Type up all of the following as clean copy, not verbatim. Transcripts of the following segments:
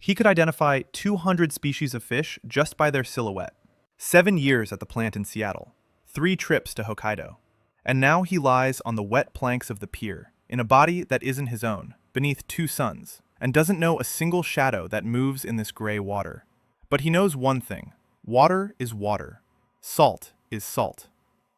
He could identify 200 species of fish just by their silhouette. 7 years at the plant in Seattle, 3 trips to Hokkaido. And now he lies on the wet planks of the pier, in a body that isn't his own, beneath 2 suns, and doesn't know a single shadow that moves in this gray water. But he knows one thing: water is water, salt is salt,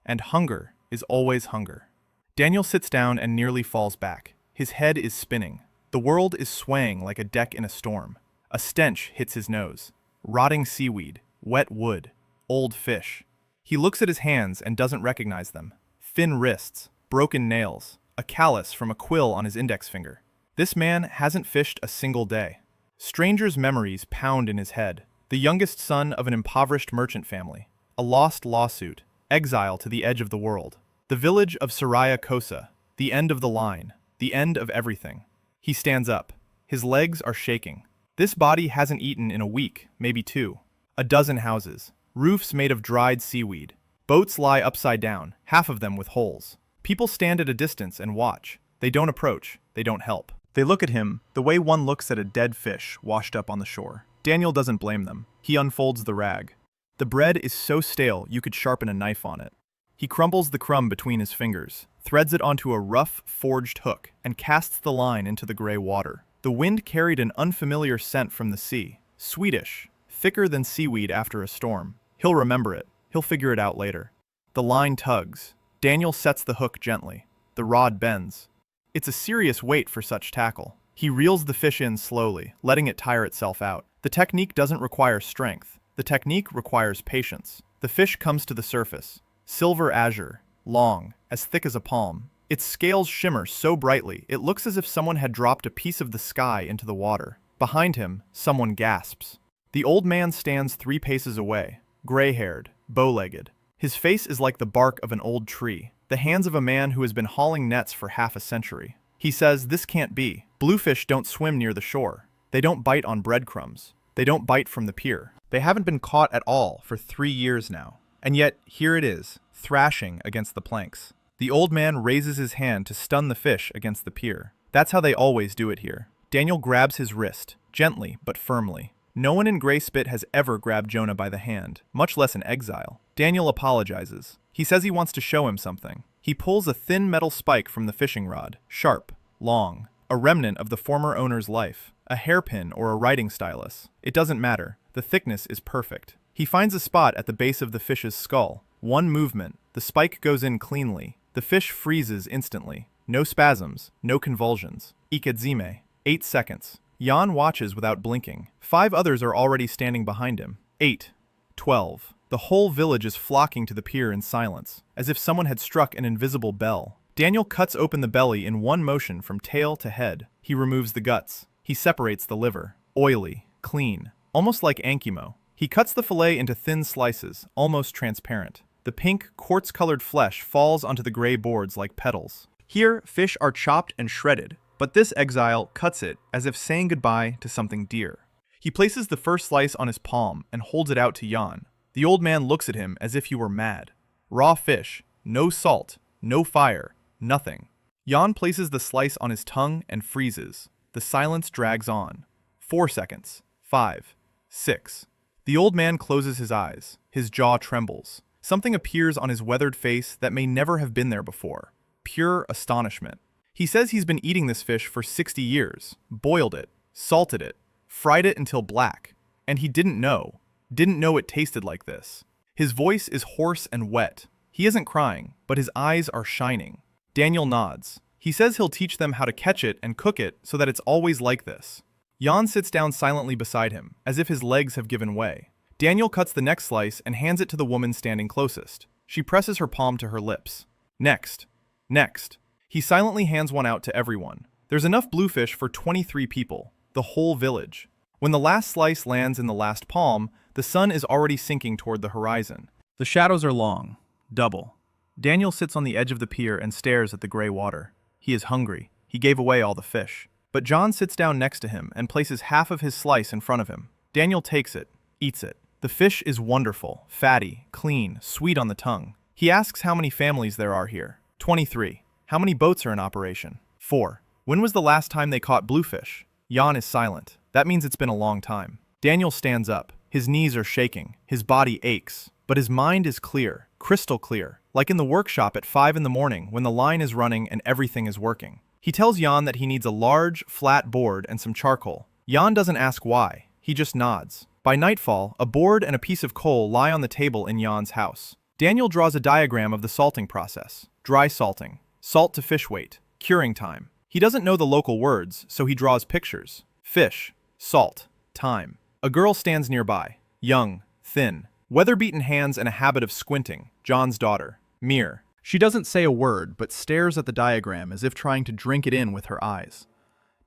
and hunger is always hunger. Daniel sits down and nearly falls back. His head is spinning. The world is swaying like a deck in a storm. A stench hits his nose. Rotting seaweed, wet wood, old fish. He looks at his hands and doesn't recognize them. Thin wrists, broken nails, a callus from a quill on his index finger. This man hasn't fished a single day. Strangers' memories pound in his head. The youngest son of an impoverished merchant family. A lost lawsuit. Exile to the edge of the world. The village of Soraya Kosa. The end of the line. The end of everything. He stands up. His legs are shaking. This body hasn't eaten in a week, maybe 2. A dozen houses. Roofs made of dried seaweed. Boats lie upside down, half of them with holes. People stand at a distance and watch. They don't approach. They don't help. They look at him the way one looks at a dead fish washed up on the shore. Daniel doesn't blame them. He unfolds the rag. The bread is so stale you could sharpen a knife on it. He crumbles the crumb between his fingers, threads it onto a rough, forged hook, and casts the line into the gray water. The wind carried an unfamiliar scent from the sea. Sweetish, thicker than seaweed after a storm. He'll remember it. He'll figure it out later. The line tugs. Daniel sets the hook gently. The rod bends. It's a serious weight for such tackle. He reels the fish in slowly, letting it tire itself out. The technique doesn't require strength. The technique requires patience. The fish comes to the surface. Silver azure, long, as thick as a palm. Its scales shimmer so brightly, it looks as if someone had dropped a piece of the sky into the water. Behind him, someone gasps. The old man stands 3 paces away, gray-haired, bow-legged. His face is like the bark of an old tree, the hands of a man who has been hauling nets for half a century. He says, "This can't be. Bluefish don't swim near the shore. They don't bite on breadcrumbs. They don't bite from the pier. They haven't been caught at all for 3 years now. And yet, here it is, thrashing against the planks." The old man raises his hand to stun the fish against the pier. That's how they always do it here. Daniel grabs his wrist, gently but firmly. No one in Grey Spit has ever grabbed Jonah by the hand, much less in exile. Daniel apologizes. He says he wants to show him something. He pulls a thin metal spike from the fishing rod, sharp, long, a remnant of the former owner's life, a hairpin or a writing stylus. It doesn't matter. The thickness is perfect. He finds a spot at the base of the fish's skull. One movement, the spike goes in cleanly. The fish freezes instantly. No spasms, no convulsions. Ikedzime. 8 seconds. Jan watches without blinking. 5 others are already standing behind him. 8. 12. The whole village is flocking to the pier in silence, as if someone had struck an invisible bell. Daniel cuts open the belly in one motion from tail to head. He removes the guts. He separates the liver. Oily, clean, almost like ankimo. He cuts the fillet into thin slices, almost transparent. The pink, quartz-colored flesh falls onto the gray boards like petals. Here, fish are chopped and shredded, but this exile cuts it as if saying goodbye to something dear. He places the first slice on his palm and holds it out to Jan. The old man looks at him as if he were mad. Raw fish, no salt, no fire, nothing. Jan places the slice on his tongue and freezes. The silence drags on. 4 seconds. 5. 6. The old man closes his eyes. His jaw trembles. Something appears on his weathered face that may never have been there before. Pure astonishment. He says he's been eating this fish for 60 years, boiled it, salted it, fried it until black, and he didn't know it tasted like this. His voice is hoarse and wet. He isn't crying, but his eyes are shining. Daniel nods. He says he'll teach them how to catch it and cook it so that it's always like this. Jan sits down silently beside him, as if his legs have given way. Daniel cuts the next slice and hands it to the woman standing closest. She presses her palm to her lips. Next. Next. He silently hands one out to everyone. There's enough bluefish for 23 people, the whole village. When the last slice lands in the last palm, the sun is already sinking toward the horizon. The shadows are long, double. Daniel sits on the edge of the pier and stares at the gray water. He is hungry. He gave away all the fish. But John sits down next to him and places half of his slice in front of him. Daniel takes it, eats it. The fish is wonderful, fatty, clean, sweet on the tongue. He asks how many families there are here. 23. How many boats are in operation? 4. When was the last time they caught bluefish? Jan is silent. That means it's been a long time. Daniel stands up. His knees are shaking. His body aches. But his mind is clear, crystal clear, like in the workshop at 5 in the morning when the line is running and everything is working. He tells Jan that he needs a large, flat board and some charcoal. Jan doesn't ask why. He just nods. By nightfall, a board and a piece of coal lie on the table in Jan's house. Daniel draws a diagram of the salting process. Dry salting, salt to fish weight, curing time. He doesn't know the local words, so he draws pictures. Fish, salt, time. A girl stands nearby. Young, thin, weather-beaten hands and a habit of squinting. John's daughter, Mir. She doesn't say a word, but stares at the diagram as if trying to drink it in with her eyes.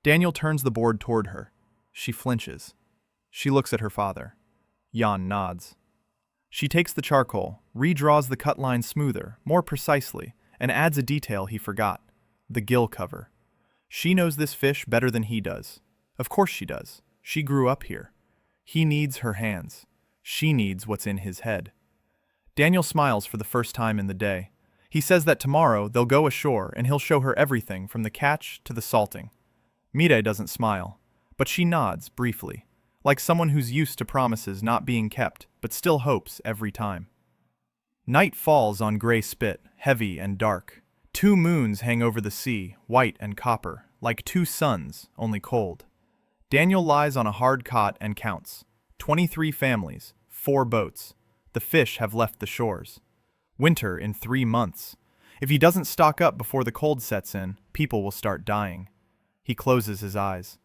Daniel turns the board toward her. She flinches. She looks at her father. Jan nods. She takes the charcoal, redraws the cut line smoother, more precisely, and adds a detail he forgot. The gill cover. She knows this fish better than he does. Of course she does. She grew up here. He needs her hands. She needs what's in his head. Daniel smiles for the first time in the day. He says that tomorrow they'll go ashore and he'll show her everything from the catch to the salting. Mire doesn't smile, but she nods briefly, like someone who's used to promises not being kept, but still hopes every time. Night falls on gray spit, heavy and dark. 2 moons hang over the sea, white and copper, like 2 suns, only cold. Daniel lies on a hard cot and counts. 23 families, 4 boats. The fish have left the shores. Winter in 3 months. If he doesn't stock up before the cold sets in, people will start dying. He closes his eyes.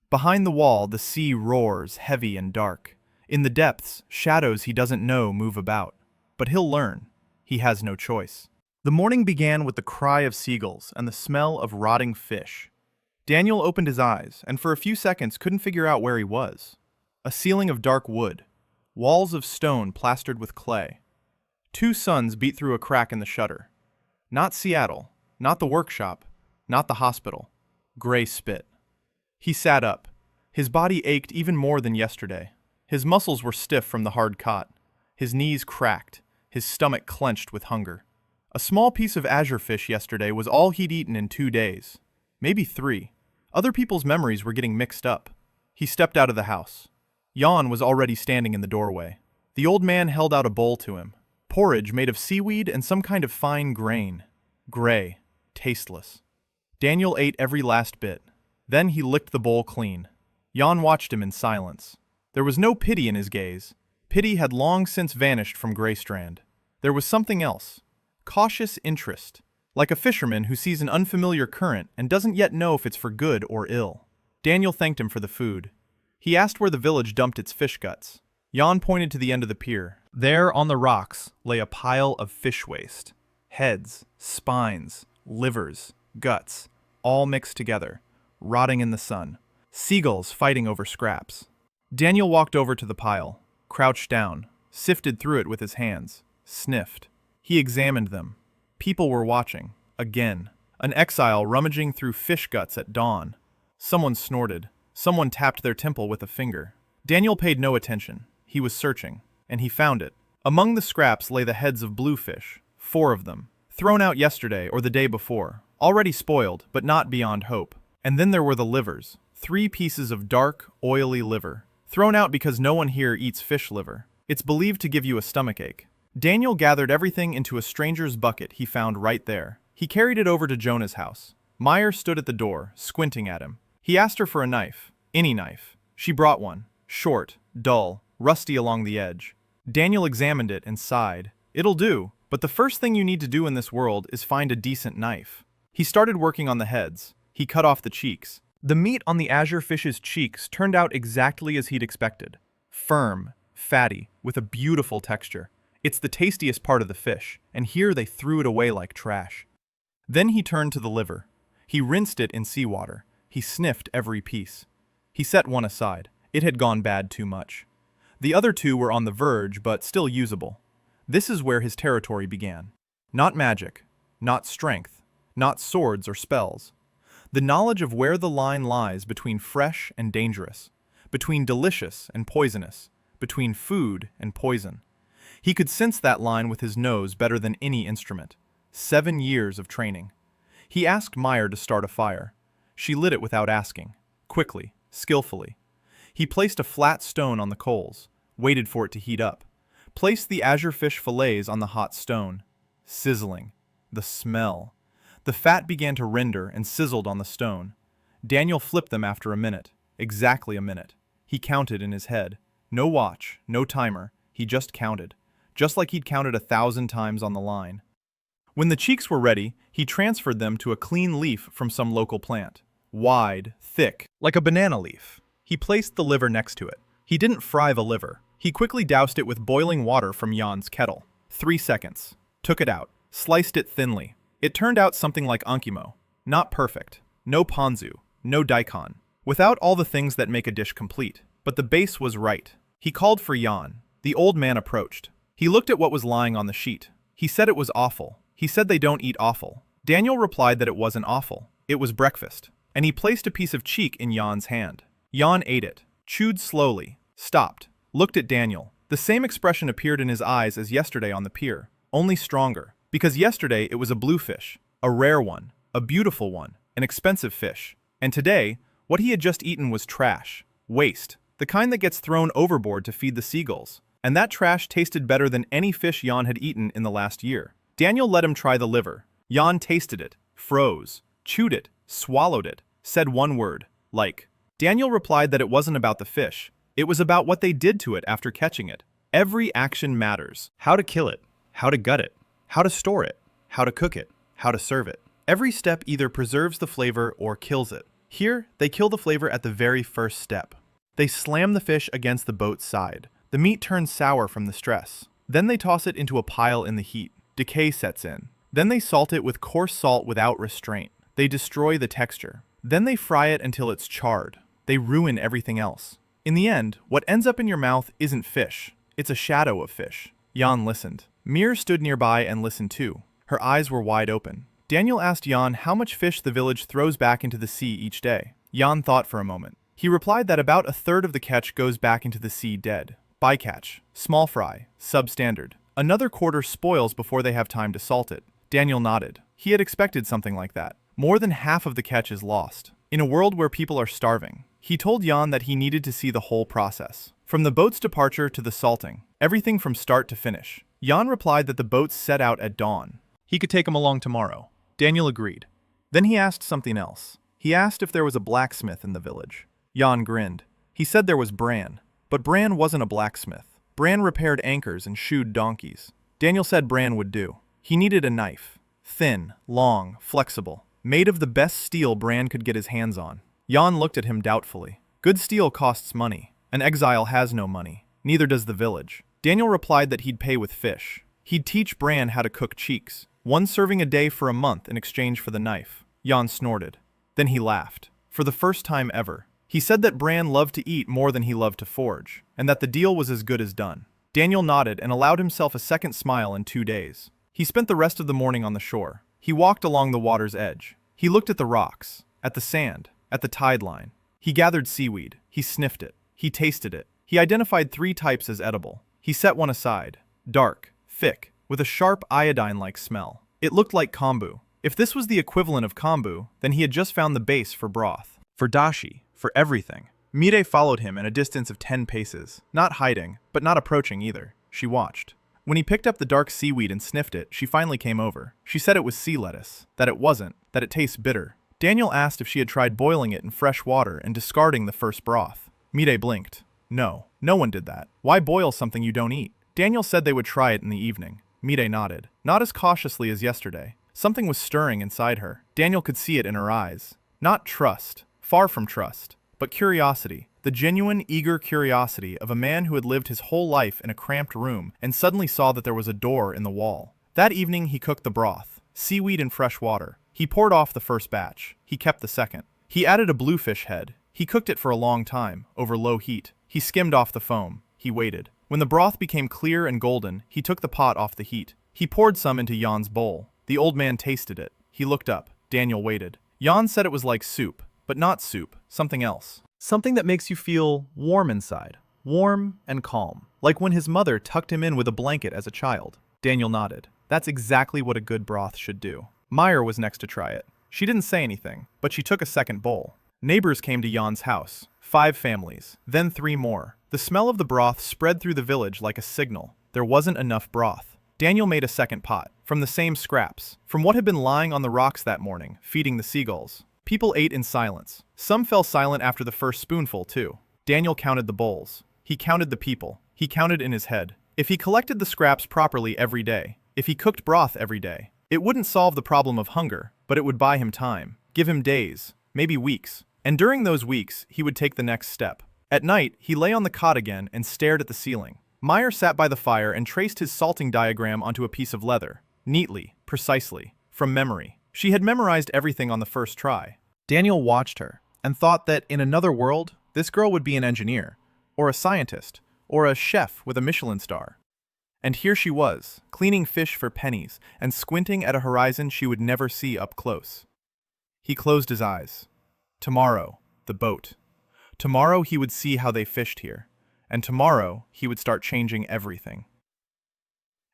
Behind the wall, the sea roars, heavy and dark. In the depths, shadows he doesn't know move about. But he'll learn. He has no choice. The morning began with the cry of seagulls and the smell of rotting fish. Daniel opened his eyes, and for a few seconds couldn't figure out where he was. A ceiling of dark wood. Walls of stone plastered with clay. 2 suns beat through a crack in the shutter. Not Seattle, not the workshop, not the hospital. Gray spit. He sat up. His body ached even more than yesterday. His muscles were stiff from the hard cot. His knees cracked, his stomach clenched with hunger. A small piece of azure fish yesterday was all he'd eaten in 2 days. Maybe 3. Other people's memories were getting mixed up. He stepped out of the house. Jan was already standing in the doorway. The old man held out a bowl to him. Porridge made of seaweed and some kind of fine grain. Gray, tasteless. Daniel ate every last bit. Then he licked the bowl clean. Jan watched him in silence. There was no pity in his gaze. Pity had long since vanished from Greystrand. There was something else. Cautious interest. Like a fisherman who sees an unfamiliar current and doesn't yet know if it's for good or ill. Daniel thanked him for the food. He asked where the village dumped its fish guts. Jan pointed to the end of the pier. There on the rocks lay a pile of fish waste. Heads, spines, livers, guts, all mixed together, rotting in the sun. Seagulls fighting over scraps. Daniel walked over to the pile, crouched down, sifted through it with his hands, sniffed. He examined them. People were watching. Again. An exile rummaging through fish guts at dawn. Someone snorted. Someone tapped their temple with a finger. Daniel paid no attention. He was searching, and he found it. Among the scraps lay the heads of bluefish, 4 of them, thrown out yesterday or the day before, already spoiled, but not beyond hope. And then there were the livers, 3 pieces of dark, oily liver, thrown out because no one here eats fish liver. It's believed to give you a stomachache. Daniel gathered everything into a stranger's bucket he found right there. He carried it over to Jonah's house. Meyer stood at the door, squinting at him. He asked her for a knife, any knife. She brought one, short, dull, rusty along the edge. Daniel examined it and sighed. It'll do, but the first thing you need to do in this world is find a decent knife. He started working on the heads. He cut off the cheeks. The meat on the azure fish's cheeks turned out exactly as he'd expected. Firm, fatty, with a beautiful texture. It's the tastiest part of the fish, and here they threw it away like trash. Then he turned to the liver. He rinsed it in seawater. He sniffed every piece. He set one aside. It had gone bad too much. The other 2 were on the verge, but still usable. This is where his territory began. Not magic, not strength, not swords or spells. The knowledge of where the line lies between fresh and dangerous, between delicious and poisonous, between food and poison. He could sense that line with his nose better than any instrument. 7 years of training. He asked Meyer to start a fire. She lit it without asking, quickly, skillfully. He placed a flat stone on the coals, waited for it to heat up, placed the azure fish fillets on the hot stone. Sizzling. The smell. The fat began to render and sizzled on the stone. Daniel flipped them after a minute. Exactly a minute. He counted in his head. No watch, no timer. He just counted. Just like he'd counted 1,000 times on the line. When the cheeks were ready, he transferred them to a clean leaf from some local plant. Wide, thick, like a banana leaf. He placed the liver next to it. He didn't fry the liver. He quickly doused it with boiling water from Jan's kettle. 3 seconds. Took it out. Sliced it thinly. It turned out something like ankimo. Not perfect. No ponzu. No daikon. Without all the things that make a dish complete. But the base was right. He called for Jan. The old man approached. He looked at what was lying on the sheet. He said it was awful. He said they don't eat offal. Daniel replied that it wasn't offal. It was breakfast. And he placed a piece of cheek in Jan's hand. Jan ate it. Chewed slowly. Stopped. Looked at Daniel. The same expression appeared in his eyes as yesterday on the pier. Only stronger. Because yesterday it was a bluefish. A rare one. A beautiful one. An expensive fish. And today, what he had just eaten was trash. Waste. The kind that gets thrown overboard to feed the seagulls. And that trash tasted better than any fish Jan had eaten in the last year. Daniel let him try the liver. Jan tasted it, froze, chewed it, swallowed it, said one word, like. Daniel replied that it wasn't about the fish. It was about what they did to it after catching it. Every action matters. How to kill it, how to gut it, how to store it, how to cook it, how to serve it. Every step either preserves the flavor or kills it. Here, they kill the flavor at the very first step. They slam the fish against the boat's side. The meat turns sour from the stress. Then they toss it into a pile in the heat. Decay sets in. Then they salt it with coarse salt without restraint. They destroy the texture. Then they fry it until it's charred. They ruin everything else. In the end, what ends up in your mouth isn't fish. It's a shadow of fish. Jan listened. Mir stood nearby and listened too. Her eyes were wide open. Daniel asked Jan how much fish the village throws back into the sea each day. Jan thought for a moment. He replied that about a third of the catch goes back into the sea dead. Bycatch, small fry, substandard. Another quarter spoils before they have time to salt it. Daniel nodded. He had expected something like that. More than half of the catch is lost. In a world where people are starving, he told Jan that he needed to see the whole process. From the boat's departure to the salting, everything from start to finish. Jan replied that the boats set out at dawn. He could take him along tomorrow. Daniel agreed. Then he asked something else. He asked if there was a blacksmith in the village. Jan grinned. He said there was Bran. But Bran wasn't a blacksmith. Bran repaired anchors and shoed donkeys. Daniel said Bran would do. He needed a knife. Thin, long, flexible. Made of the best steel Bran could get his hands on. Jan looked at him doubtfully. Good steel costs money. An exile has no money. Neither does the village. Daniel replied that he'd pay with fish. He'd teach Bran how to cook cheeks. 1 serving a day for a month in exchange for the knife. Jan snorted. Then he laughed. For the first time ever. He said that Bran loved to eat more than he loved to forge, and that the deal was as good as done. Daniel nodded and allowed himself a second smile in 2 days. He spent the rest of the morning on the shore. He walked along the water's edge. He looked at the rocks, at the sand, at the tide line. He gathered seaweed. He sniffed it. He tasted it. He identified 3 types as edible. He set one aside. Dark, thick, with a sharp iodine-like smell. It looked like kombu. If this was the equivalent of kombu, then he had just found the base for broth. For dashi. For everything. Mire followed him at a distance of 10 paces, not hiding, but not approaching either. She watched. When he picked up the dark seaweed and sniffed it, she finally came over. She said it was sea lettuce, that it wasn't, that it tastes bitter. Daniel asked if she had tried boiling it in fresh water and discarding the first broth. Mire blinked. No, no one did that. Why boil something you don't eat? Daniel said they would try it in the evening. Mire nodded. Not as cautiously as yesterday. Something was stirring inside her. Daniel could see it in her eyes. Not trust. Far from trust, but curiosity, the genuine, eager curiosity of a man who had lived his whole life in a cramped room and suddenly saw that there was a door in the wall. That evening he cooked the broth, seaweed and fresh water. He poured off the first batch. He kept the second. He added a bluefish head. He cooked it for a long time, over low heat. He skimmed off the foam. He waited. When the broth became clear and golden, he took the pot off the heat. He poured some into Jan's bowl. The old man tasted it. He looked up. Daniel waited. Jan said it was like soup. But not soup, something else. Something that makes you feel warm inside. Warm and calm. Like when his mother tucked him in with a blanket as a child. Daniel nodded. That's exactly what a good broth should do. Meyer was next to try it. She didn't say anything, but she took a second bowl. Neighbors came to Jan's house. 5 families, then 3 more. The smell of the broth spread through the village like a signal. There wasn't enough broth. Daniel made a second pot, from the same scraps, from what had been lying on the rocks that morning, feeding the seagulls. People ate in silence. Some fell silent after the first spoonful, too. Daniel counted the bowls. He counted the people. He counted in his head. If he collected the scraps properly every day, if he cooked broth every day, it wouldn't solve the problem of hunger, but it would buy him time, give him days, maybe weeks. And during those weeks, he would take the next step. At night, he lay on the cot again and stared at the ceiling. Meyer sat by the fire and traced his salting diagram onto a piece of leather, neatly, precisely, from memory. She had memorized everything on the first try. Daniel watched her and thought that in another world, this girl would be an engineer, or a scientist, or a chef with a Michelin star. And here she was, cleaning fish for pennies and squinting at a horizon she would never see up close. He closed his eyes. Tomorrow, the boat. Tomorrow he would see how they fished here, and tomorrow he would start changing everything.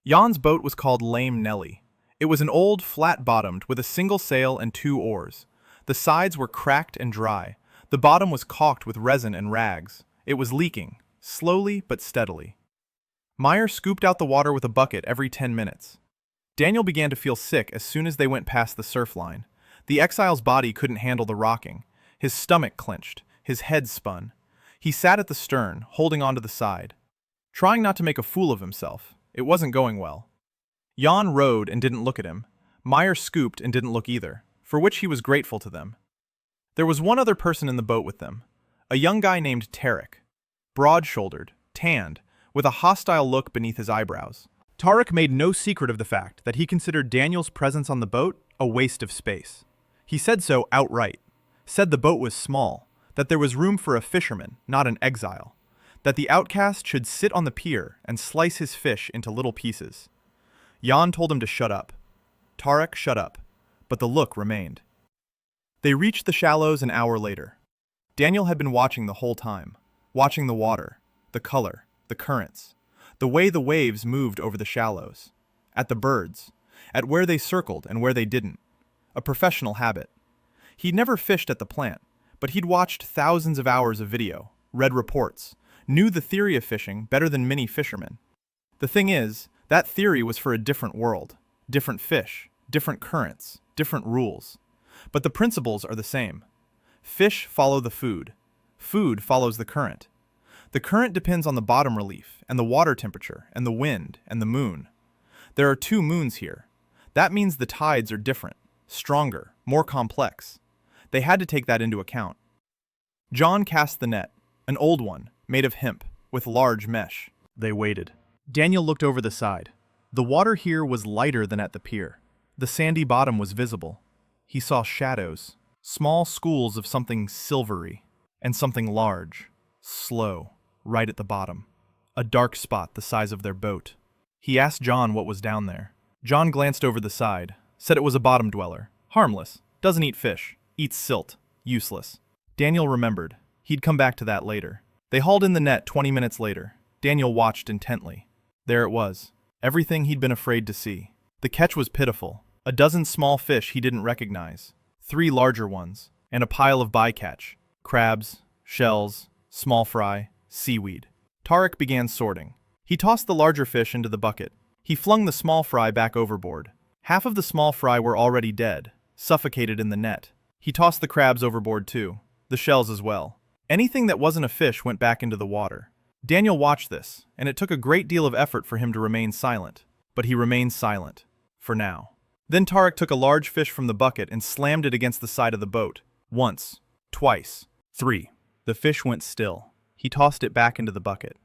Jan's boat was called Lame Nellie. It was an old, flat-bottomed with a single sail and 2 oars. The sides were cracked and dry. The bottom was caulked with resin and rags. It was leaking, slowly but steadily. Meyer scooped out the water with a bucket every 10 minutes. Daniel began to feel sick as soon as they went past the surf line. The exile's body couldn't handle the rocking. His stomach clenched. His head spun. He sat at the stern, holding onto the side, trying not to make a fool of himself. It wasn't going well. Jan rowed and didn't look at him. Meyer scooped and didn't look either, for which he was grateful to them. There was one other person in the boat with them, a young guy named Tarek, broad-shouldered, tanned, with a hostile look beneath his eyebrows. Tarek made no secret of the fact that he considered Daniel's presence on the boat a waste of space. He said so outright, said the boat was small, that there was room for a fisherman, not an exile, that the outcast should sit on the pier and slice his fish into little pieces. Jan told him to shut up. Tarek shut up, but the look remained. They reached the shallows an hour later. Daniel had been watching the whole time, watching the water, the color, the currents, the way the waves moved over the shallows, at the birds, at where they circled and where they didn't. A professional habit. He'd never fished at the plant, but he'd watched thousands of hours of video, read reports, knew the theory of fishing better than many fishermen. The thing is, that theory was for a different world, different fish, different currents, different rules. But the principles are the same. Fish follow the food. Food follows the current. The current depends on the bottom relief, and the water temperature, and the wind, and the moon. There are 2 moons here. That means the tides are different, stronger, more complex. They had to take that into account. John cast the net, an old one, made of hemp, with large mesh. They waited. Daniel looked over the side. The water here was lighter than at the pier. The sandy bottom was visible. He saw shadows, small schools of something silvery, and something large, slow, right at the bottom. A dark spot the size of their boat. He asked John what was down there. John glanced over the side, said it was a bottom dweller. Harmless, doesn't eat fish, eats silt, useless. Daniel remembered. He'd come back to that later. They hauled in the net 20 minutes later. Daniel watched intently. There it was. Everything he'd been afraid to see. The catch was pitiful. A dozen small fish he didn't recognize. 3 larger ones. And a pile of bycatch. Crabs, shells, small fry, seaweed. Tarek began sorting. He tossed the larger fish into the bucket. He flung the small fry back overboard. Half of the small fry were already dead, suffocated in the net. He tossed the crabs overboard too. The shells as well. Anything that wasn't a fish went back into the water. Daniel watched this, and it took a great deal of effort for him to remain silent. But he remained silent. For now. Then Tarek took a large fish from the bucket and slammed it against the side of the boat. Once. Twice. 3. The fish went still. He tossed it back into the bucket.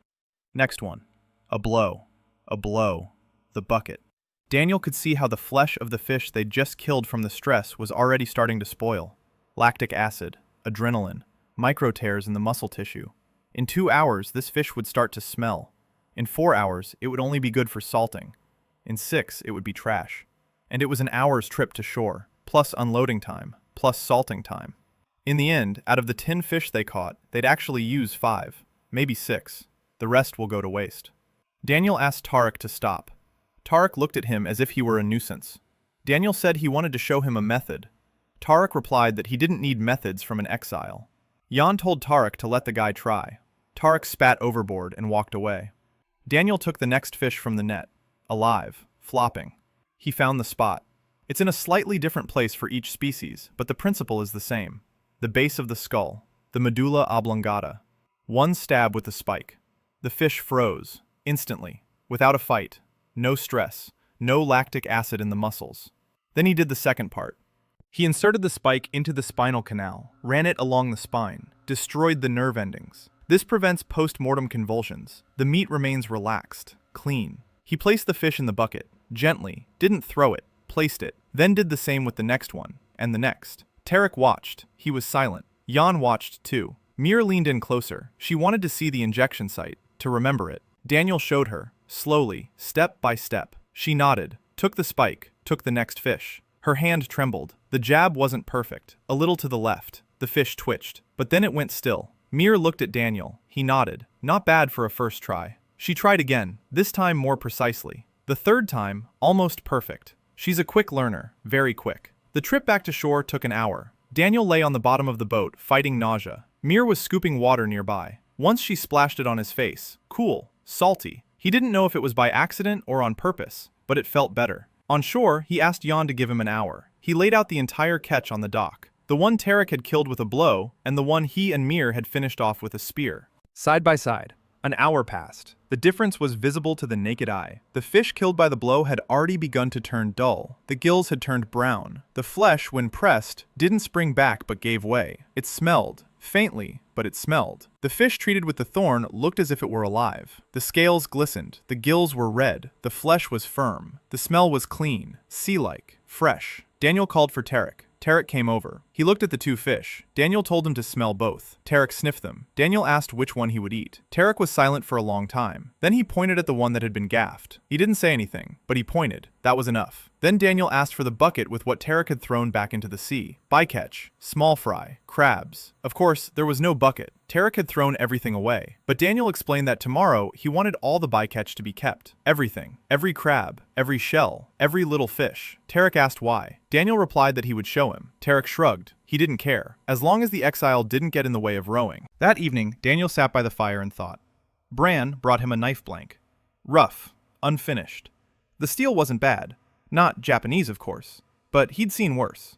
Next one. A blow. A blow. The bucket. Daniel could see how the flesh of the fish they'd just killed from the stress was already starting to spoil. Lactic acid, adrenaline, micro tears in the muscle tissue. In 2 hours, this fish would start to smell. In 4 hours, it would only be good for salting. In 6, it would be trash. And it was an hour's trip to shore, plus unloading time, plus salting time. In the end, out of the 10 fish they caught, they'd actually use 5, maybe 6. The rest will go to waste. Daniel asked Tarek to stop. Tarek looked at him as if he were a nuisance. Daniel said he wanted to show him a method. Tarek replied that he didn't need methods from an exile. Jan told Tarek to let the guy try. Tarek spat overboard and walked away. Daniel took the next fish from the net, alive, flopping. He found the spot. It's in a slightly different place for each species, but the principle is the same. The base of the skull, the medulla oblongata. One stab with the spike. The fish froze, instantly, without a fight, no stress, no lactic acid in the muscles. Then he did the second part. He inserted the spike into the spinal canal, ran it along the spine, destroyed the nerve endings. This prevents post-mortem convulsions. The meat remains relaxed, clean. He placed the fish in the bucket, gently, didn't throw it, placed it, then did the same with the next one, and the next. Tarek watched. He was silent. Jan watched too. Mir leaned in closer. She wanted to see the injection site, to remember it. Daniel showed her, slowly, step by step. She nodded, took the spike, took the next fish. Her hand trembled. The jab wasn't perfect, a little to the left. The fish twitched, but then it went still. Mir looked at Daniel. He nodded. Not bad for a first try. She tried again, this time more precisely. The third time, almost perfect. She's a quick learner, very quick. The trip back to shore took an hour. Daniel lay on the bottom of the boat, fighting nausea. Mir was scooping water nearby. Once she splashed it on his face. Cool, salty. He didn't know if it was by accident or on purpose, but it felt better. On shore, he asked Jan to give him an hour. He laid out the entire catch on the dock. The one Tarek had killed with a blow, and the one he and Mir had finished off with a spear. Side by side. An hour passed. The difference was visible to the naked eye. The fish killed by the blow had already begun to turn dull. The gills had turned brown. The flesh, when pressed, didn't spring back but gave way. It smelled. Faintly, but it smelled. The fish treated with the thorn looked as if it were alive. The scales glistened. The gills were red. The flesh was firm. The smell was clean, sea-like, fresh. Daniel called for Tarek. Tarek came over. He looked at the two fish. Daniel told him to smell both. Tarek sniffed them. Daniel asked which one he would eat. Tarek was silent for a long time. Then he pointed at the one that had been gaffed. He didn't say anything, but he pointed. That was enough. Then Daniel asked for the bucket with what Tarek had thrown back into the sea. Bycatch, small fry, crabs. Of course, there was no bucket. Tarek had thrown everything away. But Daniel explained that tomorrow he wanted all the bycatch to be kept. Everything. Every crab. Every shell. Every little fish. Tarek asked why. Daniel replied that he would show him. Tarek shrugged. He didn't care, as long as the Exiled didn't get in the way of rowing. That evening, Daniel sat by the fire and thought. Bran brought him a knife blank. Rough. Unfinished. The steel wasn't bad. Not Japanese, of course. But he'd seen worse.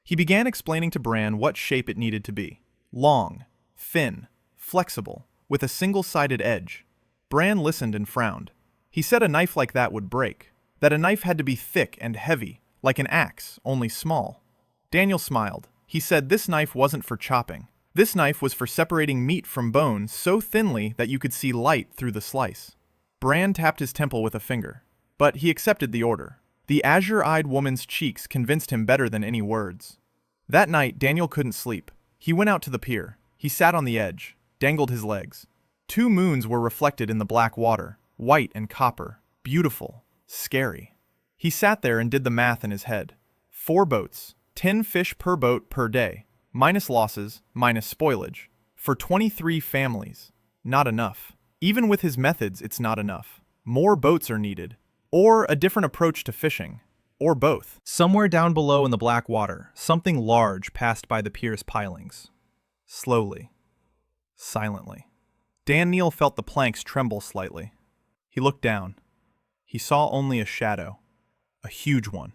He began explaining to Bran what shape it needed to be. Long. Thin. Flexible. With a single-sided edge. Bran listened and frowned. He said a knife like that would break. That a knife had to be thick and heavy, like an axe, only small. Daniel smiled. He said this knife wasn't for chopping. This knife was for separating meat from bone so thinly that you could see light through the slice. Bran tapped his temple with a finger. But he accepted the order. The azure-eyed woman's cheeks convinced him better than any words. That night, Daniel couldn't sleep. He went out to the pier. He sat on the edge, dangled his legs. 2 moons were reflected in the black water, white and copper, beautiful, scary. He sat there and did the math in his head. 4 boats, 10 fish per boat per day, minus losses, minus spoilage. For 23 families. Not enough. Even with his methods, it's not enough. More boats are needed. Or a different approach to fishing. Or both. Somewhere down below in the black water, something large passed by the pier's pilings. Slowly. Silently. Daniel felt the planks tremble slightly. He looked down. He saw only a shadow. A huge one.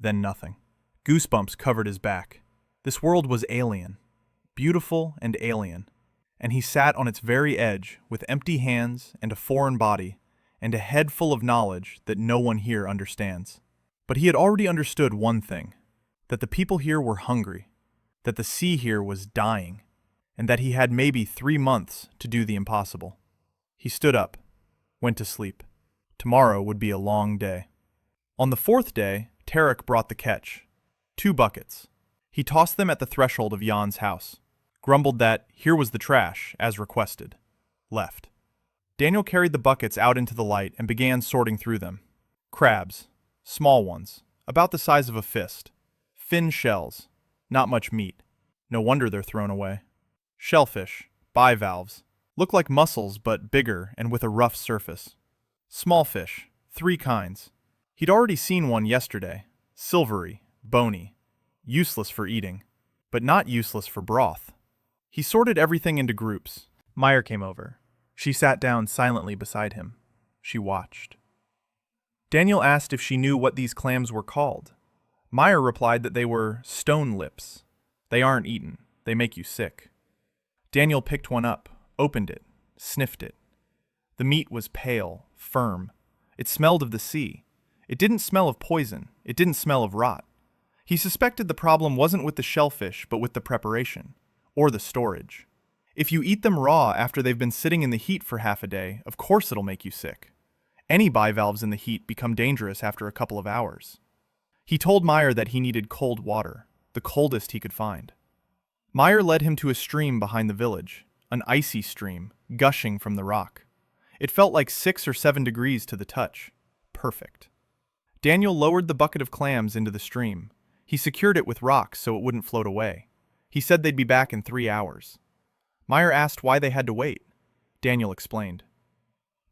Then nothing. Goosebumps covered his back. This world was alien. Beautiful and alien. And he sat on its very edge with empty hands and a foreign body and a head full of knowledge that no one here understands. But he had already understood one thing, that the people here were hungry, that the sea here was dying, and that he had maybe 3 months to do the impossible. He stood up, went to sleep. Tomorrow would be a long day. On the 4th day, Tarek brought the catch. 2 buckets. He tossed them at the threshold of Jan's house, grumbled that here was the trash, as requested. Left. Daniel carried the buckets out into the light and began sorting through them. Crabs. Small ones, about the size of a fist. Thin shells. Not much meat. No wonder they're thrown away. Shellfish. Bivalves. Look like mussels, but bigger and with a rough surface. Small fish. 3 kinds. He'd already seen one yesterday. Silvery. Bony. Useless for eating. But not useless for broth. He sorted everything into groups. Meyer came over. She sat down silently beside him. She watched. Daniel asked if she knew what these clams were called. Meyer replied that they were stone lips. They aren't eaten. They make you sick. Daniel picked one up, opened it, sniffed it. The meat was pale, firm. It smelled of the sea. It didn't smell of poison. It didn't smell of rot. He suspected the problem wasn't with the shellfish, but with the preparation, or the storage. If you eat them raw after they've been sitting in the heat for half a day, of course it'll make you sick. Any bivalves in the heat become dangerous after a couple of hours. He told Meyer that he needed cold water, the coldest he could find. Meyer led him to a stream behind the village, an icy stream, gushing from the rock. It felt like 6 or 7 degrees to the touch. Perfect. Daniel lowered the bucket of clams into the stream. He secured it with rocks so it wouldn't float away. He said they'd be back in 3 hours. Meyer asked why they had to wait. Daniel explained.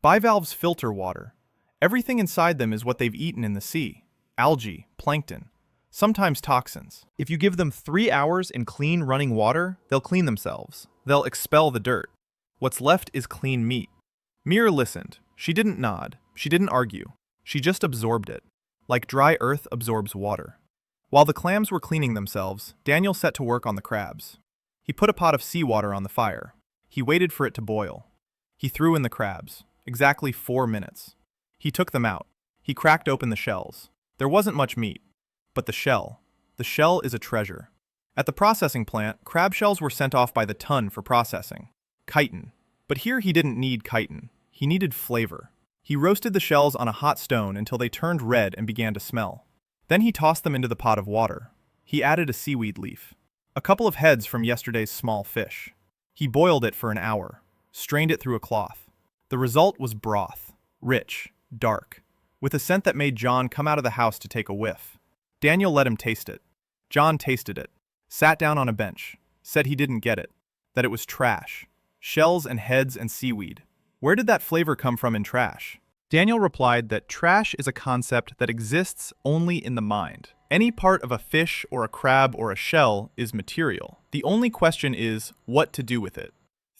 Bivalves filter water. Everything inside them is what they've eaten in the sea. Algae, plankton, sometimes toxins. If you give them 3 hours in clean running water, they'll clean themselves. They'll expel the dirt. What's left is clean meat. Mira listened. She didn't nod. She didn't argue. She just absorbed it, like dry earth absorbs water. While the clams were cleaning themselves, Daniel set to work on the crabs. He put a pot of seawater on the fire. He waited for it to boil. He threw in the crabs. Exactly 4 minutes. He took them out. He cracked open the shells. There wasn't much meat. But the shell is a treasure. At the processing plant, crab shells were sent off by the ton for processing. Chitin. But here he didn't need chitin. He needed flavor. He roasted the shells on a hot stone until they turned red and began to smell. Then he tossed them into the pot of water. He added a seaweed leaf. A couple of heads from yesterday's small fish. He boiled it for an hour. Strained it through a cloth. The result was broth. Rich. Dark. With a scent that made John come out of the house to take a whiff. Daniel let him taste it. John tasted it. Sat down on a bench. Said he didn't get it. That it was trash. Shells and heads and seaweed. Where did that flavor come from in trash? Daniel replied that trash is a concept that exists only in the mind. Any part of a fish or a crab or a shell is material. The only question is what to do with it.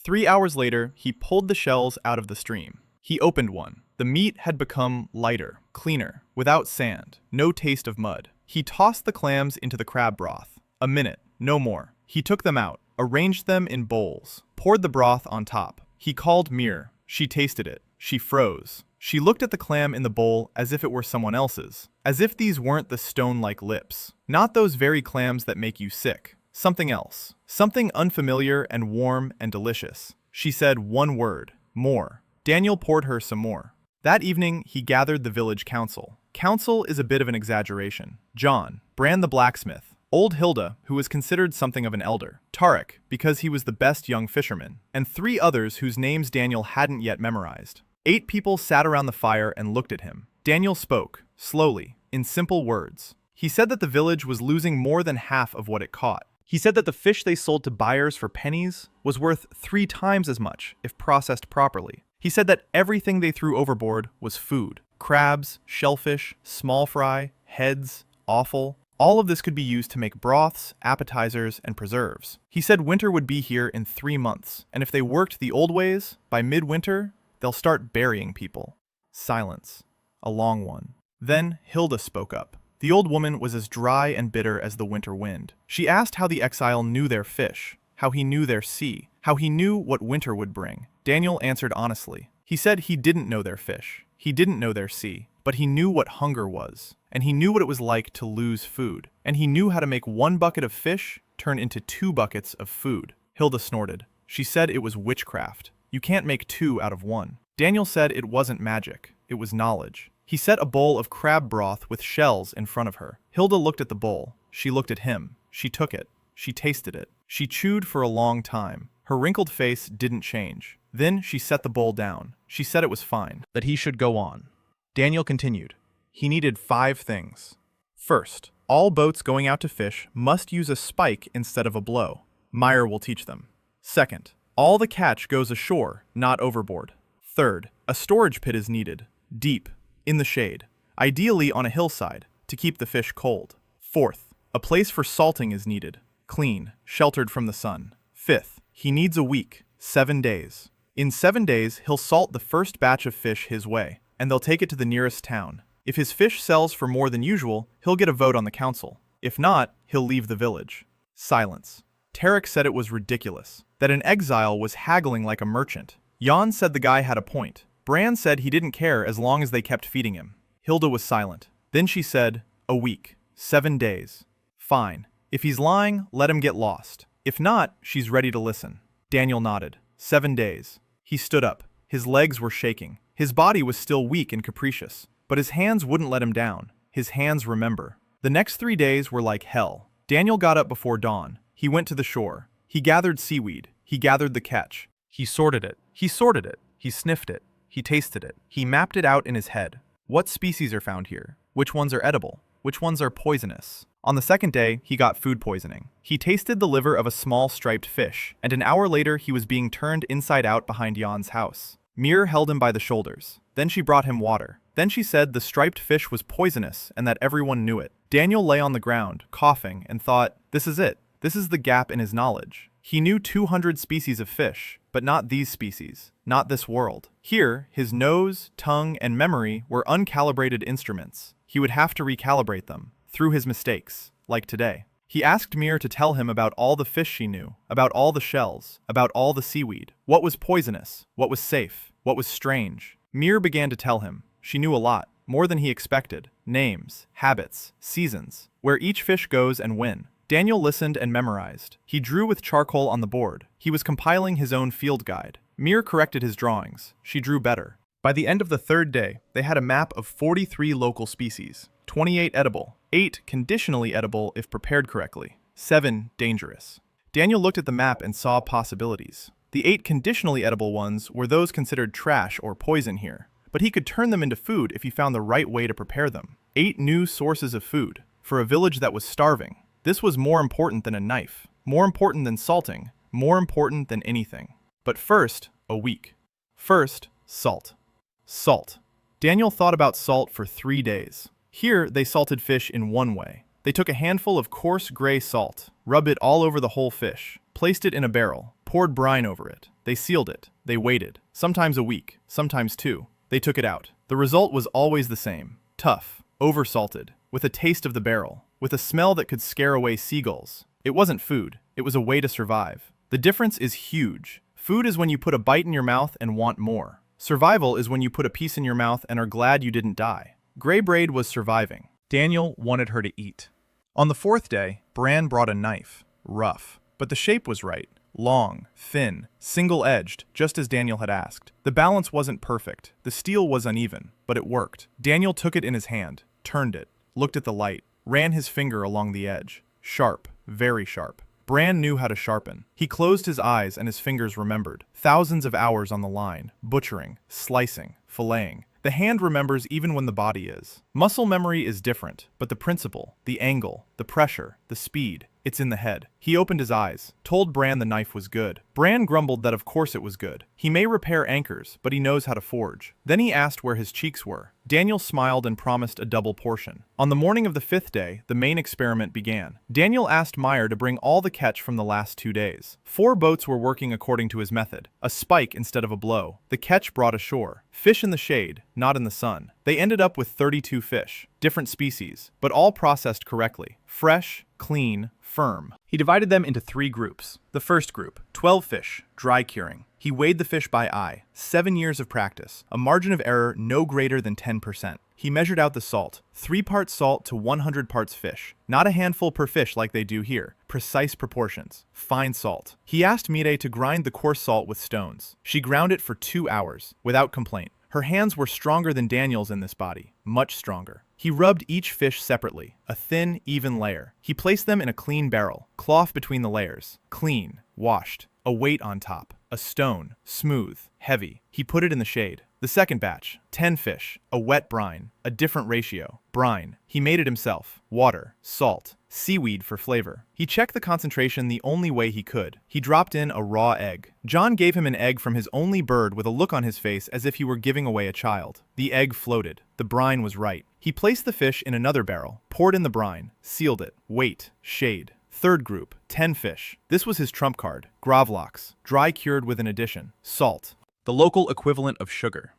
3 hours later, he pulled the shells out of the stream. He opened one. The meat had become lighter, cleaner, without sand, no taste of mud. He tossed the clams into the crab broth. A minute, no more. He took them out, arranged them in bowls, poured the broth on top. He called Mir. She tasted it. She froze. She looked at the clam in the bowl as if it were someone else's, as if these weren't the stone-like lips. Not those very clams that make you sick. Something else. Something unfamiliar and warm and delicious. She said one word. More. Daniel poured her some more. That evening, he gathered the village council. Council is a bit of an exaggeration. John, Bran the blacksmith, old Hilda, who was considered something of an elder, Tarek, because he was the best young fisherman, and 3 others whose names Daniel hadn't yet memorized. 8 people sat around the fire and looked at him. Daniel spoke, slowly, in simple words. He said that the village was losing more than half of what it caught. He said that the fish they sold to buyers for pennies was worth 3 times as much if processed properly. He said that everything they threw overboard was food. Crabs, shellfish, small fry, heads, offal. All of this could be used to make broths, appetizers, and preserves. He said winter would be here in 3 months, and if they worked the old ways, by midwinter, they'll start burying people. Silence. A long one. Then Hilda spoke up. The old woman was as dry and bitter as the winter wind. She asked how the exile knew their fish, how he knew their sea, how he knew what winter would bring. Daniel answered honestly. He said he didn't know their fish, he didn't know their sea, but he knew what hunger was, and he knew what it was like to lose food, and he knew how to make 1 bucket of fish turn into 2 buckets of food. Hilda snorted. She said it was witchcraft. You can't make 2 out of 1. Daniel said it wasn't magic, it was knowledge. He set a bowl of crab broth with shells in front of her. Hilda looked at the bowl. She looked at him. She took it. She tasted it. She chewed for a long time. Her wrinkled face didn't change. Then she set the bowl down. She said it was fine, that he should go on. Daniel continued. He needed 5 things. First, all boats going out to fish must use a spike instead of a blow. Meyer will teach them. Second, all the catch goes ashore, not overboard. Third, a storage pit is needed, deep, in the shade, ideally on a hillside, to keep the fish cold. Fourth, a place for salting is needed, clean, sheltered from the sun. Fifth, He needs a week, 7 days. In 7 days, he'll salt the first batch of fish his way, and they'll take it to the nearest town. If his fish sells for more than usual, he'll get a vote on the council. If not, he'll leave the village. Silence. Tarek said it was ridiculous, that an exile was haggling like a merchant. Jan said the guy had a point. Bran said he didn't care as long as they kept feeding him. Hilda was silent. Then she said, a week, 7 days. Fine. If he's lying, let him get lost. If not, she's ready to listen. Daniel nodded. 7 days. He stood up. His legs were shaking. His body was still weak and capricious, but his hands wouldn't let him down. His hands remember. The next 3 days were like hell. Daniel got up before dawn. He went to the shore. He gathered seaweed. He gathered the catch. He sorted it. He sorted it. He sniffed it. He tasted it. He mapped it out in his head. What species are found here? Which ones are edible? Which ones are poisonous? On the second day, he got food poisoning. He tasted the liver of a small striped fish, and an hour later he was being turned inside out behind Jan's house. Mir held him by the shoulders. Then she brought him water. Then she said the striped fish was poisonous and that everyone knew it. Daniel lay on the ground, coughing, and thought, this is it. This is the gap in his knowledge. He knew 200 species of fish, but not these species, not this world. Here, his nose, tongue, and memory were uncalibrated instruments. He would have to recalibrate them, through his mistakes, like today. He asked Mir to tell him about all the fish she knew, about all the shells, about all the seaweed. What was poisonous? What was safe? What was strange? Mir began to tell him. She knew a lot, more than he expected. Names, habits, seasons, where each fish goes and when. Daniel listened and memorized. He drew with charcoal on the board. He was compiling his own field guide. Mir corrected his drawings. She drew better. By the end of the third day, they had a map of 43 local species, 28 edible, 8 conditionally edible if prepared correctly, 7 dangerous. Daniel looked at the map and saw possibilities. The 8 conditionally edible ones were those considered trash or poison here, but he could turn them into food if he found the right way to prepare them. 8 new sources of food, for a village that was starving. This was more important than a knife, more important than salting, more important than anything. But first, a week. First, salt. Salt. Daniel thought about salt for 3 days. Here, they salted fish in one way. They took a handful of coarse gray salt, rubbed it all over the whole fish, placed it in a barrel, poured brine over it. They sealed it. They waited. Sometimes a week, sometimes 2. They took it out. The result was always the same. Tough, over-salted, with a taste of the barrel, with a smell that could scare away seagulls. It wasn't food. It was a way to survive. The difference is huge. Food is when you put a bite in your mouth and want more. Survival is when you put a piece in your mouth and are glad you didn't die. Grey Braid was surviving. Daniel wanted her to eat. On the 4th day, Bran brought a knife. Rough. But the shape was right. Long, thin, single-edged, just as Daniel had asked. The balance wasn't perfect. The steel was uneven, but it worked. Daniel took it in his hand, turned it, looked at the light, ran his finger along the edge. Sharp, very sharp. Bran knew how to sharpen. He closed his eyes and his fingers remembered. Thousands of hours on the line, butchering, slicing, filleting. The hand remembers even when the body is. Muscle memory is different, but the principle, the angle, the pressure, the speed, it's in the head. He opened his eyes, told Bran the knife was good. Bran grumbled that of course it was good. He may repair anchors, but he knows how to forge. Then he asked where his cheeks were. Daniel smiled and promised a double portion. On the morning of the 5th day, the main experiment began. Daniel asked Meyer to bring all the catch from the last 2 days. 4 boats were working according to his method. A spike instead of a blow. The catch brought ashore. Fish in the shade, not in the sun. They ended up with 32 fish. Different species, but all processed correctly. Fresh, clean, firm. He divided them into 3 groups. The first group, 12 fish, dry curing. He weighed the fish by eye. 7 years of practice. A margin of error no greater than 10%. He measured out the salt. 3 parts salt to 100 parts fish. Not a handful per fish like they do here. Precise proportions. Fine salt. He asked Mire to grind the coarse salt with stones. She ground it for 2 hours, without complaint. Her hands were stronger than Daniel's in this body. Much stronger. He rubbed each fish separately, a thin, even layer. He placed them in a clean barrel, cloth between the layers. Clean, washed, a weight on top, a stone, smooth, heavy. He put it in the shade. The second batch, 10 fish, a wet brine, a different ratio. Brine. He made it himself. Water, salt, seaweed for flavor. He checked the concentration the only way he could. He dropped in a raw egg. John gave him an egg from his only bird with a look on his face as if he were giving away a child. The egg floated. The brine was right. He placed the fish in another barrel, poured in the brine, sealed it. Weight, shade. Third group, 10 fish. This was his trump card, gravlax, dry cured with an addition, salt, the local equivalent of sugar.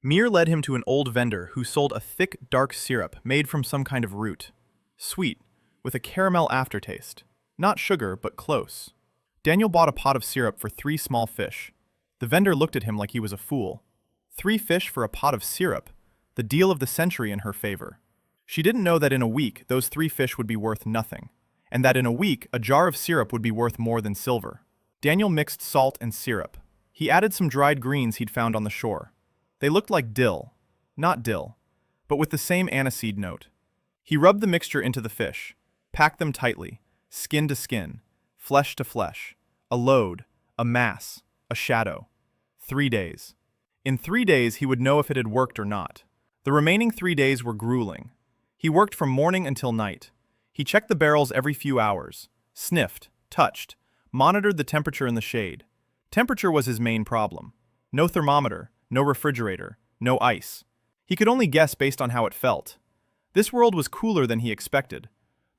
Mir led him to an old vendor who sold a thick, dark syrup made from some kind of root. Sweet, with a caramel aftertaste. Not sugar, but close. Daniel bought a pot of syrup for 3 small fish. The vendor looked at him like he was a fool. 3 fish for a pot of syrup, the deal of the century in her favor. She didn't know that in a week those 3 fish would be worth nothing, and that in a week a jar of syrup would be worth more than silver. Daniel mixed salt and syrup. He added some dried greens he'd found on the shore. They looked like dill. Not dill, but with the same aniseed note. He rubbed the mixture into the fish, packed them tightly, skin to skin, flesh to flesh, a load, a mass, a shadow. 3 days. In 3 days he would know if it had worked or not. The remaining 3 days were grueling. He worked from morning until night. He checked the barrels every few hours, sniffed, touched, monitored the temperature in the shade. Temperature was his main problem. No thermometer, no refrigerator, no ice. He could only guess based on how it felt. This world was cooler than he expected.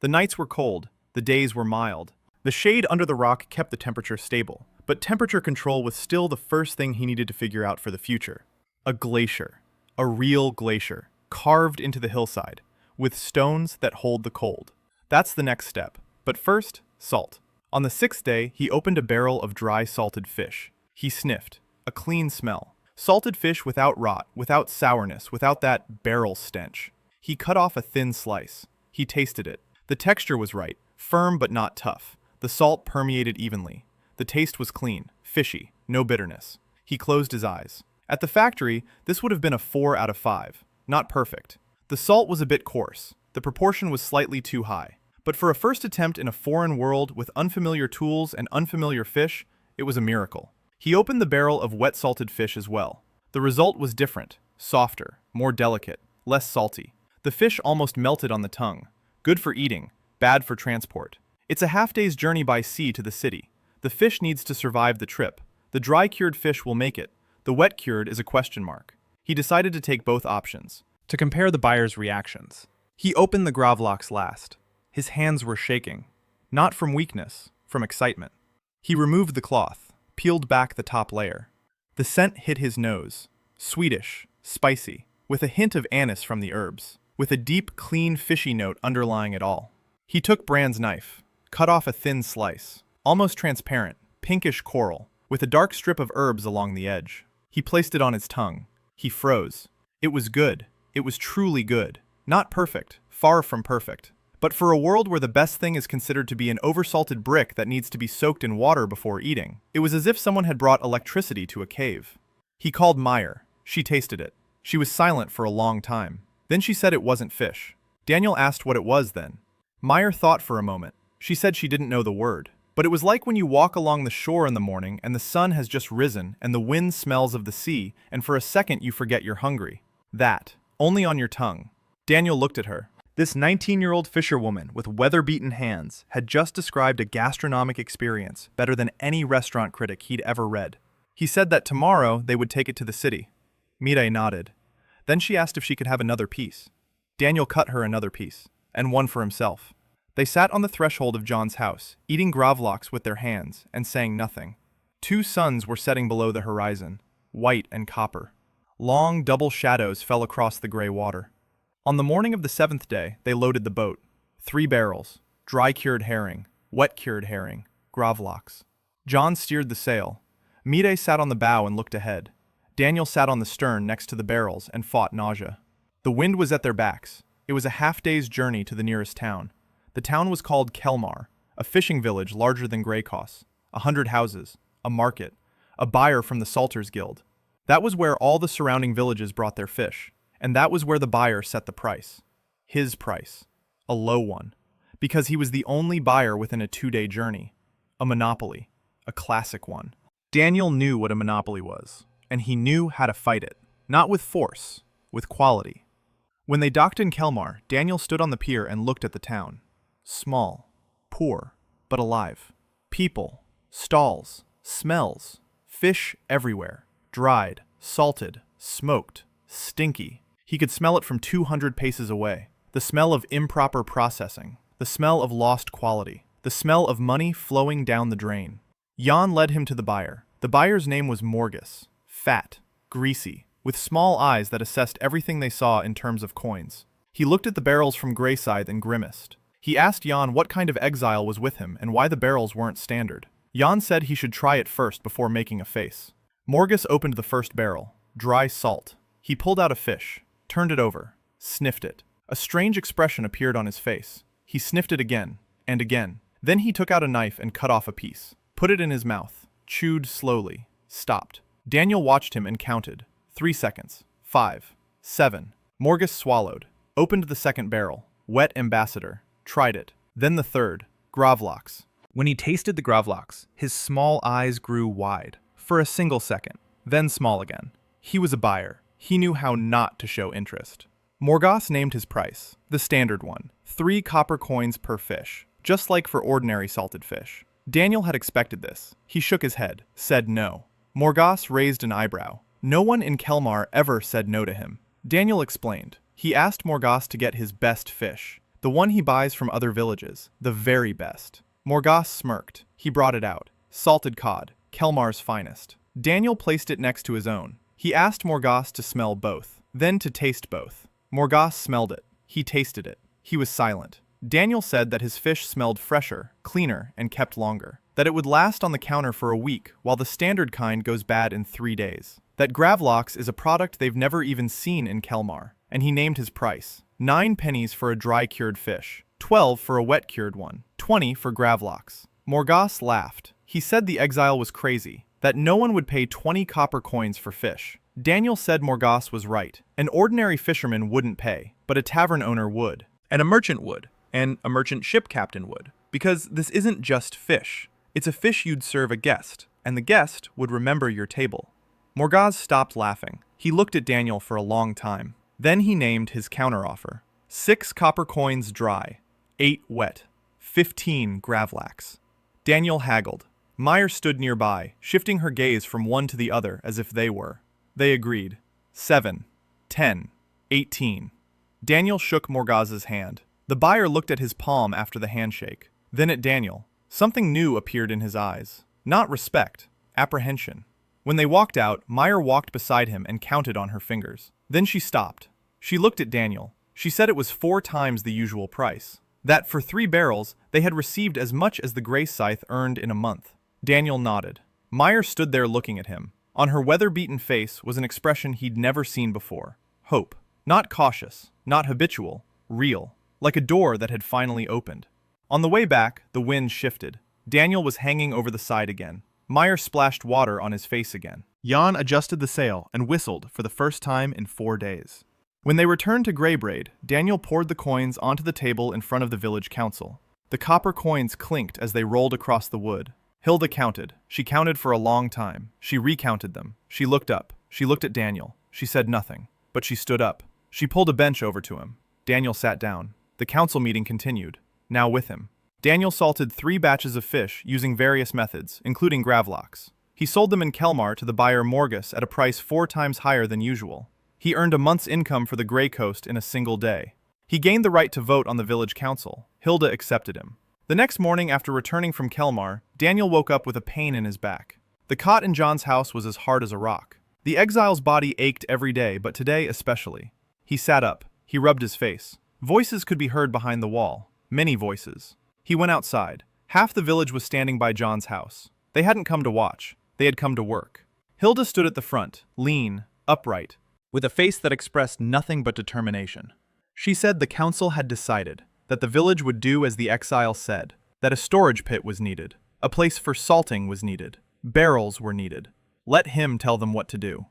The nights were cold, the days were mild. The shade under the rock kept the temperature stable, but temperature control was still the first thing he needed to figure out for the future. A glacier. A real glacier, carved into the hillside, with stones that hold the cold. That's the next step. But first, salt. On the 6th day, he opened a barrel of dry salted fish. He sniffed. A clean smell. Salted fish without rot, without sourness, without that barrel stench. He cut off a thin slice. He tasted it. The texture was right, firm but not tough. The salt permeated evenly. The taste was clean, fishy, no bitterness. He closed his eyes. At the factory, this would have been a 4 out of 5. Not perfect. The salt was a bit coarse. The proportion was slightly too high. But for a first attempt in a foreign world with unfamiliar tools and unfamiliar fish, it was a miracle. He opened the barrel of wet salted fish as well. The result was different, softer, more delicate, less salty. The fish almost melted on the tongue. Good for eating, bad for transport. It's a half-day's journey by sea to the city. The fish needs to survive the trip. The dry-cured fish will make it. The wet-cured is a question mark. He decided to take both options. To compare the buyer's reactions. He opened the gravlax last. His hands were shaking. Not from weakness, from excitement. He removed the cloth, peeled back the top layer. The scent hit his nose. Sweetish, spicy, with a hint of anise from the herbs, with a deep, clean, fishy note underlying it all. He took Brand's knife, cut off a thin slice, almost transparent, pinkish coral, with a dark strip of herbs along the edge. He placed it on his tongue. He froze. It was good. It was truly good. Not perfect, far from perfect. But for a world where the best thing is considered to be an oversalted brick that needs to be soaked in water before eating, it was as if someone had brought electricity to a cave. He called Meyer. She tasted it. She was silent for a long time. Then she said it wasn't fish. Daniel asked what it was then. Meyer thought for a moment. She said she didn't know the word. But it was like when you walk along the shore in the morning and the sun has just risen and the wind smells of the sea, and for a second you forget you're hungry. That. Only on your tongue. Daniel looked at her. This 19-year-old fisherwoman with weather-beaten hands had just described a gastronomic experience better than any restaurant critic he'd ever read. He said that tomorrow they would take it to the city. Mireille nodded. Then she asked if she could have another piece. Daniel cut her another piece, and one for himself. They sat on the threshold of John's house, eating gravlax with their hands, and saying nothing. 2 suns were setting below the horizon, white and copper. Long, double shadows fell across the gray water. On the morning of the 7th day, they loaded the boat. 3 barrels, dry-cured herring, wet-cured herring, gravlax. John steered the sail. Mireille sat on the bow and looked ahead. Daniel sat on the stern next to the barrels and fought nausea. The wind was at their backs. It was a half-day's journey to the nearest town. The town was called Kelmar, a fishing village larger than Greykos, 100 houses, a market, a buyer from the Salters Guild. That was where all the surrounding villages brought their fish. And that was where the buyer set the price. His price. A low one. Because he was the only buyer within a 2-day journey. A monopoly. A classic one. Daniel knew what a monopoly was, and he knew how to fight it. Not with force, with quality. When they docked in Kelmar, Daniel stood on the pier and looked at the town. Small, poor, but alive. People, stalls, smells, fish everywhere. Dried, salted, smoked, stinky. He could smell it from 200 paces away. The smell of improper processing. The smell of lost quality. the smell of money flowing down the drain. Jan led him to the buyer. The buyer's name was Morgus, fat, greasy, with small eyes that assessed everything they saw in terms of coins. He looked at the barrels from Grayside and grimaced. He asked Jan what kind of exile was with him and why the barrels weren't standard. Jan said he should try it first before making a face. Morgus opened the first barrel, dry salt. He pulled out a fish, turned it over, sniffed it. A strange expression appeared on his face. He sniffed it again, and again. Then he took out a knife and cut off a piece, put it in his mouth, chewed slowly, stopped. Daniel watched him and counted. 3 seconds. 5. 7. Morgus swallowed, opened the second barrel, wet ambassador, tried it. Then the third, gravlax. When he tasted the gravlax, his small eyes grew wide, for a single second, then small again. He was a buyer. He knew how not to show interest. Morgus named his price, the standard one, 3 copper coins per fish, just like for ordinary salted fish. Daniel had expected this. He shook his head, said no. Morgus raised an eyebrow. No one in Kelmar ever said no to him. Daniel explained. He asked Morgus to get his best fish, the one he buys from other villages, the very best. Morgus smirked. He brought it out. Salted cod, Kelmar's finest. Daniel placed it next to his own. He asked Morgus to smell both, then to taste both. Morgus smelled it. He tasted it. He was silent. Daniel said that his fish smelled fresher, cleaner, and kept longer. That it would last on the counter for a week, while the standard kind goes bad in 3 days. That gravlax is a product they've never even seen in Kelmar. And he named his price. 9 pennies for a dry-cured fish, 12 for a wet-cured one, 20 for gravlax. Morgus laughed. He said the exile was crazy, that no one would pay 20 copper coins for fish. Daniel said Morgus was right. An ordinary fisherman wouldn't pay, but a tavern owner would. And a merchant would. And a merchant ship captain would. Because this isn't just fish. It's a fish you'd serve a guest, and the guest would remember your table. Morgus stopped laughing. He looked at Daniel for a long time. Then he named his counteroffer. 6 copper coins dry, 8 wet, 15 gravlax. Daniel haggled. Meyer stood nearby, shifting her gaze from one to the other as if they were. They agreed. 7, 10, 18. Daniel shook Morgaz's hand. The buyer looked at his palm after the handshake, then at Daniel. Something new appeared in his eyes. Not respect, apprehension. When they walked out, Meyer walked beside him and counted on her fingers. Then she stopped. She looked at Daniel. She said it was 4 times the usual price. That for 3 barrels, they had received as much as the Grey Scythe earned in a month. Daniel nodded. Meyer stood there looking at him. On her weather-beaten face was an expression he'd never seen before. Hope. Not cautious, not habitual, real. Like a door that had finally opened. On the way back, the wind shifted. Daniel was hanging over the side again. Meyer splashed water on his face again. Jan adjusted the sail and whistled for the first time in 4 days. When they returned to Greybraid, Daniel poured the coins onto the table in front of the village council. The copper coins clinked as they rolled across the wood. Hilda counted. She counted for a long time. She recounted them. She looked up. She looked at Daniel. She said nothing. But she stood up. She pulled a bench over to him. Daniel sat down. The council meeting continued, now with him. Daniel salted 3 batches of fish using various methods, including gravlax. He sold them in Kelmar to the buyer Morgus at a price 4 times higher than usual. He earned a month's income for the Grey Coast in a single day. He gained the right to vote on the village council. Hilda accepted him. The next morning after returning from Kelmar, Daniel woke up with a pain in his back. The cot in John's house was as hard as a rock. The exile's body ached every day, but today especially. He sat up. He rubbed his face. Voices could be heard behind the wall. Many voices. He went outside. Half the village was standing by John's house. They hadn't come to watch. They had come to work. Hilda stood at the front, lean, upright, with a face that expressed nothing but determination. She said the council had decided that the village would do as the exile said, that a storage pit was needed, a place for salting was needed, barrels were needed. Let him tell them what to do.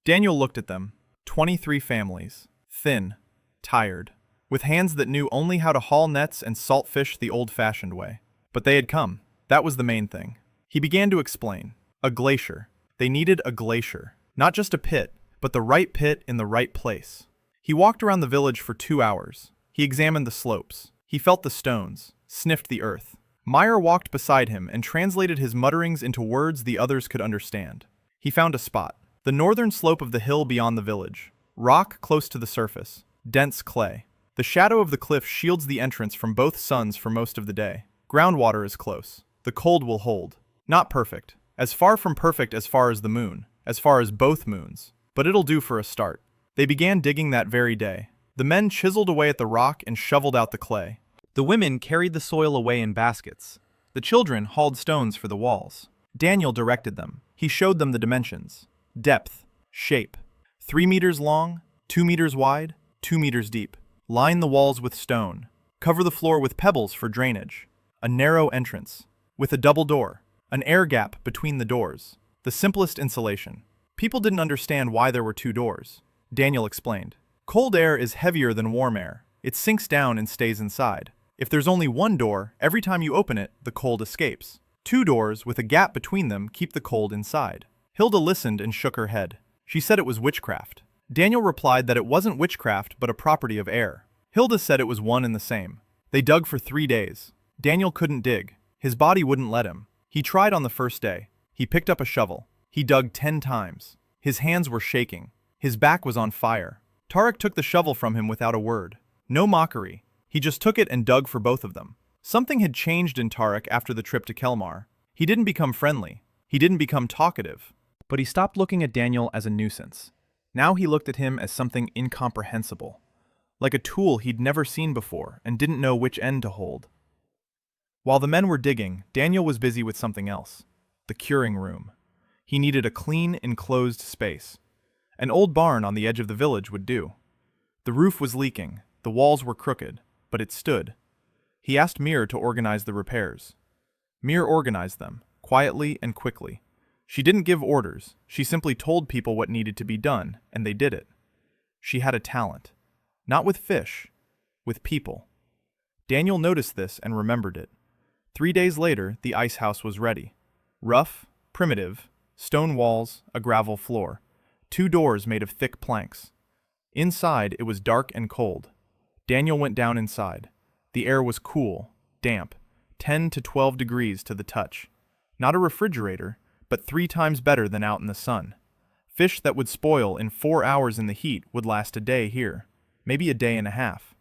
Daniel looked at them. 23 families, thin, tired, with hands that knew only how to haul nets and salt fish the old-fashioned way. But they had come. That was the main thing. He began to explain. A glacier. They needed a glacier. Not just a pit, but the right pit in the right place. He walked around the village for 2 hours. He examined the slopes. He felt the stones, sniffed the earth. Meyer walked beside him and translated his mutterings into words the others could understand. He found a spot. The northern slope of the hill beyond the village. Rock close to the surface. Dense clay. The shadow of the cliff shields the entrance from both suns for most of the day. Groundwater is close. The cold will hold. Not perfect. As far from perfect as far as the moon. As far as both moons. But it'll do for a start. They began digging that very day. The men chiseled away at the rock and shoveled out the clay. The women carried the soil away in baskets. The children hauled stones for the walls. Daniel directed them. He showed them the dimensions. Depth. Shape. 3 meters long, 2 meters wide, 2 meters deep. Line the walls with stone. Cover the floor with pebbles for drainage. A narrow entrance. With a double door. An air gap between the doors. The simplest insulation. People didn't understand why there were 2 doors. Daniel explained. Cold air is heavier than warm air. It sinks down and stays inside. If there's only 1 door, every time you open it, the cold escapes. 2 doors with a gap between them keep the cold inside. Hilda listened and shook her head. She said it was witchcraft. Daniel replied that it wasn't witchcraft but a property of air. Hilda said it was one and the same. They dug for 3 days. Daniel couldn't dig. His body wouldn't let him. He tried on the first day. He picked up a shovel. He dug 10 times. His hands were shaking. His back was on fire. Tarek took the shovel from him without a word. No mockery. He just took it and dug for both of them. Something had changed in Tarek after the trip to Kelmar. He didn't become friendly. He didn't become talkative. But he stopped looking at Daniel as a nuisance. Now he looked at him as something incomprehensible. Like a tool he'd never seen before and didn't know which end to hold. While the men were digging, Daniel was busy with something else. The curing room. He needed a clean, enclosed space. An old barn on the edge of the village would do. The roof was leaking, the walls were crooked, but it stood. He asked Mir to organize the repairs. Mir organized them, quietly and quickly. She didn't give orders, she simply told people what needed to be done, and they did it. She had a talent. Not with fish, with people. Daniel noticed this and remembered it. 3 days later, the ice house was ready. Rough, primitive, stone walls, a gravel floor. 2 doors made of thick planks. Inside, it was dark and cold. Daniel went down inside. The air was cool, damp, 10 to 12 degrees to the touch. Not a refrigerator, but 3 times better than out in the sun. Fish that would spoil in 4 hours in the heat would last a day here, maybe a day and a half.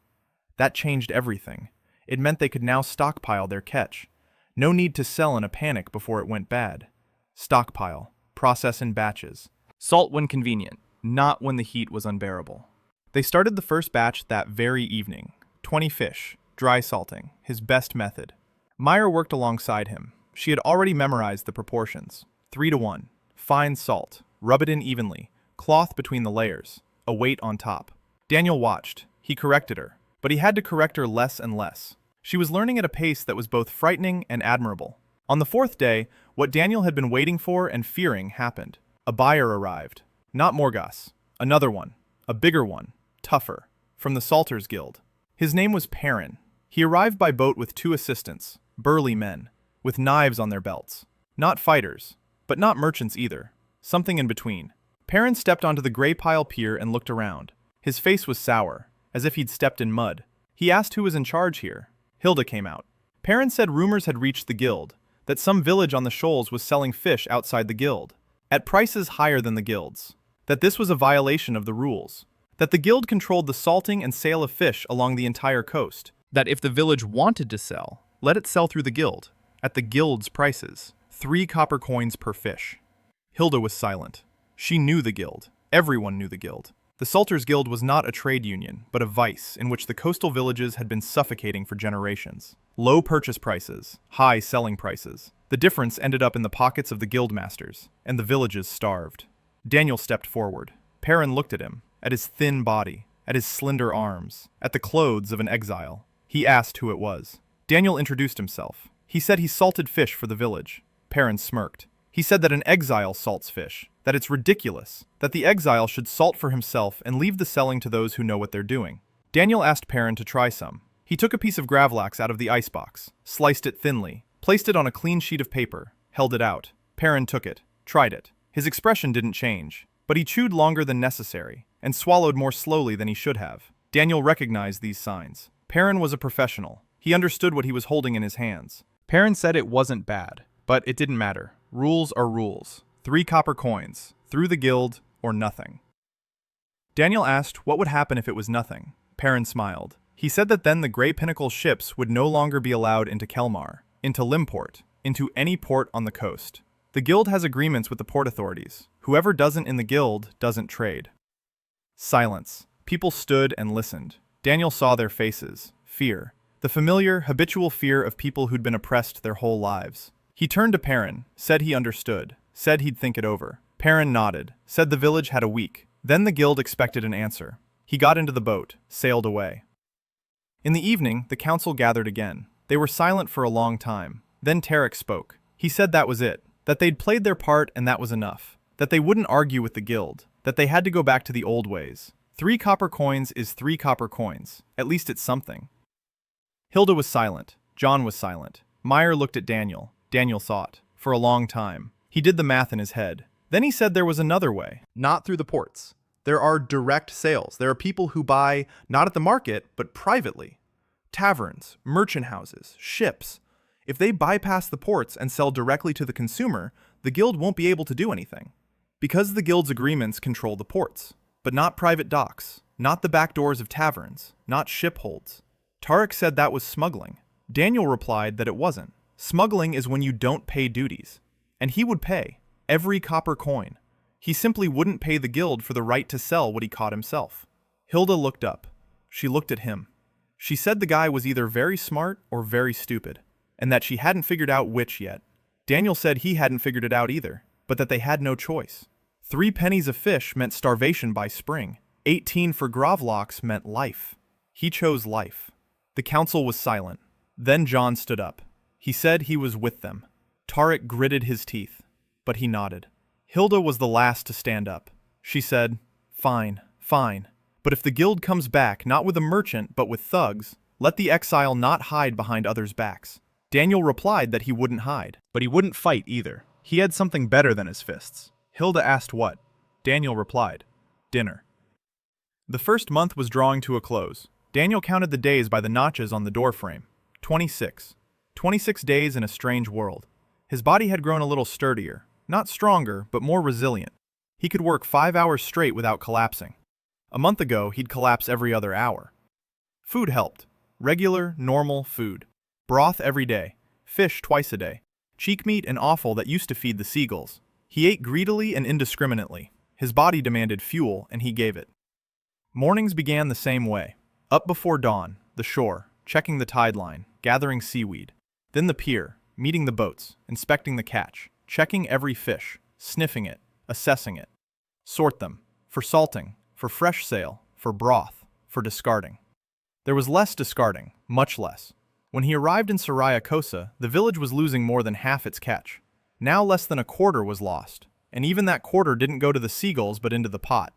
That changed everything. It meant they could now stockpile their catch. No need to sell in a panic before it went bad. Stockpile, process in batches. Salt when convenient, not when the heat was unbearable. They started the first batch that very evening. 20 fish, dry salting, his best method. Meyer worked alongside him. She had already memorized the proportions. 3 to 1. Fine salt. Rub it in evenly. Cloth between the layers. A weight on top. Daniel watched. He corrected her. But he had to correct her less and less. She was learning at a pace that was both frightening and admirable. On the 4th day, what Daniel had been waiting for and fearing happened. A buyer arrived. Not Morgas. Another one. A bigger one. Tougher. From the Salters Guild. His name was Perrin. He arrived by boat with 2 assistants. Burly men. With knives on their belts. Not fighters. But not merchants either. Something in between. Perrin stepped onto the gray pile pier and looked around. His face was sour, as if he'd stepped in mud. He asked who was in charge here. Hilda came out. Perrin said rumors had reached the guild, that some village on the shoals was selling fish outside the guild, at prices higher than the guild's, that this was a violation of the rules, that the guild controlled the salting and sale of fish along the entire coast, that if the village wanted to sell, let it sell through the guild, at the guild's prices, 3 copper coins per fish. Hilda was silent. She knew the guild. Everyone knew the guild. The Salters Guild was not a trade union, but a vice in which the coastal villages had been suffocating for generations. Low purchase prices, high selling prices. The difference ended up in the pockets of the guild masters, and the villages starved. Daniel stepped forward. Perrin looked at him, at his thin body, at his slender arms, at the clothes of an exile. He asked who it was. Daniel introduced himself. He said he salted fish for the village. Perrin smirked. He said that an exile salts fish, that it's ridiculous, that the exile should salt for himself and leave the selling to those who know what they're doing. Daniel asked Perrin to try some. He took a piece of gravlax out of the icebox, sliced it thinly, placed it on a clean sheet of paper, held it out. Perrin took it, tried it. His expression didn't change, but he chewed longer than necessary, and swallowed more slowly than he should have. Daniel recognized these signs. Perrin was a professional. He understood what he was holding in his hands. Perrin said it wasn't bad, but it didn't matter. Rules are rules. 3 copper coins, through the guild, or nothing. Daniel asked what would happen if it was nothing. Perrin smiled. He said that then the Grey Pinnacle ships would no longer be allowed into Kelmar, into Limport, into any port on the coast. The guild has agreements with the port authorities. Whoever doesn't in the guild doesn't trade. Silence. People stood and listened. Daniel saw their faces. Fear. The familiar, habitual fear of people who'd been oppressed their whole lives. He turned to Perrin, said he understood, said he'd think it over. Perrin nodded, said the village had a week. Then the guild expected an answer. He got into the boat, sailed away. In the evening, the council gathered again. They were silent for a long time. Then Tarek spoke. He said that was it, that they'd played their part and that was enough, that they wouldn't argue with the guild, that they had to go back to the old ways. 3 copper coins is 3 copper coins. At least it's something. Hilda was silent. John was silent. Meyer looked at Daniel. Daniel thought. For a long time. He did the math in his head. Then he said there was another way. Not through the ports. There are direct sales. There are people who buy, not at the market, but privately. Taverns, merchant houses, ships. If they bypass the ports and sell directly to the consumer, the guild won't be able to do anything. Because the guild's agreements control the ports. But not private docks, not the back doors of taverns, not ship holds. Tarek said that was smuggling. Daniel replied that it wasn't. Smuggling is when you don't pay duties. And he would pay. Every copper coin. He simply wouldn't pay the guild for the right to sell what he caught himself. Hilda looked up. She looked at him. She said the guy was either very smart or very stupid, and that she hadn't figured out which yet. Daniel said he hadn't figured it out either, but that they had no choice. 3 pennies a fish meant starvation by spring. 18 for grovlocks meant life. He chose life. The council was silent. Then John stood up. He said he was with them. Tarek gritted his teeth, but he nodded. Hilda was the last to stand up. She said, "Fine, fine. But if the guild comes back not with a merchant but with thugs, let the exile not hide behind others' backs." Daniel replied that he wouldn't hide, but he wouldn't fight either. He had something better than his fists. Hilda asked what. Daniel replied, "Dinner." The first month was drawing to a close. Daniel counted the days by the notches on the doorframe. 26. 26 days in a strange world. His body had grown a little sturdier, not stronger, but more resilient. He could work 5 hours straight without collapsing. A month ago, he'd collapse every other hour. Food helped. Regular, normal food. Broth every day. Fish twice a day. Cheek meat and offal that used to feed the seagulls. He ate greedily and indiscriminately. His body demanded fuel, and he gave it. Mornings began the same way. Up before dawn, the shore, checking the tide line, gathering seaweed. Then the pier, meeting the boats, inspecting the catch, checking every fish, sniffing it, assessing it. Sort them. For salting, for fresh sale, for broth, for discarding. There was less discarding, much less. When he arrived in Soraya Kosa, the village was losing more than half its catch. Now less than a quarter was lost, and even that quarter didn't go to the seagulls but into the pot.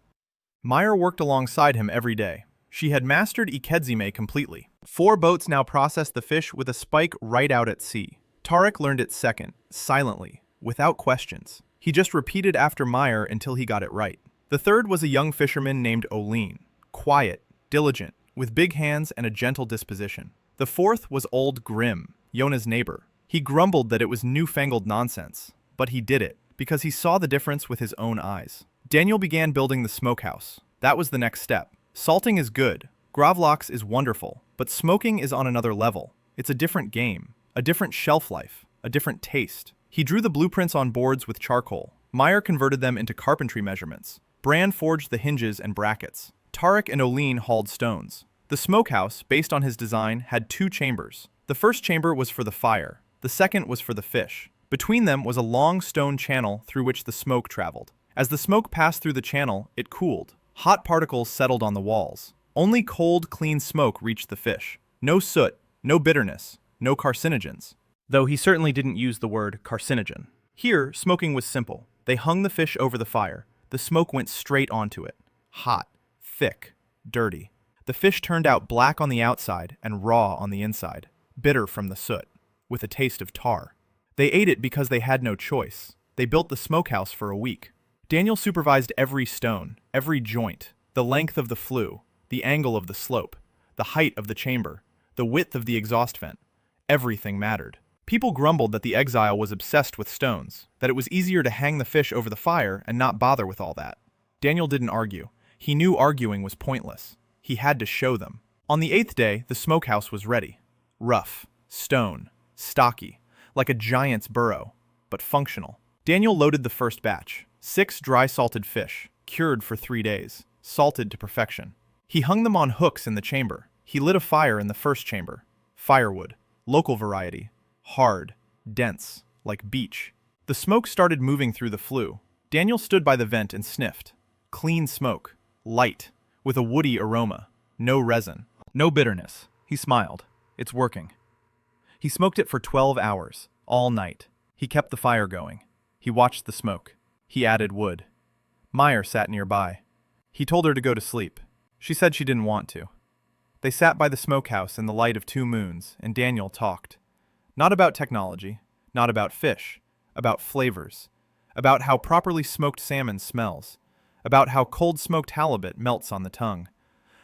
Meyer worked alongside him every day. She had mastered Ikedzime completely. 4 boats now processed the fish with a spike right out at sea. Tarek learned it second, silently, without questions. He just repeated after Meyer until he got it right. The third was a young fisherman named Oline, quiet, diligent, with big hands and a gentle disposition. The fourth was old Grim, Yona's neighbor. He grumbled that it was newfangled nonsense, but he did it, because he saw the difference with his own eyes. Daniel began building the smokehouse. That was the next step. Salting is good, grovlox is wonderful, but smoking is on another level. It's a different game, a different shelf life, a different taste. He drew the blueprints on boards with charcoal. Meyer converted them into carpentry measurements. Brand forged the hinges and brackets. Tarek and Oline hauled stones. The smokehouse, based on his design, had 2 chambers. The first chamber was for the fire. The second was for the fish. Between them was a long stone channel through which the smoke traveled. As the smoke passed through the channel, it cooled. Hot particles settled on the walls. Only cold, clean smoke reached the fish. No soot, no bitterness, no carcinogens. Though he certainly didn't use the word carcinogen. Here, smoking was simple. They hung the fish over the fire. The smoke went straight onto it. Hot, thick, dirty. The fish turned out black on the outside and raw on the inside, bitter from the soot, with a taste of tar. They ate it because they had no choice. They built the smokehouse for a week. Daniel supervised every stone, every joint, the length of the flue, the angle of the slope, the height of the chamber, the width of the exhaust vent. Everything mattered. People grumbled that the exile was obsessed with stones, that it was easier to hang the fish over the fire and not bother with all that. Daniel didn't argue. He knew arguing was pointless. He had to show them. On the 8th day, the smokehouse was ready. Rough, stone, stocky, like a giant's burrow, but functional. Daniel loaded the first batch, 6 dry-salted fish, cured for 3 days, salted to perfection. He hung them on hooks in the chamber. He lit a fire in the first chamber. Firewood, local variety, hard, dense, like beech. The smoke started moving through the flue. Daniel stood by the vent and sniffed. Clean smoke, light, with a woody aroma. No resin, no bitterness. He smiled. It's working. He smoked it for 12 hours, all night. He kept the fire going. He watched the smoke. He added wood. Meyer sat nearby. He told her to go to sleep. She said she didn't want to. They sat by the smokehouse in the light of 2 moons, and Daniel talked. Not about technology, not about fish, about flavors, about how properly smoked salmon smells, about how cold smoked halibut melts on the tongue,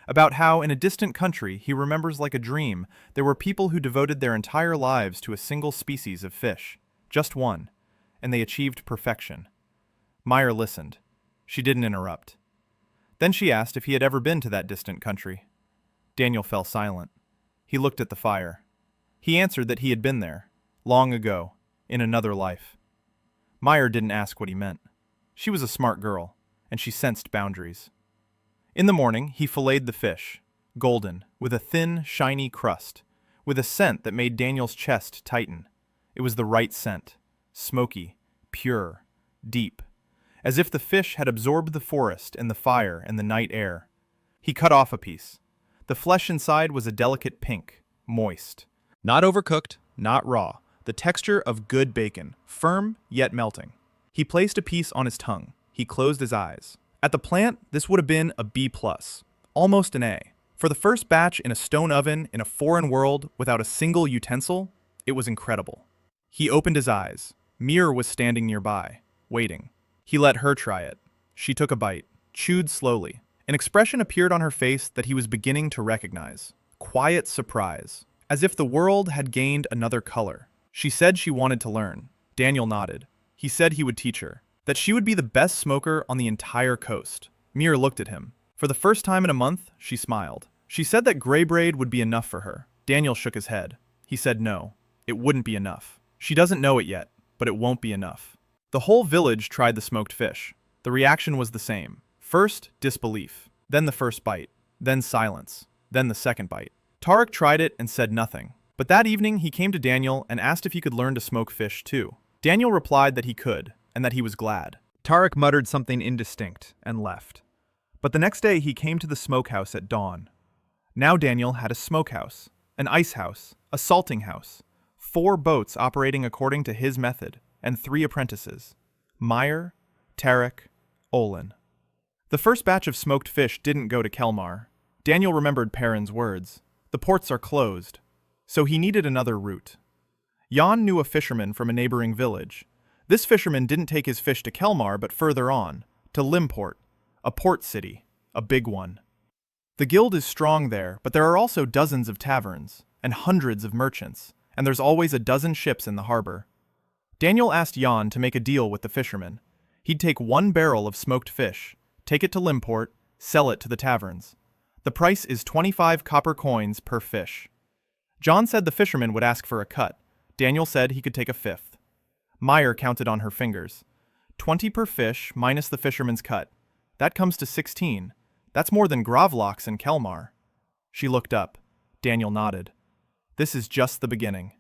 about how in a distant country he remembers like a dream there were people who devoted their entire lives to a single species of fish, just one, and they achieved perfection. Meyer listened. She didn't interrupt. Then she asked if he had ever been to that distant country. Daniel fell silent. He looked at the fire. He answered that he had been there, long ago, in another life. Meyer didn't ask what he meant. She was a smart girl, and she sensed boundaries. In the morning, he filleted the fish, golden, with a thin, shiny crust, with a scent that made Daniel's chest tighten. It was the right scent, smoky, pure, deep, as if the fish had absorbed the forest and the fire and the night air. He cut off a piece. The flesh inside was a delicate pink, moist. Not overcooked, not raw. The texture of good bacon, firm yet melting. He placed a piece on his tongue. He closed his eyes. At the plant, this would have been a B+, almost an A. For the first batch in a stone oven in a foreign world without a single utensil, it was incredible. He opened his eyes. Mir was standing nearby, waiting. He let her try it. She took a bite, chewed slowly. An expression appeared on her face that he was beginning to recognize. Quiet surprise, as if the world had gained another color. She said she wanted to learn. Daniel nodded. He said he would teach her, that she would be the best smoker on the entire coast. Mir looked at him. For the first time in a month, she smiled. She said that gray braid would be enough for her. Daniel shook his head. He said no, it wouldn't be enough. She doesn't know it yet, but it won't be enough. The whole village tried the smoked fish. The reaction was the same. First, disbelief. Then the first bite. Then silence. Then the second bite. Tarek tried it and said nothing. But that evening, he came to Daniel and asked if he could learn to smoke fish too. Daniel replied that he could, and that he was glad. Tarek muttered something indistinct and left. But the next day, he came to the smokehouse at dawn. Now Daniel had a smokehouse, an ice house, a salting house, 4 boats operating according to his method, and 3 apprentices. Meyer, Tarek, Olin. The first batch of smoked fish didn't go to Kelmar. Daniel remembered Perrin's words. The ports are closed. So he needed another route. Jan knew a fisherman from a neighboring village. This fisherman didn't take his fish to Kelmar, but further on, to Limport, a port city, a big one. The guild is strong there, but there are also dozens of taverns, and hundreds of merchants, and there's always a dozen ships in the harbor. Daniel asked Jan to make a deal with the fisherman. He'd take 1 barrel of smoked fish, take it to Limport, sell it to the taverns. The price is 25 copper coins per fish. John said the fisherman would ask for a cut. Daniel said he could take a 5th. Meyer counted on her fingers. 20 per fish minus the fisherman's cut. That comes to 16. That's more than Gravlocks and Kelmar. She looked up. Daniel nodded. This is just the beginning.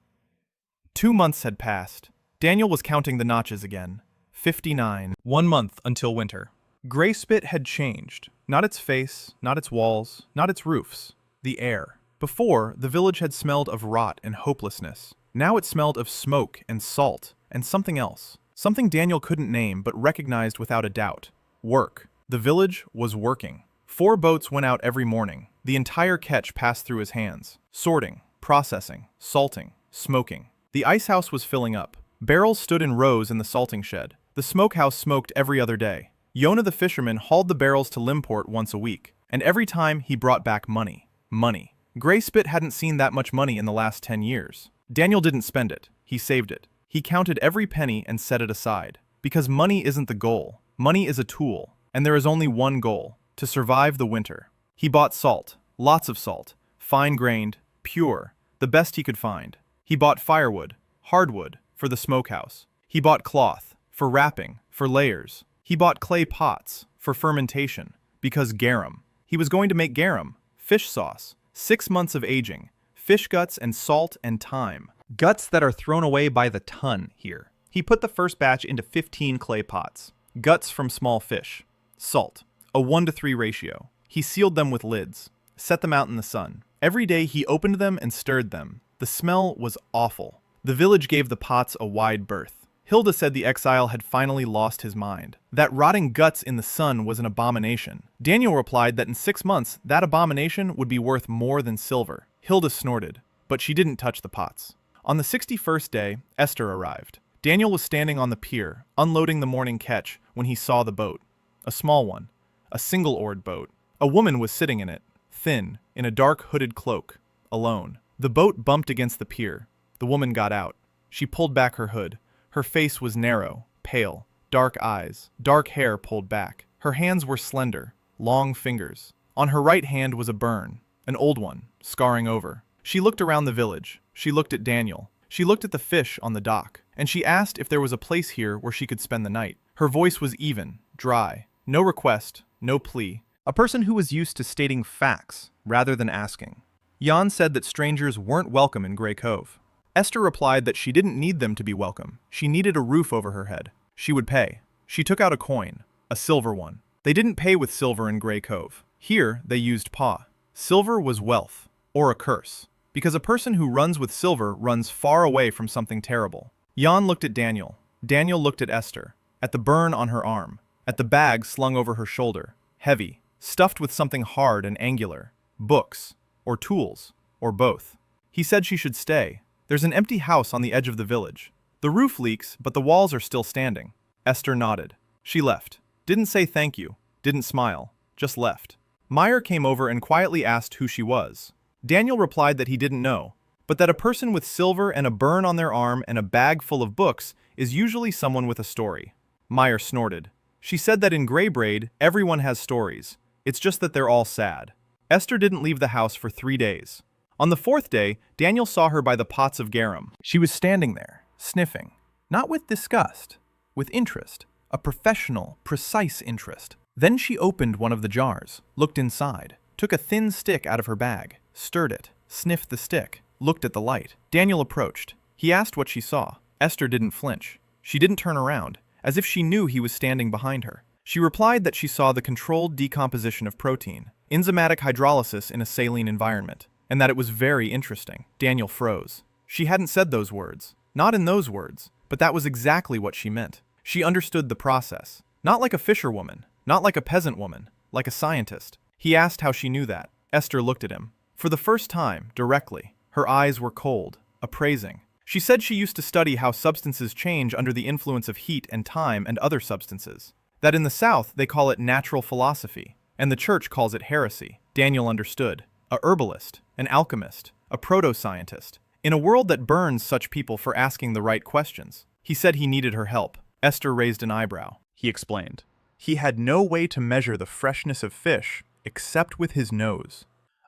2 months had passed. Daniel was counting the notches again. 59. 1 month until winter. Grey Spit had changed. Not its face, not its walls, not its roofs. The air. Before, the village had smelled of rot and hopelessness. Now it smelled of smoke and salt and something else. Something Daniel couldn't name but recognized without a doubt. Work. The village was working. 4 boats went out every morning. The entire catch passed through his hands. Sorting, processing, salting, smoking. The ice house was filling up. Barrels stood in rows in the salting shed. The smokehouse smoked every other day. Yona the fisherman hauled the barrels to Limport once a week. And every time he brought back money. Money. Grey Spit hadn't seen that much money in the last 10 years. Daniel didn't spend it. He saved it. He counted every penny and set it aside. Because money isn't the goal. Money is a tool. And there is only one goal. To survive the winter. He bought salt. Lots of salt. fine-grained, pure, the best he could find. He bought firewood, hardwood, for the smokehouse. He bought cloth, for wrapping, for layers. He bought clay pots, for fermentation, because garum. He was going to make garum, fish sauce, 6 months of aging, fish guts and salt and thyme. Guts that are thrown away by the ton here. He put the first batch into 15 clay pots. Guts from small fish. Salt, a 1-to-3 ratio. He sealed them with lids, set them out in the sun. Every day he opened them and stirred them. The smell was awful. The village gave the pots a wide berth. Hilda said the exile had finally lost his mind. That rotting guts in the sun was an abomination. Daniel replied that in 6 months, that abomination would be worth more than silver. Hilda snorted, but she didn't touch the pots. On the 61st day, Esther arrived. Daniel was standing on the pier, unloading the morning catch, when he saw the boat. A small one. A single-oared boat. A woman was sitting in it, thin, in a dark hooded cloak, alone. The boat bumped against the pier. The woman got out. She pulled back her hood. Her face was narrow, pale, dark eyes, dark hair pulled back. Her hands were slender, long fingers. On her right hand was a burn, an old one, scarring over. She looked around the village. She looked at Daniel. She looked at the fish on the dock, and she asked if there was a place here where she could spend the night. Her voice was even, dry. No request, no plea. A person who was used to stating facts rather than asking. Jan said that strangers weren't welcome in Grey Cove. Esther replied that she didn't need them to be welcome. She needed a roof over her head. She would pay. She took out a coin, a silver one. They didn't pay with silver in Grey Cove. Here, they used paw. Silver was wealth, or a curse, because a person who runs with silver runs far away from something terrible. Jan looked at Daniel. Daniel looked at Esther, at the burn on her arm, at the bag slung over her shoulder, heavy, stuffed with something hard and angular. Books, or tools, or both. He said she should stay. There's an empty house on the edge of the village. The roof leaks, but the walls are still standing. Esther nodded. She left. Didn't say thank you. Didn't smile. Just left. Meyer came over and quietly asked who she was. Daniel replied that he didn't know, but that a person with silver and a burn on their arm and a bag full of books is usually someone with a story. Meyer snorted. She said that in Grey Braid, everyone has stories. It's just that they're all sad. Esther didn't leave the house for 3 days. On the 4th day, Daniel saw her by the pots of garum. She was standing there, sniffing. Not with disgust, with interest. A professional, precise interest. Then she opened one of the jars, looked inside, took a thin stick out of her bag, stirred it, sniffed the stick, looked at the light. Daniel approached. He asked what she saw. Esther didn't flinch. She didn't turn around, as if she knew he was standing behind her. She replied that she saw the controlled decomposition of protein, enzymatic hydrolysis in a saline environment, and that it was very interesting. Daniel froze. She hadn't said those words. Not in those words, but that was exactly what she meant. She understood the process. Not like a fisherwoman, not like a peasant woman, like a scientist. He asked how she knew that. Esther looked at him. For the first time, directly. Her eyes were cold, appraising. She said she used to study how substances change under the influence of heat and time and other substances. That in the South they call it natural philosophy, and the church calls it heresy. Daniel understood. A herbalist, an alchemist, a proto-scientist. In a world that burns such people for asking the right questions. He said he needed her help. Esther raised an eyebrow. He explained. He had no way to measure the freshness of fish except with his nose.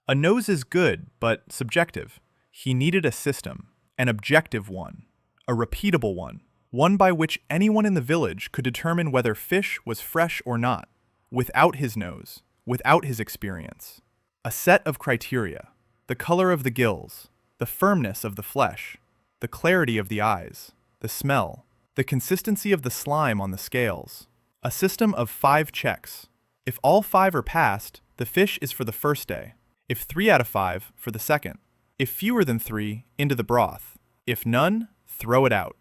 A nose is good, but subjective. He needed a system, an objective one, a repeatable one by which anyone in the village could determine whether fish was fresh or not, without his nose, without his experience. A set of criteria: the color of the gills, the firmness of the flesh, the clarity of the eyes, the smell, the consistency of the slime on the scales. A system of 5 checks. If all 5 are passed, the fish is for the first day. If 3 out of 5, for the second. If fewer than 3, into the broth. If none, throw it out.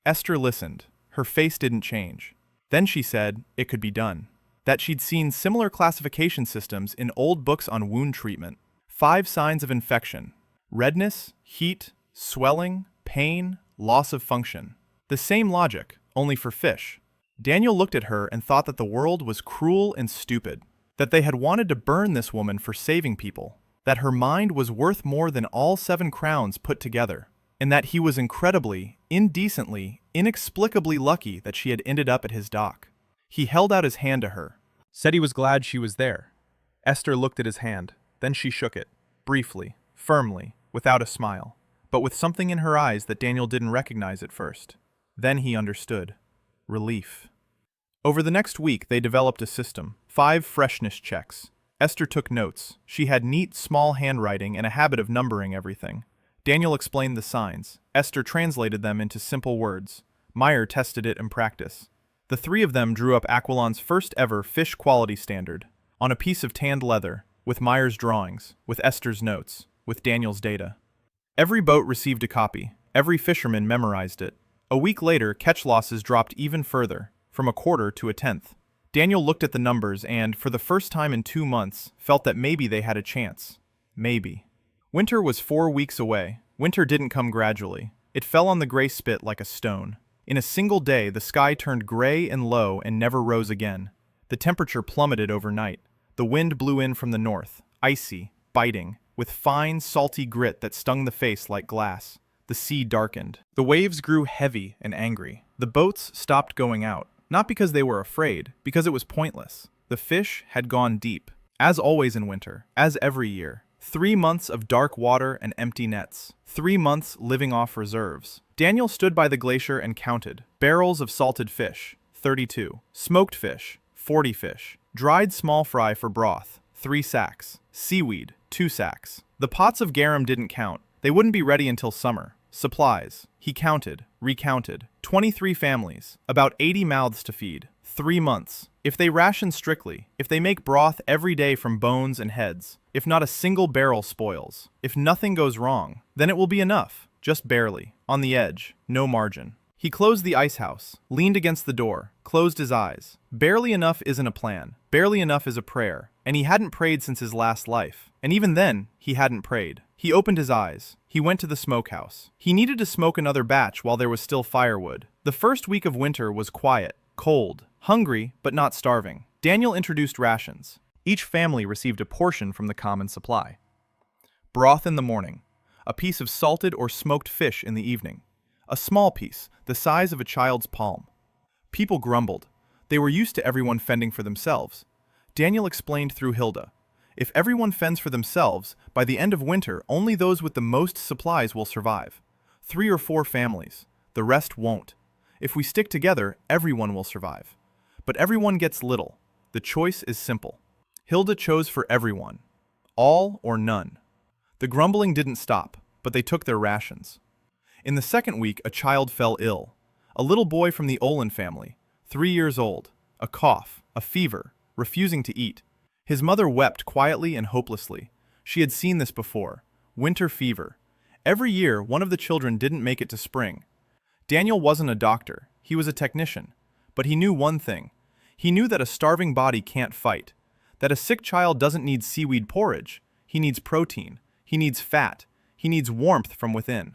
Esther listened. Her face didn't change. Then she said it could be done. That she'd seen similar classification systems in old books on wound treatment. 5 signs of infection: redness, heat, swelling, pain, loss of function. The same logic, only for fish. Daniel looked at her and thought that the world was cruel and stupid. That they had wanted to burn this woman for saving people. That her mind was worth more than all 7 crowns put together. And that he was incredibly, indecently, inexplicably lucky that she had ended up at his dock. He held out his hand to her. Said he was glad she was there. Esther looked at his hand. Then she shook it, briefly, firmly, without a smile, but with something in her eyes that Daniel didn't recognize at first. Then he understood. Relief. Over the next week, they developed a system. 5 freshness checks. Esther took notes. She had neat, small handwriting and a habit of numbering everything. Daniel explained the signs. Esther translated them into simple words. Meyer tested it in practice. The 3 of them drew up Aquilon's first ever fish quality standard, on a piece of tanned leather, with Meyer's drawings, with Esther's notes, with Daniel's data. Every boat received a copy. Every fisherman memorized it. A week later, catch losses dropped even further, from 1/4 to 1/10. Daniel looked at the numbers and, for the first time in 2 months, felt that maybe they had a chance. Maybe. Winter was 4 weeks away. Winter didn't come gradually. It fell on the gray spit like a stone. In a single day, the sky turned gray and low and never rose again. The temperature plummeted overnight. The wind blew in from the north, icy, biting, with fine, salty grit that stung the face like glass. The sea darkened. The waves grew heavy and angry. The boats stopped going out. Not because they were afraid, because it was pointless. The fish had gone deep. As always in winter, as every year. 3 months of dark water and empty nets. 3 months living off reserves. Daniel stood by the glacier and counted. Barrels of salted fish, 32. Smoked fish, 40 fish. Dried small fry for broth, 3 sacks. Seaweed, 2 sacks. The pots of garum didn't count. They wouldn't be ready until summer. Supplies. He counted, recounted. 23 families, about 80 mouths to feed. 3 months. If they ration strictly, if they make broth every day from bones and heads, if not a single barrel spoils, if nothing goes wrong, then it will be enough, just barely, on the edge, no margin. He closed the ice house, leaned against the door, closed his eyes. Barely enough isn't a plan. Barely enough is a prayer. And he hadn't prayed since his last life. And even then, he hadn't prayed. He opened his eyes. He went to the smokehouse. He needed to smoke another batch while there was still firewood. The first week of winter was quiet, cold, hungry, but not starving. Daniel introduced rations. Each family received a portion from the common supply. Broth in the morning. A piece of salted or smoked fish in the evening. A small piece, the size of a child's palm. People grumbled. They were used to everyone fending for themselves. Daniel explained through Hilda. If everyone fends for themselves, by the end of winter, only those with the most supplies will survive. 3 or 4 families. The rest won't. If we stick together, everyone will survive. But everyone gets little. The choice is simple. Hilda chose for everyone. All or none. The grumbling didn't stop, but they took their rations. In the second week, a child fell ill. A little boy from the Olin family, 3 years old. A cough, a fever, refusing to eat. His mother wept quietly and hopelessly. She had seen this before. Winter fever. Every year, one of the children didn't make it to spring. Daniel wasn't a doctor. He was a technician. But he knew one thing. He knew that a starving body can't fight. That a sick child doesn't need seaweed porridge. He needs protein. He needs fat. He needs warmth from within.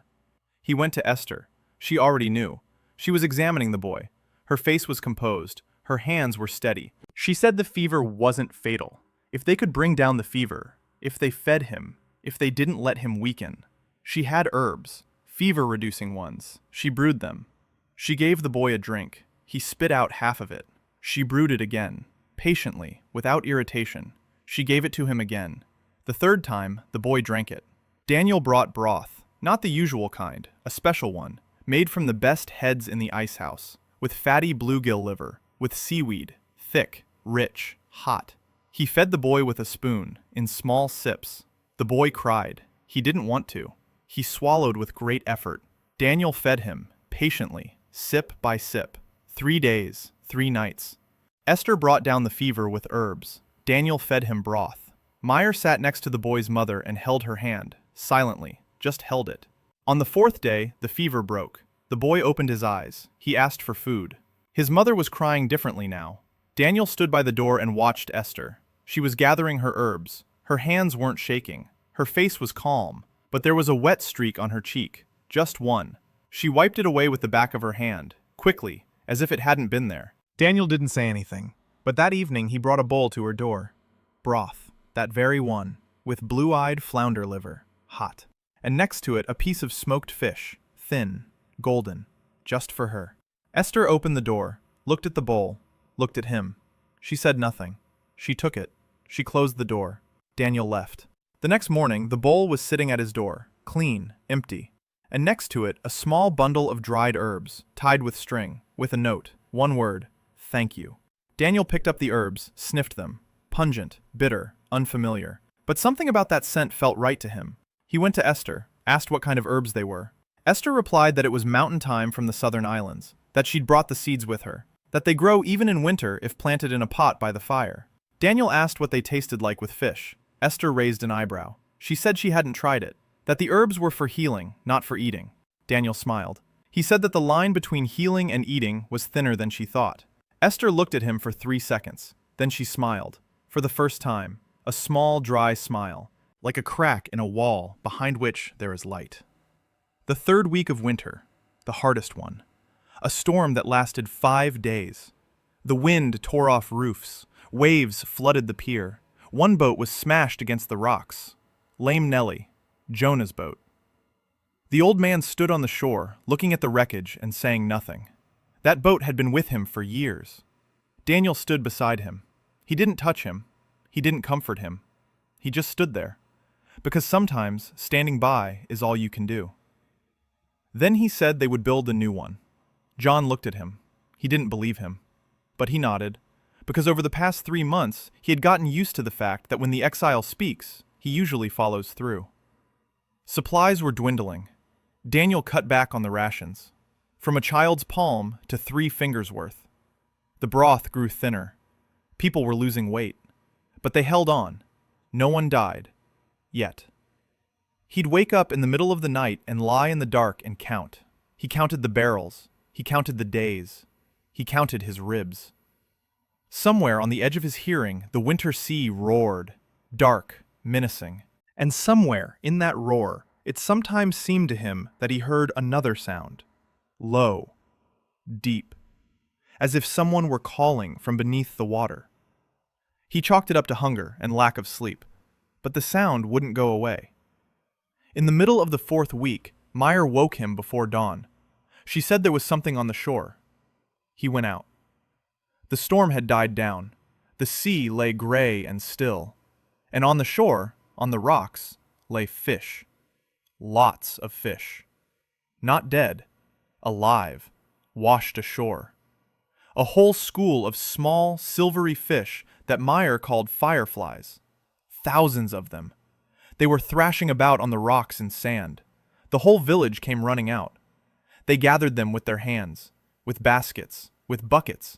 He went to Esther. She already knew. She was examining the boy. Her face was composed. Her hands were steady. She said the fever wasn't fatal. If they could bring down the fever, if they fed him, if they didn't let him weaken. She had herbs, fever-reducing ones. She brewed them. She gave the boy a drink. He spit out half of it. She brewed it again, patiently, without irritation. She gave it to him again. The third time, the boy drank it. Daniel brought broth, not the usual kind, a special one, made from the best heads in the ice house, with fatty bluegill liver, with seaweed, thick, rich, hot. He fed the boy with a spoon, in small sips. The boy cried. He didn't want to. He swallowed with great effort. Daniel fed him, patiently, sip by sip. 3 days, 3 nights. Esther brought down the fever with herbs. Daniel fed him broth. Meyer sat next to the boy's mother and held her hand, silently, just held it. On the 4th day, the fever broke. The boy opened his eyes. He asked for food. His mother was crying differently now. Daniel stood by the door and watched Esther. She was gathering her herbs. Her hands weren't shaking. Her face was calm, but there was a wet streak on her cheek. Just one. She wiped it away with the back of her hand, quickly, as if it hadn't been there. Daniel didn't say anything, but that evening he brought a bowl to her door. Broth, that very one, with blue-eyed flounder liver, hot. And next to it a piece of smoked fish, thin, golden, just for her. Esther opened the door, looked at the bowl, looked at him. She said nothing. She took it. She closed the door. Daniel left. The next morning, the bowl was sitting at his door, clean, empty, and next to it, a small bundle of dried herbs, tied with string, with a note, one word, "Thank you." Daniel picked up the herbs, sniffed them. Pungent, bitter, unfamiliar. But something about that scent felt right to him. He went to Esther, asked what kind of herbs they were. Esther replied that it was mountain thyme from the southern islands, that she'd brought the seeds with her, that they grow even in winter if planted in a pot by the fire. Daniel asked what they tasted like with fish. Esther raised an eyebrow. She said she hadn't tried it, that the herbs were for healing, not for eating. Daniel smiled. He said that the line between healing and eating was thinner than she thought. Esther looked at him for 3 seconds. Then she smiled. For the first time, a small, dry smile, like a crack in a wall behind which there is light. The third week of winter, the hardest one. A storm that lasted 5 days. The wind tore off roofs. Waves flooded the pier. One boat was smashed against the rocks. Lame Nellie, Jonah's boat. The old man stood on the shore, looking at the wreckage and saying nothing. That boat had been with him for years. Daniel stood beside him. He didn't touch him. He didn't comfort him. He just stood there. Because sometimes standing by is all you can do. Then he said they would build a new one. John looked at him. He didn't believe him. But he nodded, because over the past 3 months, he had gotten used to the fact that when the exile speaks, he usually follows through. Supplies were dwindling. Daniel cut back on the rations, from a child's palm to 3 fingers worth. The broth grew thinner. People were losing weight. But they held on. No one died. Yet. He'd wake up in the middle of the night and lie in the dark and count. He counted the barrels. He counted the days. He counted his ribs. Somewhere on the edge of his hearing, the winter sea roared, dark, menacing. And somewhere in that roar, it sometimes seemed to him that he heard another sound. Low, deep, as if someone were calling from beneath the water. He chalked it up to hunger and lack of sleep, but the sound wouldn't go away. In the middle of the 4th week, Meyer woke him before dawn. She said there was something on the shore. He went out. The storm had died down. The sea lay gray and still. And on the shore, on the rocks, lay fish. Lots of fish. Not dead. Alive. Washed ashore. A whole school of small, silvery fish that Meyer called fireflies. Thousands of them. They were thrashing about on the rocks and sand. The whole village came running out. They gathered them with their hands, with baskets, with buckets.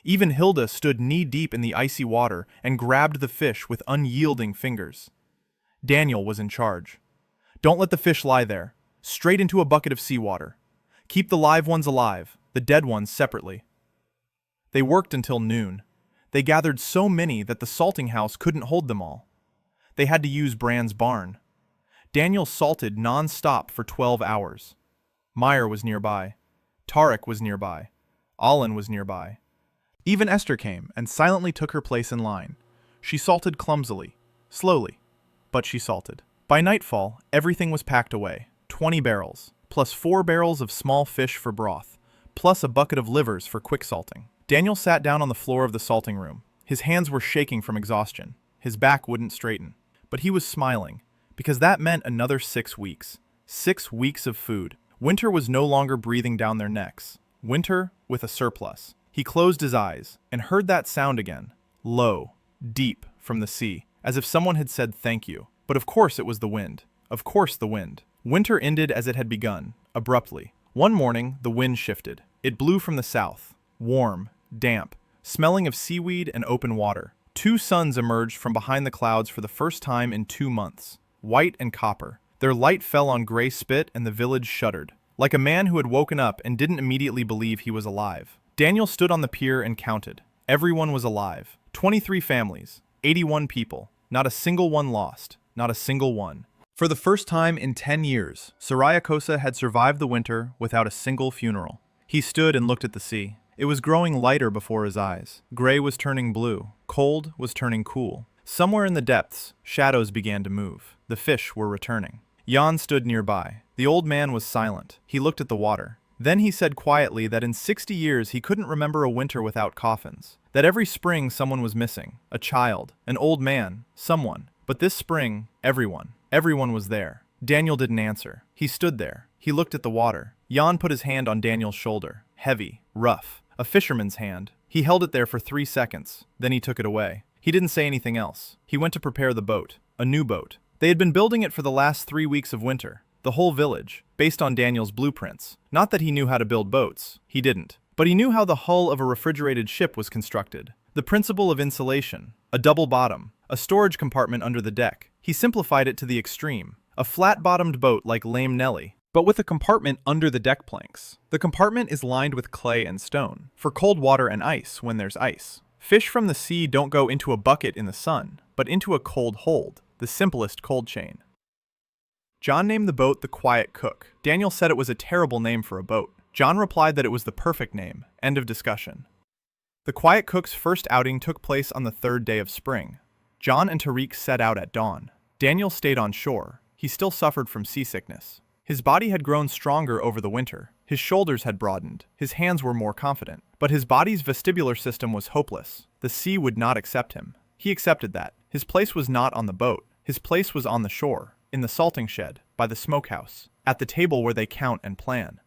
Even Hilda stood knee-deep in the icy water and grabbed the fish with unyielding fingers. Daniel was in charge. Don't let the fish lie there. Straight into a bucket of seawater. Keep the live ones alive, the dead ones separately. They worked until noon. They gathered so many that the salting house couldn't hold them all. They had to use Brand's barn. Daniel salted non-stop for 12 hours. Meyer was nearby. Tarek was nearby. Allen was nearby. Even Esther came and silently took her place in line. She salted clumsily, slowly, but she salted. By nightfall, everything was packed away. 20 barrels, plus 4 barrels of small fish for broth, plus a bucket of livers for quick salting. Daniel sat down on the floor of the salting room. His hands were shaking from exhaustion. His back wouldn't straighten. But he was smiling, because that meant another 6 weeks. 6 weeks of food. Winter was no longer breathing down their necks. Winter with a surplus. He closed his eyes and heard that sound again, low, deep from the sea, as if someone had said thank you. But of course it was the wind. Of course the wind. Winter ended as it had begun, abruptly. One morning, the wind shifted. It blew from the south, warm, damp, smelling of seaweed and open water. 2 suns emerged from behind the clouds for the first time in 2 months, white and copper. Their light fell on gray spit and the village shuddered, like a man who had woken up and didn't immediately believe he was alive. Daniel stood on the pier and counted. Everyone was alive. 23 families, 81 people, not a single one lost, not a single one. For the first time in 10 years, Soraya Kosa had survived the winter without a single funeral. He stood and looked at the sea. It was growing lighter before his eyes. Gray was turning blue. Cold was turning cool. Somewhere in the depths, shadows began to move. The fish were returning. Jan stood nearby. The old man was silent. He looked at the water. Then he said quietly that in 60 years he couldn't remember a winter without coffins. That every spring someone was missing. A child, an old man, someone. But this spring, everyone was there. Daniel didn't answer. He stood there. He looked at the water. Jan put his hand on Daniel's shoulder. Heavy, rough. A fisherman's hand. He held it there for 3 seconds. Then he took it away. He didn't say anything else. He went to prepare the boat. A new boat. They had been building it for the last 3 weeks of winter. The whole village, based on Daniel's blueprints. Not that he knew how to build boats. He didn't. But he knew how the hull of a refrigerated ship was constructed. The principle of insulation. A double bottom. A storage compartment under the deck. He simplified it to the extreme. A flat-bottomed boat like Lame Nelly, but with a compartment under the deck planks. The compartment is lined with clay and stone, for cold water and ice when there's ice. Fish from the sea don't go into a bucket in the sun, but into a cold hold, the simplest cold chain. John named the boat the Quiet Cook. Daniel said it was a terrible name for a boat. John replied that it was the perfect name. End of discussion. The Quiet Cook's first outing took place on the 3rd day of spring. John and Tariq set out at dawn. Daniel stayed on shore. He still suffered from seasickness. His body had grown stronger over the winter. His shoulders had broadened. His hands were more confident. But his body's vestibular system was hopeless. The sea would not accept him. He accepted that. His place was not on the boat. His place was on the shore, in the salting shed, by the smokehouse, at the table where they count and plan.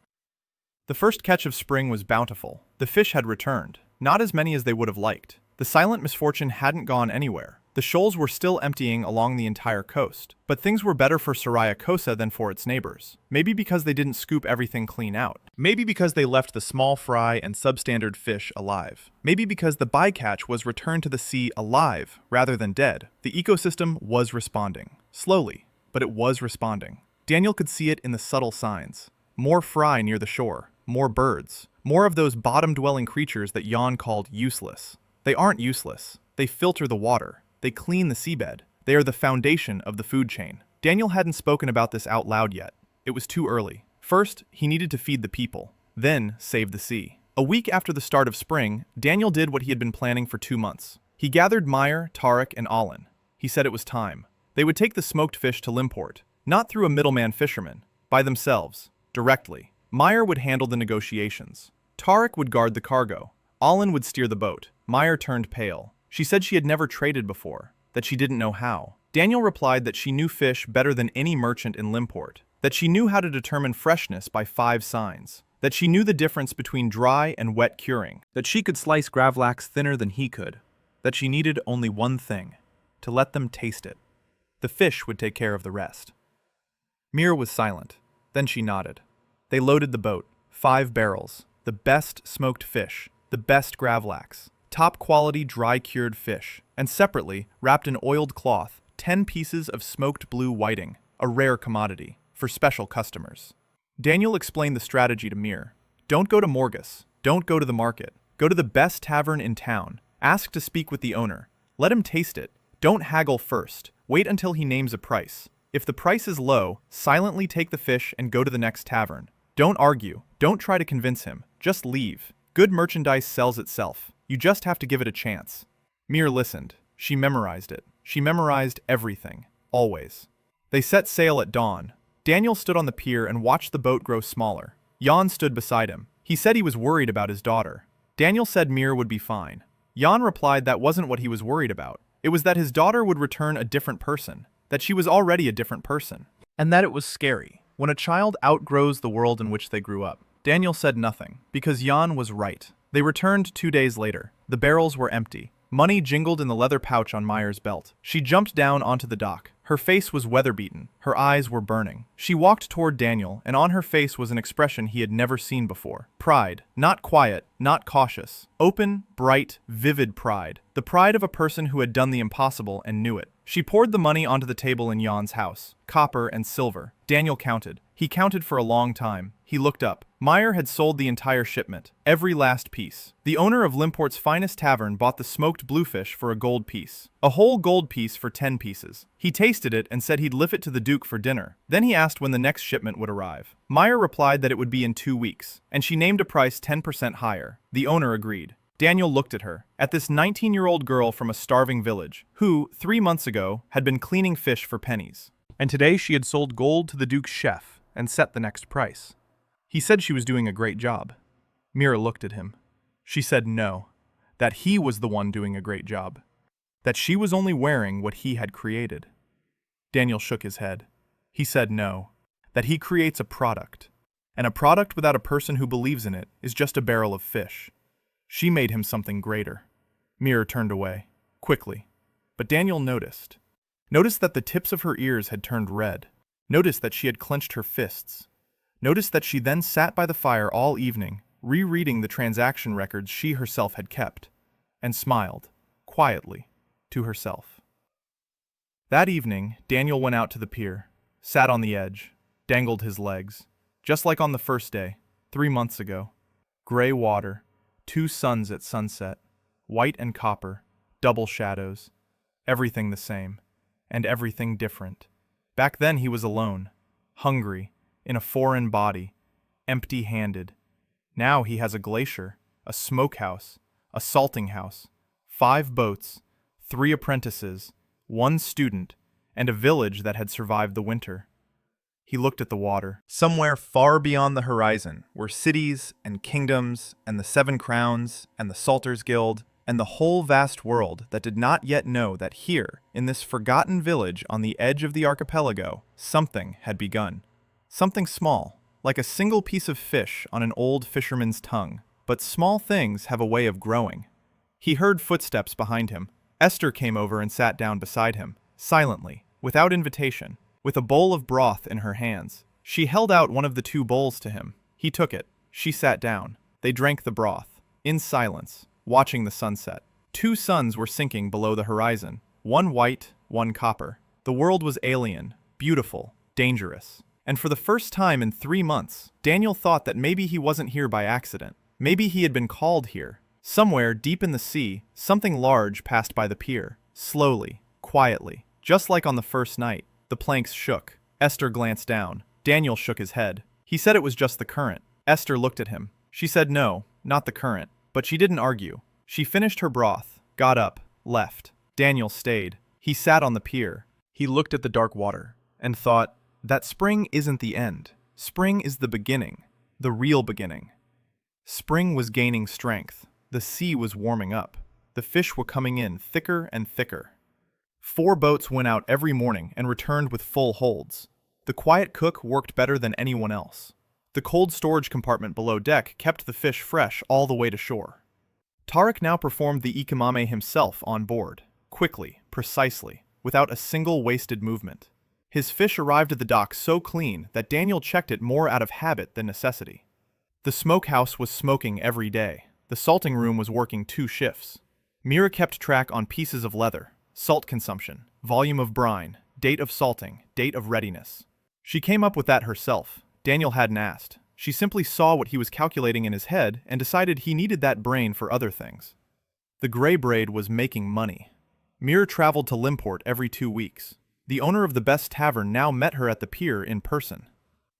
The first catch of spring was bountiful. The fish had returned. Not as many as they would have liked. The silent misfortune hadn't gone anywhere. The shoals were still emptying along the entire coast. But things were better for Soraya Kosa than for its neighbors. Maybe because they didn't scoop everything clean out. Maybe because they left the small fry and substandard fish alive. Maybe because the bycatch was returned to the sea alive rather than dead. The ecosystem was responding. Slowly, but it was responding. Daniel could see it in the subtle signs. More fry near the shore. More birds. More of those bottom-dwelling creatures that Jan called useless. They aren't useless. They filter the water. They clean the seabed. They are the foundation of the food chain. Daniel hadn't spoken about this out loud yet. It was too early. First, he needed to feed the people. Then, save the sea. A week after the start of spring, Daniel did what he had been planning for 2 months. He gathered Meyer, Tarek, and Alan. He said it was time. They would take the smoked fish to Limport. Not through a middleman fisherman. By themselves. Directly. Meyer would handle the negotiations. Tarek would guard the cargo. Alan would steer the boat. Meyer turned pale. She said she had never traded before, that she didn't know how. Daniel replied that she knew fish better than any merchant in Limport, that she knew how to determine freshness by 5 signs, that she knew the difference between dry and wet curing, that she could slice gravlax thinner than he could, that she needed only one thing, to let them taste it. The fish would take care of the rest. Mira was silent. Then she nodded. They loaded the boat, 5 barrels, the best smoked fish, the best gravlax, top-quality dry-cured fish, and separately, wrapped in oiled cloth, 10 pieces of smoked blue whiting, a rare commodity, for special customers. Daniel explained the strategy to Mir. Don't go to Morgus. Don't go to the market. Go to the best tavern in town. Ask to speak with the owner. Let him taste it. Don't haggle first. Wait until he names a price. If the price is low, silently take the fish and go to the next tavern. Don't argue. Don't try to convince him. Just leave. Good merchandise sells itself. You just have to give it a chance. Mir listened. She memorized it. She memorized everything. Always. They set sail at dawn. Daniel stood on the pier and watched the boat grow smaller. Jan stood beside him. He said he was worried about his daughter. Daniel said Mir would be fine. Jan replied that wasn't what he was worried about. It was that his daughter would return a different person. That she was already a different person. And that it was scary. When a child outgrows the world in which they grew up. Daniel said nothing, because Jan was right. They returned 2 days later. The barrels were empty. Money jingled in the leather pouch on Meyer's belt. She jumped down onto the dock. Her face was weather-beaten. Her eyes were burning. She walked toward Daniel, and on her face was an expression he had never seen before. Pride. Not quiet, not cautious. Open, bright, vivid pride. The pride of a person who had done the impossible and knew it. She poured the money onto the table in Jan's house. Copper and silver. Daniel counted. He counted for a long time. He looked up. Meyer had sold the entire shipment. Every last piece. The owner of Limport's finest tavern bought the smoked bluefish for a gold piece. A whole gold piece for 10 pieces. He tasted it and said he'd lift it to the Duke for dinner. Then he asked when the next shipment would arrive. Meyer replied that it would be in 2 weeks, and she named a price 10% higher. The owner agreed. Daniel looked at her, at this 19-year-old girl from a starving village, who, 3 months ago, had been cleaning fish for pennies. And today she had sold gold to the Duke's chef and set the next price. He said she was doing a great job. Mira looked at him. She said no, that he was the one doing a great job. That she was only wearing what he had created. Daniel shook his head. He said no. That he creates a product. And a product without a person who believes in it is just a barrel of fish. She made him something greater. Mira turned away, quickly. But Daniel noticed. Noticed that the tips of her ears had turned red. Noticed that she had clenched her fists. Noticed that she then sat by the fire all evening, rereading the transaction records she herself had kept, and smiled, quietly, to herself. That evening, Daniel went out to the pier, sat on the edge, dangled his legs, just like on the first day, 3 months ago. Gray water, 2 suns at sunset, white and copper, double shadows, everything the same, and everything different. Back then he was alone, hungry, in a foreign body, empty-handed. Now he has a glacier, a smokehouse, a salting house, 5 boats, 3 apprentices, 1 student, and a village that had survived the winter. He looked at the water. Somewhere far beyond the horizon were cities and kingdoms and the 7 crowns and the Salters Guild and the whole vast world that did not yet know that here, in this forgotten village on the edge of the archipelago, something had begun. Something small, like a single piece of fish on an old fisherman's tongue. But small things have a way of growing. He heard footsteps behind him. Esther came over and sat down beside him, silently, without invitation, with a bowl of broth in her hands. She held out one of the 2 bowls to him. He took it. She sat down. They drank the broth, in silence, watching the sunset. 2 suns were sinking below the horizon, 1 white, 1 copper. The world was alien, beautiful, dangerous. And for the first time in 3 months, Daniel thought that maybe he wasn't here by accident. Maybe he had been called here. Somewhere deep in the sea, something large passed by the pier, slowly, quietly, just like on the first night. The planks shook. Esther glanced down. Daniel shook his head. He said it was just the current. Esther looked at him. She said no, not the current. But she didn't argue. She finished her broth, got up, left. Daniel stayed. He sat on the pier. He looked at the dark water, and thought, that spring isn't the end. Spring is the beginning, the real beginning. Spring was gaining strength. The sea was warming up. The fish were coming in thicker and thicker. 4 boats went out every morning and returned with full holds. The quiet cook worked better than anyone else. The cold storage compartment below deck kept the fish fresh all the way to shore. Tarek now performed the ikimame himself on board, quickly, precisely, without a single wasted movement. His fish arrived at the dock so clean that Daniel checked it more out of habit than necessity. The smokehouse was smoking every day. The salting room was working 2 shifts. Mira kept track on pieces of leather, salt consumption, volume of brine, date of salting, date of readiness. She came up with that herself. Daniel hadn't asked. She simply saw what he was calculating in his head and decided he needed that brain for other things. The gray braid was making money. Mira traveled to Limport every 2 weeks. The owner of the best tavern now met her at the pier in person.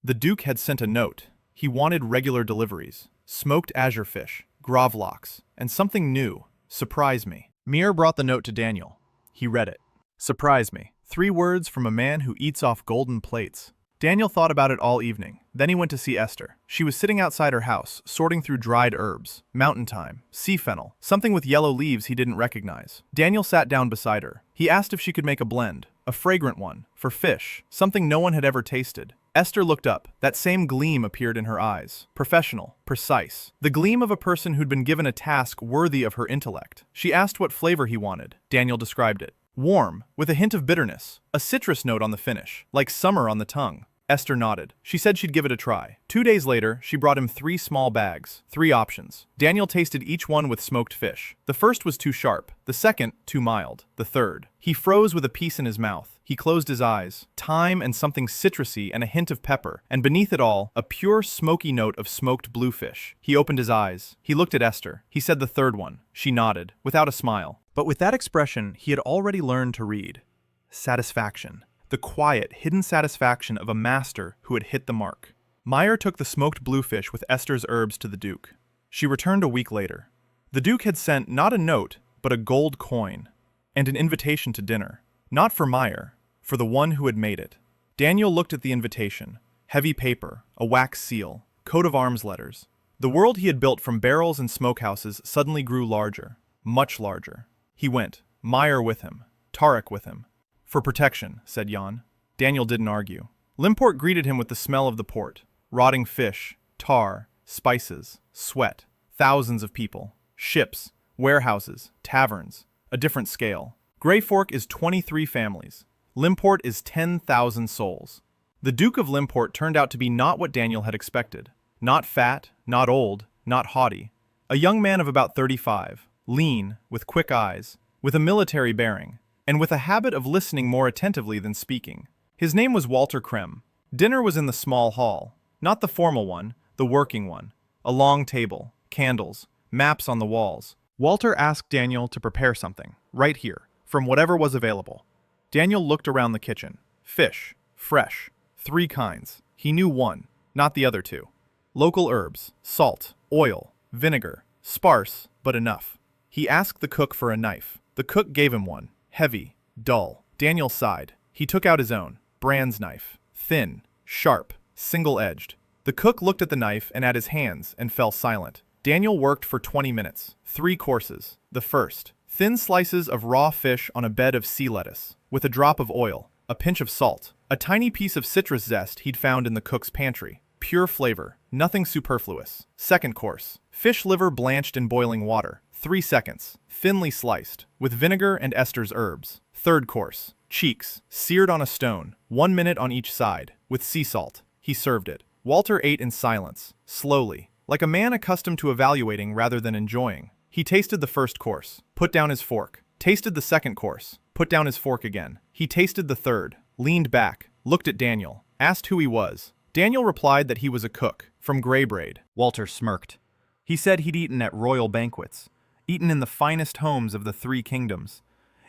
The Duke had sent a note. He wanted regular deliveries, smoked azure fish, gravlax, and something new, surprise me. Mira brought the note to Daniel. He read it. Surprise me. 3 words from a man who eats off golden plates. Daniel thought about it all evening. Then he went to see Esther. She was sitting outside her house, sorting through dried herbs, mountain thyme, sea fennel, something with yellow leaves he didn't recognize. Daniel sat down beside her. He asked if she could make a blend, a fragrant one, for fish, something no one had ever tasted. Esther looked up. That same gleam appeared in her eyes. Professional, precise. The gleam of a person who'd been given a task worthy of her intellect. She asked what flavor he wanted. Daniel described it. Warm, with a hint of bitterness, a citrus note on the finish, like summer on the tongue. Esther nodded. She said she'd give it a try. 2 days later, she brought him 3 small bags, 3 options. Daniel tasted each one with smoked fish. The first was too sharp, the second, too mild, the third. He froze with a piece in his mouth. He closed his eyes. Thyme and something citrusy and a hint of pepper, and beneath it all, a pure smoky note of smoked bluefish. He opened his eyes. He looked at Esther. He said the third one. She nodded, without a smile. But with that expression, he had already learned to read. Satisfaction. The quiet, hidden satisfaction of a master who had hit the mark. Meyer took the smoked bluefish with Esther's herbs to the Duke. She returned a week later. The Duke had sent not a note, but a gold coin, and an invitation to dinner. Not for Meyer, for the one who had made it. Daniel looked at the invitation. Heavy paper, a wax seal, coat of arms letters. The world he had built from barrels and smokehouses suddenly grew larger, much larger. He went, Meyer with him, Tarek with him. For protection, said Jan. Daniel didn't argue. Limport greeted him with the smell of the port. Rotting fish, tar, spices, sweat. Thousands of people. Ships, warehouses, taverns. A different scale. Grey Fork is 23 families. Limport is 10,000 souls. The Duke of Limport turned out to be not what Daniel had expected. Not fat, not old, not haughty. A young man of about 35, lean, with quick eyes, with a military bearing, and with a habit of listening more attentively than speaking. His name was Walter Krem. Dinner was in the small hall, not the formal one, the working one. A long table, candles, maps on the walls. Walter asked Daniel to prepare something, right here, from whatever was available. Daniel looked around the kitchen. Fish, fresh, 3 kinds. He knew one, not the other 2. Local herbs, salt, oil, vinegar, sparse, but enough. He asked the cook for a knife. The cook gave him one, heavy, dull. Daniel sighed. He took out his own, Brand's knife, thin, sharp, single-edged. The cook looked at the knife and at his hands and fell silent. Daniel worked for 20 minutes, 3 courses. The first, thin slices of raw fish on a bed of sea lettuce, with a drop of oil, a pinch of salt, a tiny piece of citrus zest he'd found in the cook's pantry. Pure flavor, nothing superfluous. Second course, fish liver blanched in boiling water, 3 seconds, thinly sliced, with vinegar and Esther's herbs. Third course, cheeks, seared on a stone, 1 minute on each side, with sea salt. He served it. Walter ate in silence, slowly, like a man accustomed to evaluating rather than enjoying. He tasted the first course, put down his fork, tasted the second course, put down his fork again. He tasted the third, leaned back, looked at Daniel, asked who he was. Daniel replied that he was a cook, from Greybraid. Walter smirked. He said he'd eaten at royal banquets, eaten in the finest homes of the 3 kingdoms,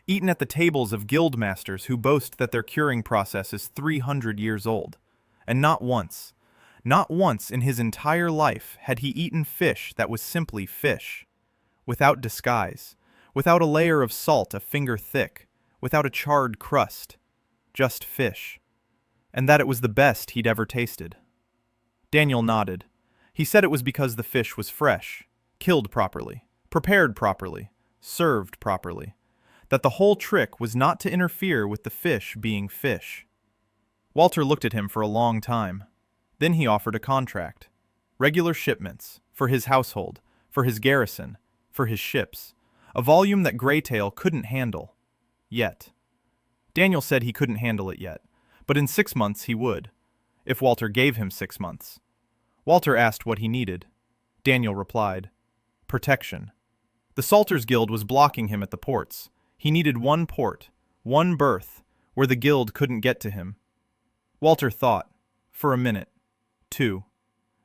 eaten at the tables of guild masters who boast that their curing process is 300 years old. And not once in his entire life had he eaten fish that was simply fish. Without disguise, without a layer of salt a finger thick, without a charred crust. Just fish. And that it was the best he'd ever tasted. Daniel nodded. He said it was because the fish was fresh, killed properly, prepared properly, served properly. That the whole trick was not to interfere with the fish being fish. Walter looked at him for a long time. Then he offered a contract. Regular shipments, for his household, for his garrison, for his ships. A volume that Greytail couldn't handle. Yet. Daniel said he couldn't handle it yet, but in 6 months he would, if Walter gave him 6 months. Walter asked what he needed. Daniel replied, protection. The Salters Guild was blocking him at the ports. He needed one port, one berth, where the guild couldn't get to him. Walter thought, for a minute, 2.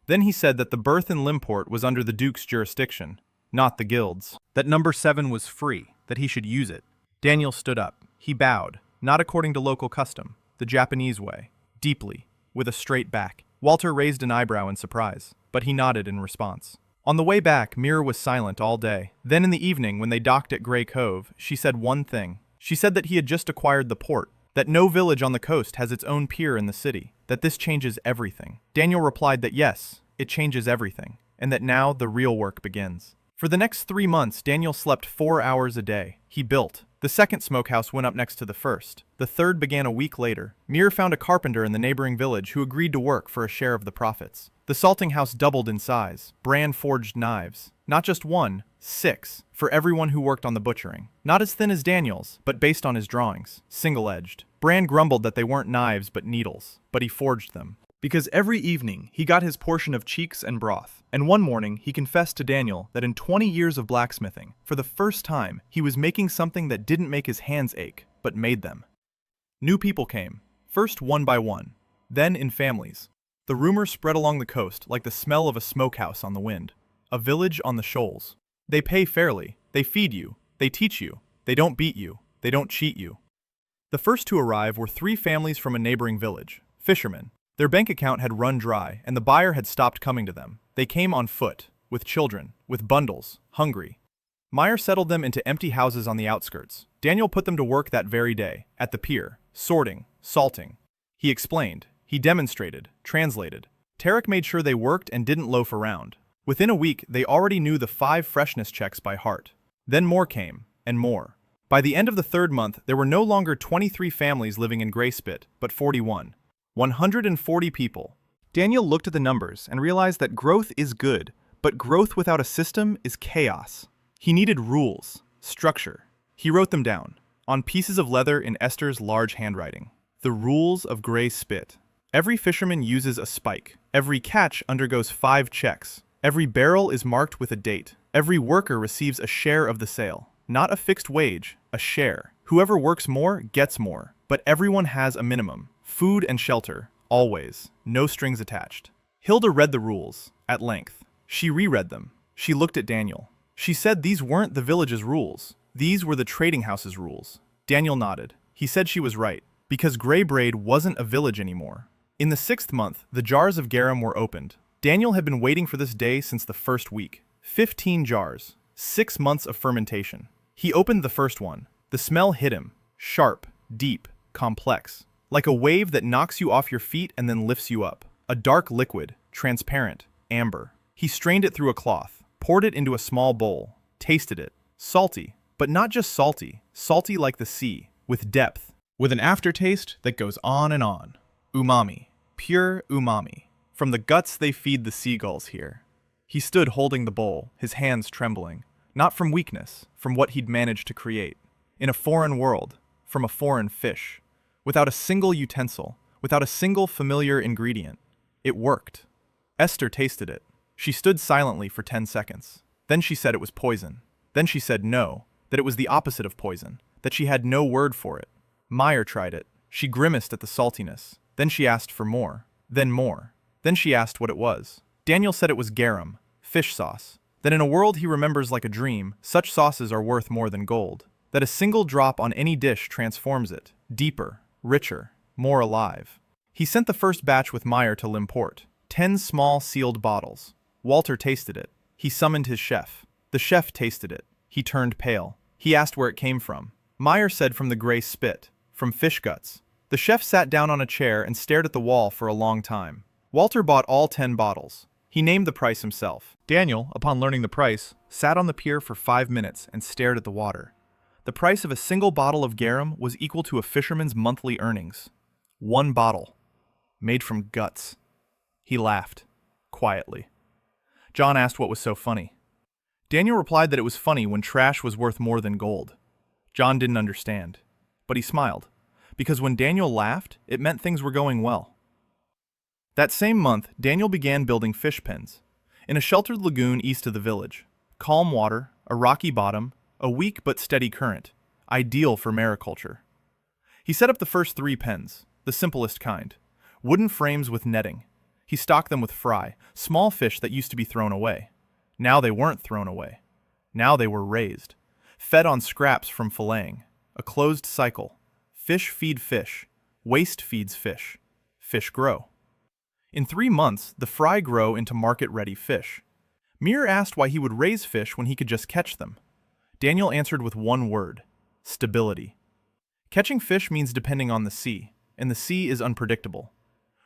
Then he said that the berth in Limport was under the Duke's jurisdiction, not the guild's. That number 7 was free, that he should use it. Daniel stood up. He bowed, not according to local custom, the Japanese way, deeply, with a straight back. Walter raised an eyebrow in surprise, but he nodded in response. On the way back, Mira was silent all day. Then in the evening, when they docked at Grey Cove, she said one thing. She said that he had just acquired the port, that no village on the coast has its own pier in the city, that this changes everything. Daniel replied that yes, it changes everything, and that now the real work begins. For the next 3 months, Daniel slept 4 hours a day. He built. The second smokehouse went up next to the first. The third began a week later. Mir found a carpenter in the neighboring village who agreed to work for a share of the profits. The salting house doubled in size. Bran forged knives. Not just 1, 6, for everyone who worked on the butchering. Not as thin as Daniel's, but based on his drawings. Single-edged. Bran grumbled that they weren't knives but needles, but he forged them. Because every evening he got his portion of cheeks and broth, and one morning he confessed to Daniel that in 20 years of blacksmithing, for the first time, he was making something that didn't make his hands ache, but made them. New people came, first one by one, then in families. The rumor spread along the coast like the smell of a smokehouse on the wind. A village on the shoals. They pay fairly, they feed you, they teach you, they don't beat you, they don't cheat you. The first to arrive were 3 families from a neighboring village, Fisherman. Their bank account had run dry, and the buyer had stopped coming to them. They came on foot, with children, with bundles, hungry. Meyer settled them into empty houses on the outskirts. Daniel put them to work that very day, at the pier, sorting, salting. He explained, he demonstrated, translated. Tarek made sure they worked and didn't loaf around. Within a week, they already knew the 5 freshness checks by heart. Then more came, and more. By the end of the third month, there were no longer 23 families living in Greyspit, but 41. 140 people. Daniel looked at the numbers and realized that growth is good, but growth without a system is chaos. He needed rules, structure. He wrote them down, on pieces of leather in Esther's large handwriting. The rules of Greyspit. Every fisherman uses a spike. Every catch undergoes 5 checks. Every barrel is marked with a date. Every worker receives a share of the sale. Not a fixed wage, a share. Whoever works more gets more, but everyone has a minimum. Food and shelter, always. No strings attached. Hilda read the rules, at length. She reread them. She looked at Daniel. She said these weren't the village's rules. These were the trading house's rules. Daniel nodded. He said she was right, because Greybraid wasn't a village anymore. In the 6th month, the jars of garum were opened. Daniel had been waiting for this day since the first week. 15 jars. 6 months of fermentation. He opened the first one. The smell hit him. Sharp, deep, complex. Like a wave that knocks you off your feet and then lifts you up. A dark liquid, transparent, amber. He strained it through a cloth, poured it into a small bowl, tasted it. Salty, but not just salty. Salty like the sea, with depth. With an aftertaste that goes on and on. Umami. Pure umami. From the guts they feed the seagulls here. He stood holding the bowl, his hands trembling. Not from weakness, from what he'd managed to create. In a foreign world, from a foreign fish. Without a single utensil, without a single familiar ingredient. It worked. Esther tasted it. She stood silently for 10 seconds. Then she said it was poison. Then she said no, that it was the opposite of poison, that she had no word for it. Meyer tried it. She grimaced at the saltiness. Then she asked for more. Then more. Then she asked what it was. Daniel said it was garum, fish sauce. That in a world he remembers like a dream, such sauces are worth more than gold. That a single drop on any dish transforms it, deeper, richer, more alive. He sent the first batch with Meyer to Limport. 10 small sealed bottles. Walter tasted it. He summoned his chef. The chef tasted it. He turned pale. He asked where it came from. Meyer said from the gray spit, from fish guts. The chef sat down on a chair and stared at the wall for a long time. Walter bought all 10 bottles. He named the price himself. Daniel, upon learning the price, sat on the pier for 5 minutes and stared at the water. The price of a single bottle of garum was equal to a fisherman's monthly earnings. 1 bottle. Made from guts. He laughed. Quietly. John asked what was so funny. Daniel replied that it was funny when trash was worth more than gold. John didn't understand. But he smiled. Because when Daniel laughed, it meant things were going well. That same month, Daniel began building fish pens. In a sheltered lagoon east of the village. Calm water, a rocky bottom, a weak but steady current. Ideal for mariculture. He set up the first 3 pens, the simplest kind. Wooden frames with netting. He stocked them with fry, small fish that used to be thrown away. Now they weren't thrown away. Now they were raised. Fed on scraps from filleting. A closed cycle. Fish feed fish. Waste feeds fish. Fish grow. In 3 months, the fry grow into market-ready fish. Mir asked why he would raise fish when he could just catch them. Daniel answered with one word: stability. Catching fish means depending on the sea, and the sea is unpredictable.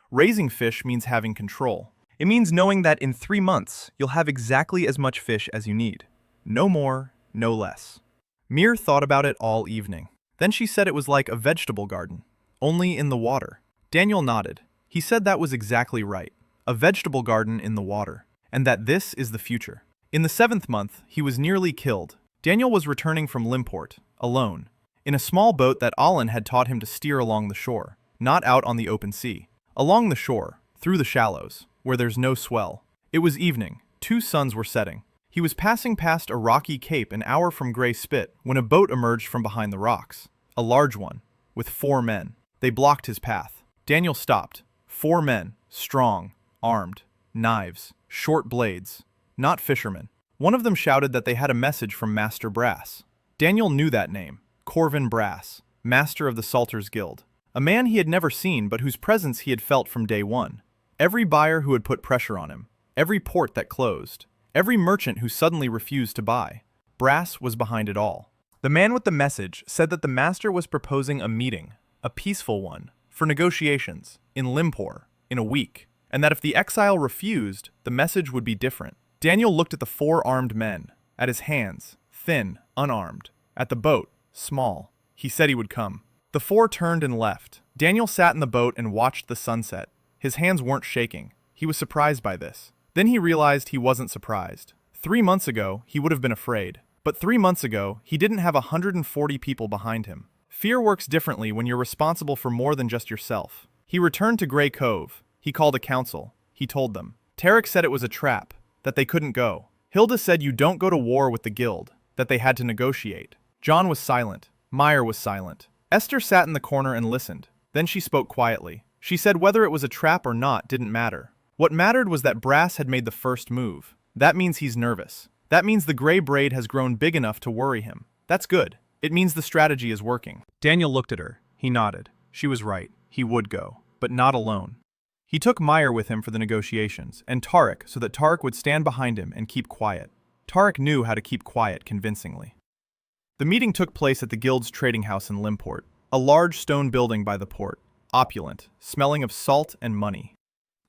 Raising fish means having control. It means knowing that in 3 months, you'll have exactly as much fish as you need. No more, no less. Mir thought about it all evening. Then she said it was like a vegetable garden, only in the water. Daniel nodded. He said that was exactly right. A vegetable garden in the water. And that this is the future. In the 7th month, he was nearly killed. Daniel was returning from Limport, alone, in a small boat that Allen had taught him to steer along the shore, not out on the open sea. Along the shore, through the shallows, where there's no swell. It was evening. 2 suns were setting. He was passing past a rocky cape an hour from Grey Spit when a boat emerged from behind the rocks. A large one, with 4 men. They blocked his path. Daniel stopped. 4 men, strong, armed, knives, short blades, not fishermen. One of them shouted that they had a message from Master Brass. Daniel knew that name, Corvin Brass, master of the Salters Guild. A man he had never seen but whose presence he had felt from day one. Every buyer who had put pressure on him, every port that closed, every merchant who suddenly refused to buy. Brass was behind it all. The man with the message said that the master was proposing a meeting, a peaceful one, for negotiations, in Limpor, in a week, and that if the exile refused, the message would be different. Daniel looked at the 4 armed men, at his hands, thin, unarmed, at the boat, small. He said he would come. The four turned and left. Daniel sat in the boat and watched the sunset. His hands weren't shaking. He was surprised by this. Then he realized he wasn't surprised. 3 months ago, he would have been afraid. But 3 months ago, he didn't have 140 people behind him. Fear works differently when you're responsible for more than just yourself. He returned to Grey Cove. He called a council. He told them. Tarek said it was a trap, that they couldn't go. Hilda said you don't go to war with the guild, that they had to negotiate. John was silent. Meyer was silent. Esther sat in the corner and listened. Then she spoke quietly. She said whether it was a trap or not didn't matter. What mattered was that Brass had made the first move. That means he's nervous. That means the gray braid has grown big enough to worry him. That's good. It means the strategy is working. Daniel looked at her. He nodded. She was right. He would go, but not alone. He took Meyer with him for the negotiations, and Tarek so that Tarek would stand behind him and keep quiet. Tarek knew how to keep quiet convincingly. The meeting took place at the guild's trading house in Limport, a large stone building by the port, opulent, smelling of salt and money.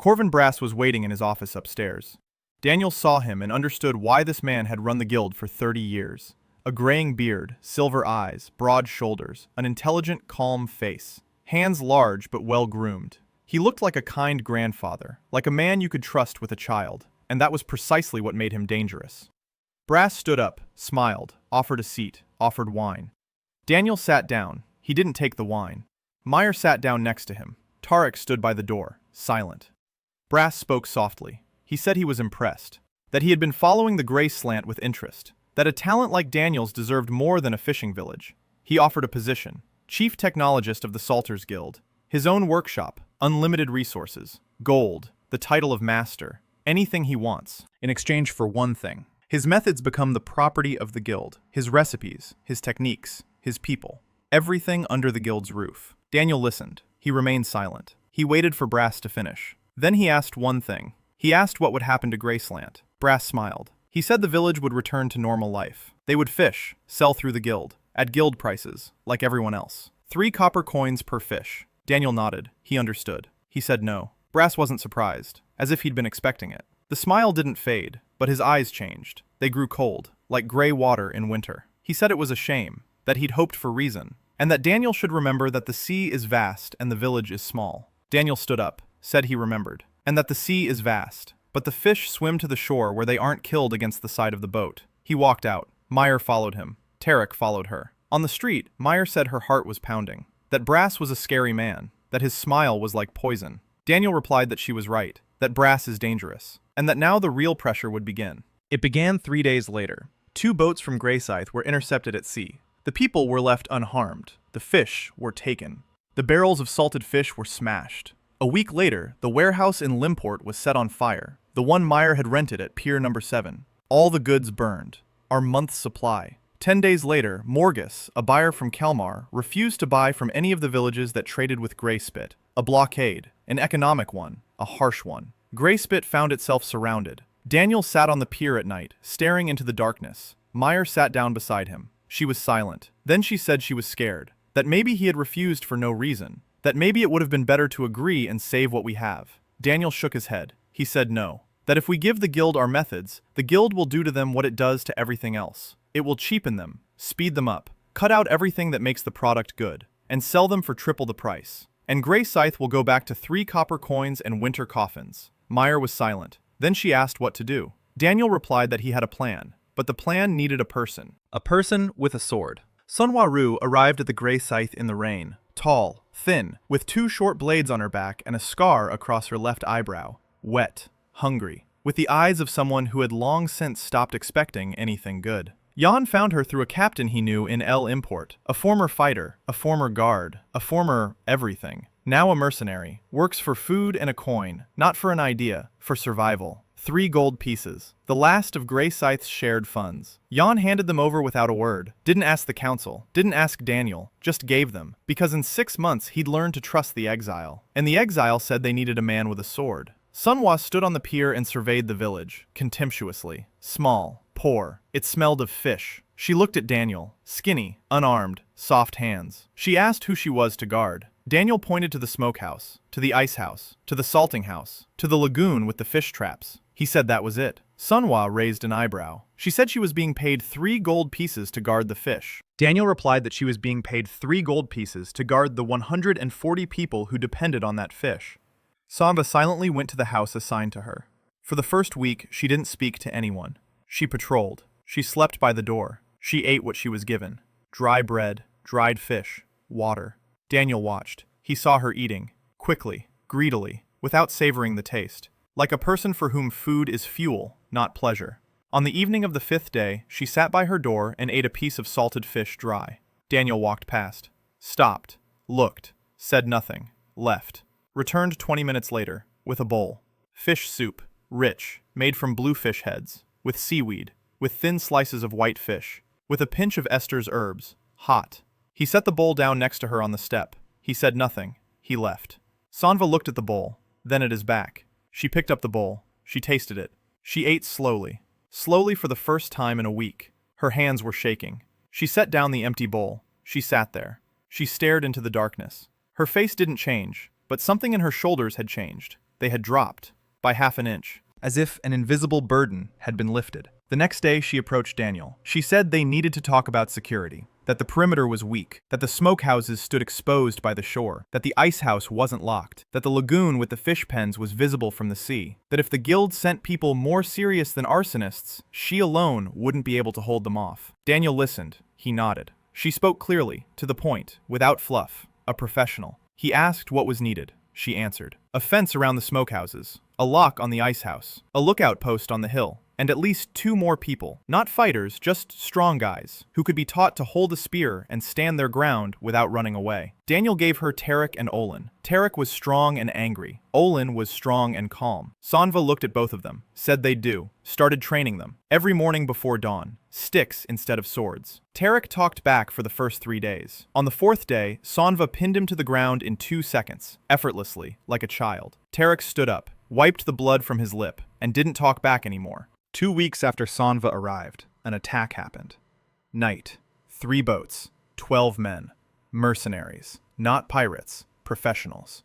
Corvin Brass was waiting in his office upstairs. Daniel saw him and understood why this man had run the guild for 30 years. A graying beard, silver eyes, broad shoulders, an intelligent, calm face. Hands large but well-groomed. He looked like a kind grandfather, like a man you could trust with a child, and that was precisely what made him dangerous. Brass stood up, smiled, offered a seat, offered wine. Daniel sat down. He didn't take the wine. Meyer sat down next to him. Tarek stood by the door, silent. Brass spoke softly. He said he was impressed, that he had been following the gray slant with interest, that a talent like Daniel's deserved more than a fishing village. He offered a position, chief technologist of the Salters Guild, his own workshop, unlimited resources, gold, the title of master, anything he wants, in exchange for one thing. His methods become the property of the guild, his recipes, his techniques, his people, everything under the guild's roof. Daniel listened. He remained silent. He waited for Brass to finish. Then he asked one thing. He asked what would happen to Graceland. Brass smiled. He said the village would return to normal life. They would fish, sell through the guild, at guild prices, like everyone else. 3 copper coins per fish. Daniel nodded. He understood. He said no. Brass wasn't surprised, as if he'd been expecting it. The smile didn't fade, but his eyes changed. They grew cold, like gray water in winter. He said it was a shame, that he'd hoped for reason, and that Daniel should remember that the sea is vast and the village is small. Daniel stood up, said he remembered, and that the sea is vast, but the fish swim to the shore where they aren't killed against the side of the boat. He walked out. Meyer followed him. Tarek followed her. On the street, Meyer said her heart was pounding, that Brass was a scary man, that his smile was like poison. Daniel replied that she was right, that Brass is dangerous, and that now the real pressure would begin. It began 3 days later. 2 boats from Graysythe were intercepted at sea. The people were left unharmed. The fish were taken. The barrels of salted fish were smashed. A week later, the warehouse in Limport was set on fire, the one Meyer had rented at Pier Number 7. All the goods burned. Our month's supply. 10 days later, Morgus, a buyer from Kelmar, refused to buy from any of the villages that traded with Grayspit. A blockade, an economic one, a harsh one. Grayspit found itself surrounded. Daniel sat on the pier at night, staring into the darkness. Meyer sat down beside him. She was silent. Then she said she was scared, that maybe he had refused for no reason, that maybe it would have been better to agree and save what we have. Daniel shook his head. He said no. That if we give the guild our methods, the guild will do to them what it does to everything else. It will cheapen them, speed them up, cut out everything that makes the product good, and sell them for triple the price. And Graysythe will go back to 3 copper coins and winter coffins. Meyer was silent. Then she asked what to do. Daniel replied that he had a plan, but the plan needed a person. A person with a sword. Sunwaru arrived at the Graysythe in the rain, tall, thin, with 2 short blades on her back and a scar across her left eyebrow, wet, hungry, with the eyes of someone who had long since stopped expecting anything good. Jan found her through a captain he knew in El Import, a former fighter, a former guard, a former everything. Now a mercenary, works for food and a coin, not for an idea, for survival. 3 gold pieces, the last of Graysythe's shared funds. Jan handed them over without a word, didn't ask the council, didn't ask Daniel, just gave them, because in 6 months he'd learned to trust the exile. And the exile said they needed a man with a sword. Sunwa stood on the pier and surveyed the village, contemptuously. Small, poor, it smelled of fish. She looked at Daniel, skinny, unarmed, soft hands. She asked who she was to guard. Daniel pointed to the smokehouse, to the ice house, to the salting house, to the lagoon with the fish traps. He said that was it. Manhwa raised an eyebrow. She said she was being paid 3 gold pieces to guard the fish. Daniel replied that she was being paid 3 gold pieces to guard the 140 people who depended on that fish. Manhwa silently went to the house assigned to her. For the first week, she didn't speak to anyone. She patrolled. She slept by the door. She ate what she was given. Dry bread, dried fish, water. Daniel watched. He saw her eating, quickly, greedily, without savoring the taste, like a person for whom food is fuel, not pleasure. On the evening of the 5th day, she sat by her door and ate a piece of salted fish dry. Daniel walked past, stopped, looked, said nothing, left. Returned 20 minutes later, with a bowl. Fish soup, rich, made from bluefish heads, with seaweed, with thin slices of white fish, with a pinch of Esther's herbs, hot. He set the bowl down next to her on the step. He said nothing. He left. Manhwa looked at the bowl, then at his back. She picked up the bowl. She tasted it. She ate slowly. Slowly for the first time in a week. Her hands were shaking. She set down the empty bowl. She sat there. She stared into the darkness. Her face didn't change, but something in her shoulders had changed. They had dropped, by half an inch, as if an invisible burden had been lifted. The next day, she approached Daniel. She said they needed to talk about security, that the perimeter was weak, that the smokehouses stood exposed by the shore, that the ice house wasn't locked, that the lagoon with the fish pens was visible from the sea, that if the guild sent people more serious than arsonists, she alone wouldn't be able to hold them off. Daniel listened. He nodded. She spoke clearly, to the point, without fluff, a professional. He asked what was needed. She answered. A fence around the smokehouses, a lock on the ice house, a lookout post on the hill, and at least 2 more people, not fighters, just strong guys, who could be taught to hold a spear and stand their ground without running away. Daniel gave her Tarek and Olin. Tarek was strong and angry. Olin was strong and calm. Manhwa looked at both of them, said they'd do, started training them. Every morning before dawn, sticks instead of swords. Tarek talked back for the first 3 days. On the 4th day, Manhwa pinned him to the ground in 2 seconds, effortlessly, like a child. Tarek stood up, wiped the blood from his lip, and didn't talk back anymore. 2 weeks after Manhwa arrived, an attack happened. Night. 3 boats. 12 men. Mercenaries. Not pirates. Professionals.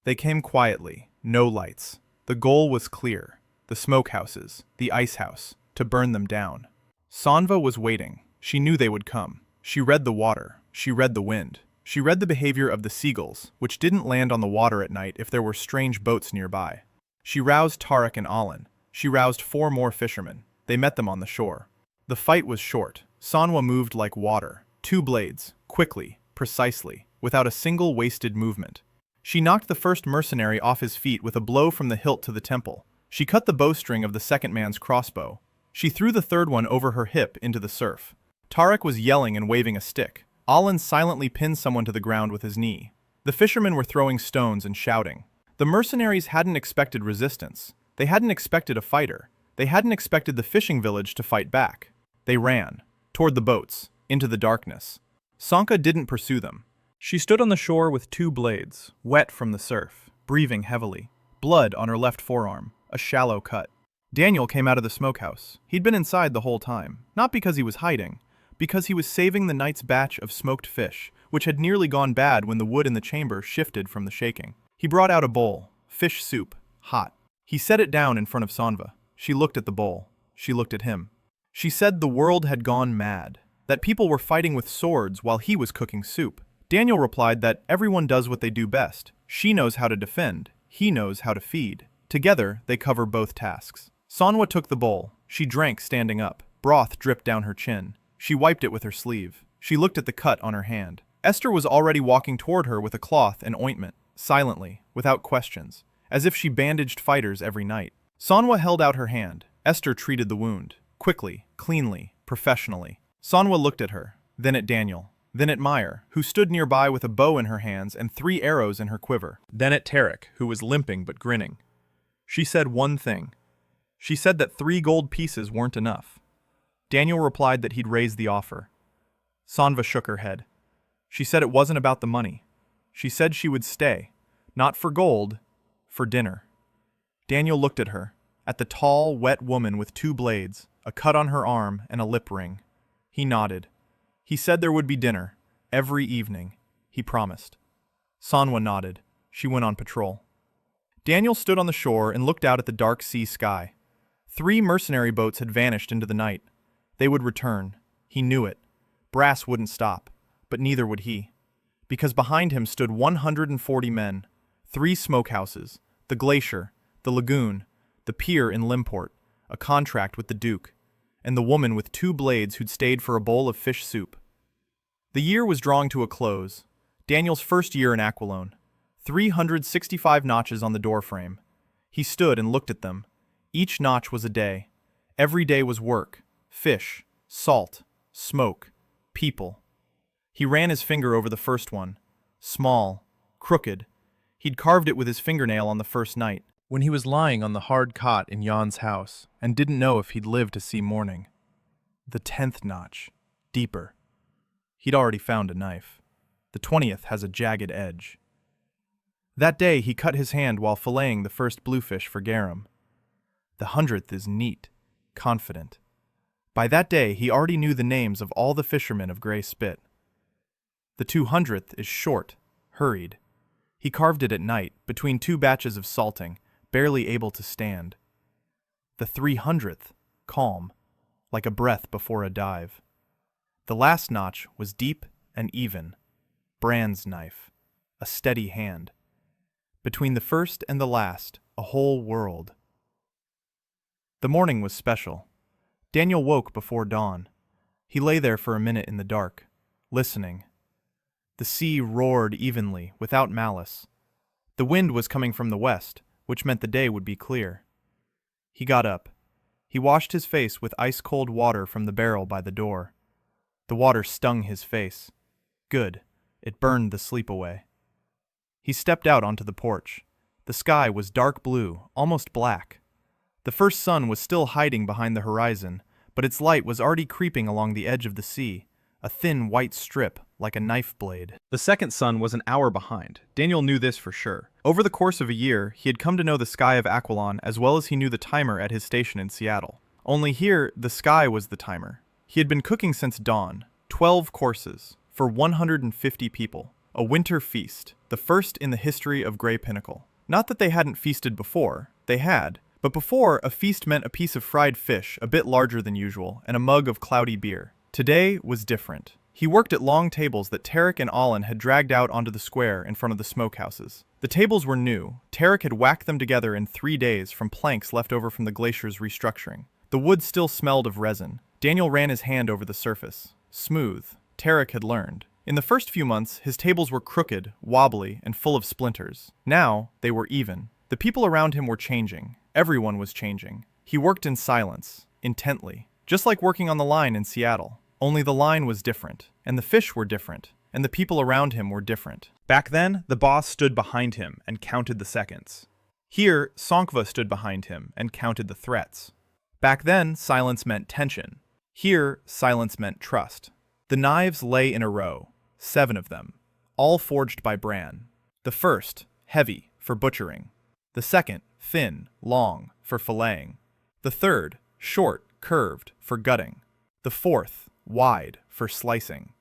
They came quietly. No lights. The goal was clear. The smokehouses. The ice house. To burn them down. Manhwa was waiting. She knew they would come. She read the water. She read the wind. She read the behavior of the seagulls, which didn't land on the water at night if there were strange boats nearby. She roused Tarek and Olin. She roused 4 more fishermen. They met them on the shore. The fight was short. Manhwa moved like water. 2 blades, quickly, precisely, without a single wasted movement. She knocked the first mercenary off his feet with a blow from the hilt to the temple. She cut the bowstring of the second man's crossbow. She threw the third one over her hip into the surf. Tarek was yelling and waving a stick. Olin silently pinned someone to the ground with his knee. The fishermen were throwing stones and shouting. The mercenaries hadn't expected resistance. They hadn't expected a fighter. They hadn't expected the fishing village to fight back. They ran, toward the boats, into the darkness. Manhwa didn't pursue them. She stood on the shore with 2 blades, wet from the surf, breathing heavily. Blood on her left forearm, a shallow cut. Daniel came out of the smokehouse. He'd been inside the whole time, not because he was hiding, because he was saving the night's batch of smoked fish, which had nearly gone bad when the wood in the chamber shifted from the shaking. He brought out a bowl, fish soup, hot. He set it down in front of Manhwa. She looked at the bowl. She looked at him. She said the world had gone mad, that people were fighting with swords while he was cooking soup. Daniel replied that everyone does what they do best. She knows how to defend. He knows how to feed. Together, they cover both tasks. Manhwa took the bowl. She drank standing up. Broth dripped down her chin. She wiped it with her sleeve. She looked at the cut on her hand. Esther was already walking toward her with a cloth and ointment, silently, without questions, as if she bandaged fighters every night. Manhwa held out her hand. Esther treated the wound. Quickly, cleanly, professionally. Manhwa looked at her, then at Daniel, then at Meyer, who stood nearby with a bow in her hands and 3 arrows in her quiver, then at Tarek, who was limping but grinning. She said one thing. She said that 3 gold pieces weren't enough. Daniel replied that he'd raise the offer. Manhwa shook her head. She said it wasn't about the money. She said she would stay, not for gold, for dinner. Daniel looked at her, at the tall, wet woman with 2 blades, a cut on her arm, and a lip ring. He nodded. He said there would be dinner, every evening. He promised. Manhwa nodded. She went on patrol. Daniel stood on the shore and looked out at the dark sea sky. 3 mercenary boats had vanished into the night. They would return. He knew it. Brass wouldn't stop, but neither would he. Because behind him stood 140 men, 3 smokehouses, the glacier, the lagoon, the pier in Limport, a contract with the Duke, and the woman with 2 blades who'd stayed for a bowl of fish soup. The year was drawing to a close. Daniel's first year in Aquilone. 365 notches on the doorframe. He stood and looked at them. Each notch was a day. Every day was work, fish, salt, smoke, people. He ran his finger over the first one. Small, crooked. He'd carved it with his fingernail on the first night, when he was lying on the hard cot in Jan's house, and didn't know if he'd live to see morning. The 10th notch. Deeper. He'd already found a knife. The 20th has a jagged edge. That day he cut his hand while filleting the first bluefish for garum. The 100th is neat, confident. By that day he already knew the names of all the fishermen of Grey Spit. The 200th is short, hurried. He carved it at night, between 2 batches of salting, barely able to stand. The 300th, calm, like a breath before a dive. The last notch was deep and even. Bran's knife, a steady hand. Between the first and the last, a whole world. The morning was special. Daniel woke before dawn. He lay there for a minute in the dark, listening. The sea roared evenly, without malice. The wind was coming from the west, which meant the day would be clear. He got up. He washed his face with ice-cold water from the barrel by the door. The water stung his face. Good. It burned the sleep away. He stepped out onto the porch. The sky was dark blue, almost black. The first sun was still hiding behind the horizon, but its light was already creeping along the edge of the sea, a thin white strip like a knife blade. The second sun was an hour behind. Daniel knew this for sure. Over the course of a year, he had come to know the sky of Aquilon as well as he knew the timer at his station in Seattle. Only here, the sky was the timer. He had been cooking since dawn, 12 courses, for 150 people. A winter feast, the first in the history of Grey Pinnacle. Not that they hadn't feasted before, they had, but before, a feast meant a piece of fried fish a bit larger than usual and a mug of cloudy beer. Today was different. He worked at long tables that Tarek and Olin had dragged out onto the square in front of the smokehouses. The tables were new. Tarek had whacked them together in 3 days from planks left over from the glacier's restructuring. The wood still smelled of resin. Daniel ran his hand over the surface. Smooth. Tarek had learned. In the first few months, his tables were crooked, wobbly, and full of splinters. Now, they were even. The people around him were changing. Everyone was changing. He worked in silence, intently, just like working on the line in Seattle. Only the line was different, and the fish were different, and the people around him were different. Back then, the boss stood behind him and counted the seconds. Here, Sankva stood behind him and counted the threats. Back then, silence meant tension. Here, silence meant trust. The knives lay in a row, 7 of them, all forged by Bran. The first, heavy, for butchering. The second, thin, long, for filleting. The third, short, curved, for gutting. The fourth, wide, for slicing.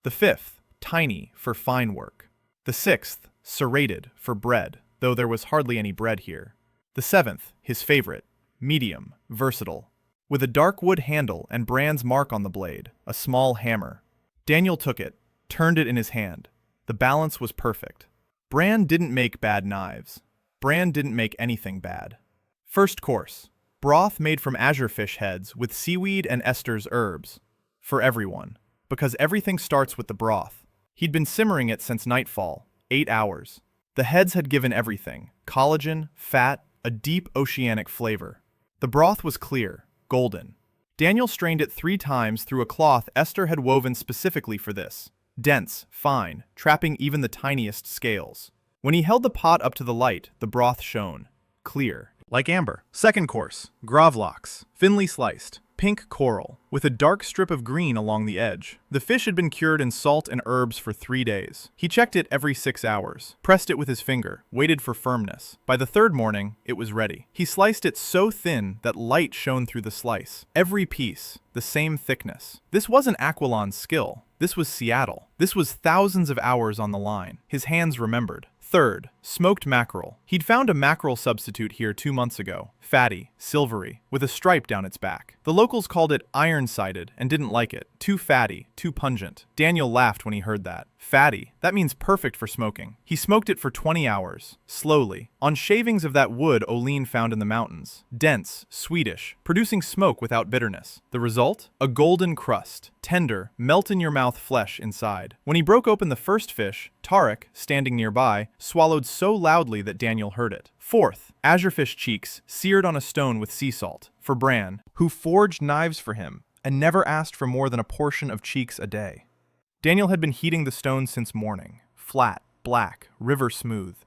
The fifth, tiny, for fine work. The sixth, serrated, for bread, though there was hardly any bread here. The seventh, his favorite, medium, versatile, with a dark wood handle and Bran's mark on the blade, a small hammer. Daniel took it, turned it in his hand. The balance was perfect. Bran didn't make bad knives. Bran didn't make anything bad. First course, broth made from azure fish heads with seaweed and Esther's herbs. For everyone, because everything starts with the broth. He'd been simmering it since nightfall, 8 hours. The heads had given everything, collagen, fat, a deep oceanic flavor. The broth was clear, golden. Daniel strained it 3 times through a cloth Esther had woven specifically for this. Dense, fine, trapping even the tiniest scales. When he held the pot up to the light, the broth shone. Clear. Like amber. Second course, gravlax, thinly sliced, pink coral, with a dark strip of green along the edge. The fish had been cured in salt and herbs for 3 days. He checked it every 6 hours, pressed it with his finger, waited for firmness. By the 3rd morning, it was ready. He sliced it so thin that light shone through the slice. Every piece, the same thickness. This wasn't Aquilon's skill. This was Seattle. This was thousands of hours on the line. His hands remembered. Third, smoked mackerel. He'd found a mackerel substitute here 2 months ago. Fatty, silvery, with a stripe down its back. The locals called it iron-sided and didn't like it. Too fatty, too pungent. Daniel laughed when he heard that. Fatty, that means perfect for smoking. He smoked it for 20 hours, slowly, on shavings of that wood Olin found in the mountains. Dense, sweetish, producing smoke without bitterness. The result? A golden crust. Tender, melt-in-your-mouth flesh inside. When he broke open the first fish, Tarek, standing nearby, swallowed so loudly that Daniel heard it. Fourth, azurfish cheeks, seared on a stone with sea salt, for Bran, who forged knives for him and never asked for more than a portion of cheeks a day. Daniel had been heating the stone since morning. Flat, black, river smooth.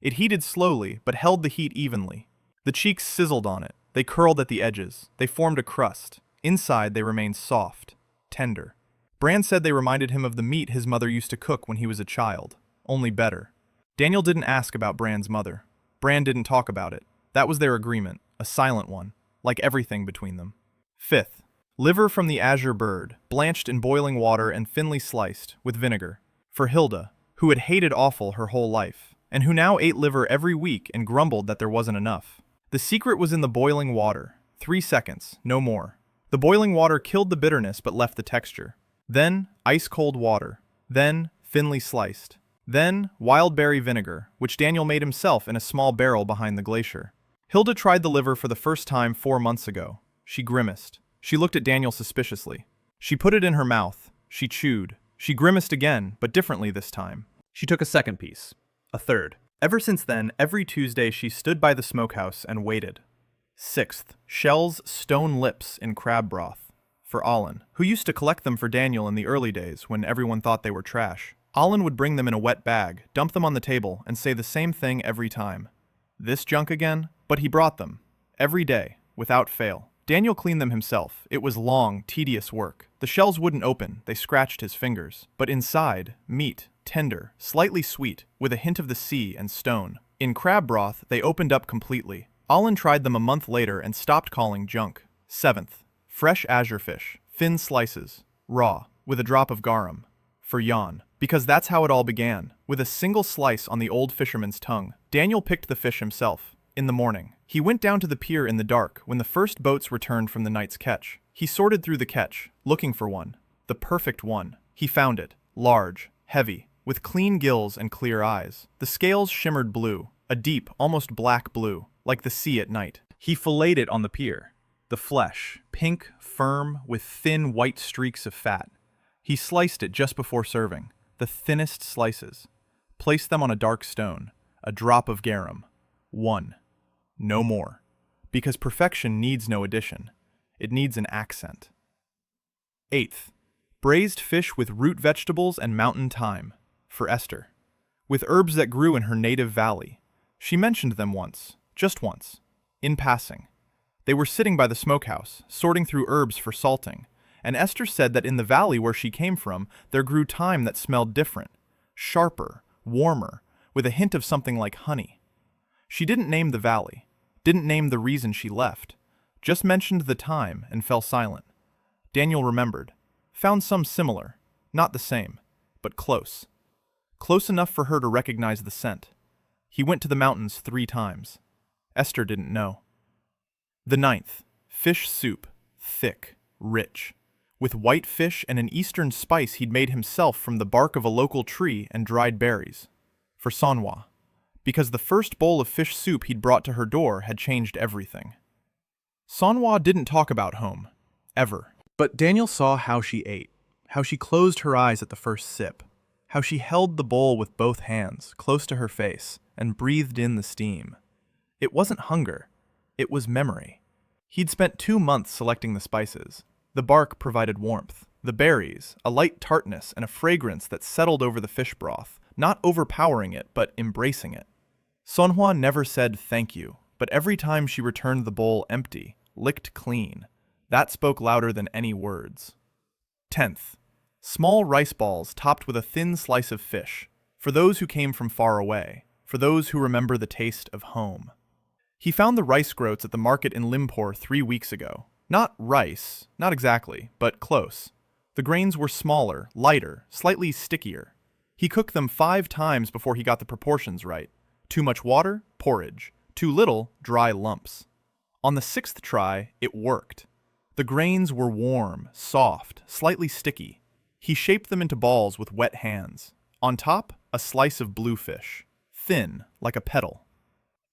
It heated slowly, but held the heat evenly. The cheeks sizzled on it. They curled at the edges. They formed a crust. Inside, they remained soft, tender. Bran said they reminded him of the meat his mother used to cook when he was a child, only better. Daniel didn't ask about Bran's mother. Bran didn't talk about it. That was their agreement, a silent one, like everything between them. Fifth, liver from the azure bird, blanched in boiling water and thinly sliced, with vinegar. For Hilda, who had hated offal her whole life, and who now ate liver every week and grumbled that there wasn't enough. The secret was in the boiling water. 3 seconds, no more. The boiling water killed the bitterness but left the texture. Then, ice-cold water. Then, thinly sliced. Then, wild berry vinegar, which Daniel made himself in a small barrel behind the glacier. Hilda tried the liver for the first time 4 months ago. She grimaced. She looked at Daniel suspiciously. She put it in her mouth. She chewed. She grimaced again, but differently this time. She took a second piece. A third. Ever since then, every Tuesday she stood by the smokehouse and waited. Sixth, Shell's stone lips in crab broth. For Olin, who used to collect them for Daniel in the early days when everyone thought they were trash. Olin would bring them in a wet bag, dump them on the table, and say the same thing every time. This junk again? But he brought them. Every day, without fail. Daniel cleaned them himself. It was long, tedious work. The shells wouldn't open, they scratched his fingers. But inside, meat, tender, slightly sweet, with a hint of the sea and stone. In crab broth, they opened up completely. Olin tried them a month later and stopped calling junk. Seventh, fresh azure fish, thin slices, raw, with a drop of garum. For Jan, because that's how it all began, with a single slice on the old fisherman's tongue. Daniel picked the fish himself. In the morning, he went down to the pier in the dark when the first boats returned from the night's catch. He sorted through the catch, looking for one. The perfect one. He found it. Large, heavy, with clean gills and clear eyes. The scales shimmered blue, a deep, almost black blue, like the sea at night. He filleted it on the pier. The flesh, pink, firm, with thin white streaks of fat. He sliced it just before serving, the thinnest slices. Placed them on a dark stone, a drop of garum. One. No more. Because perfection needs no addition. It needs an accent. Eighth, braised fish with root vegetables and mountain thyme. For Esther. With herbs that grew in her native valley. She mentioned them once, just once, in passing. They were sitting by the smokehouse, sorting through herbs for salting, and Esther said that in the valley where she came from, there grew thyme that smelled different, sharper, warmer, with a hint of something like honey. She didn't name the valley, didn't name the reason she left, just mentioned the thyme and fell silent. Daniel remembered, found some similar, not the same, but close. Close enough for her to recognize the scent. He went to the mountains 3 times. Esther didn't know. The 9th, fish soup, thick, rich, with white fish and an eastern spice he'd made himself from the bark of a local tree and dried berries. For Manhwa, because the first bowl of fish soup he'd brought to her door had changed everything. Manhwa didn't talk about home, ever. But Daniel saw how she ate, how she closed her eyes at the first sip, how she held the bowl with both hands, close to her face, and breathed in the steam. It wasn't hunger, it was memory. He'd spent 2 months selecting the spices. The bark provided warmth. The berries, a light tartness and a fragrance that settled over the fish broth, not overpowering it, but embracing it. Manhwa never said thank you, but every time she returned the bowl empty, licked clean, that spoke louder than any words. 10th, small rice balls topped with a thin slice of fish, for those who came from far away, for those who remember the taste of home. He found the rice groats at the market in Limpur 3 weeks ago. Not rice, not exactly, but close. The grains were smaller, lighter, slightly stickier. He cooked them 5 times before he got the proportions right. Too much water, porridge. Too little, dry lumps. On the 6th try, it worked. The grains were warm, soft, slightly sticky. He shaped them into balls with wet hands. On top, a slice of bluefish, thin, like a petal.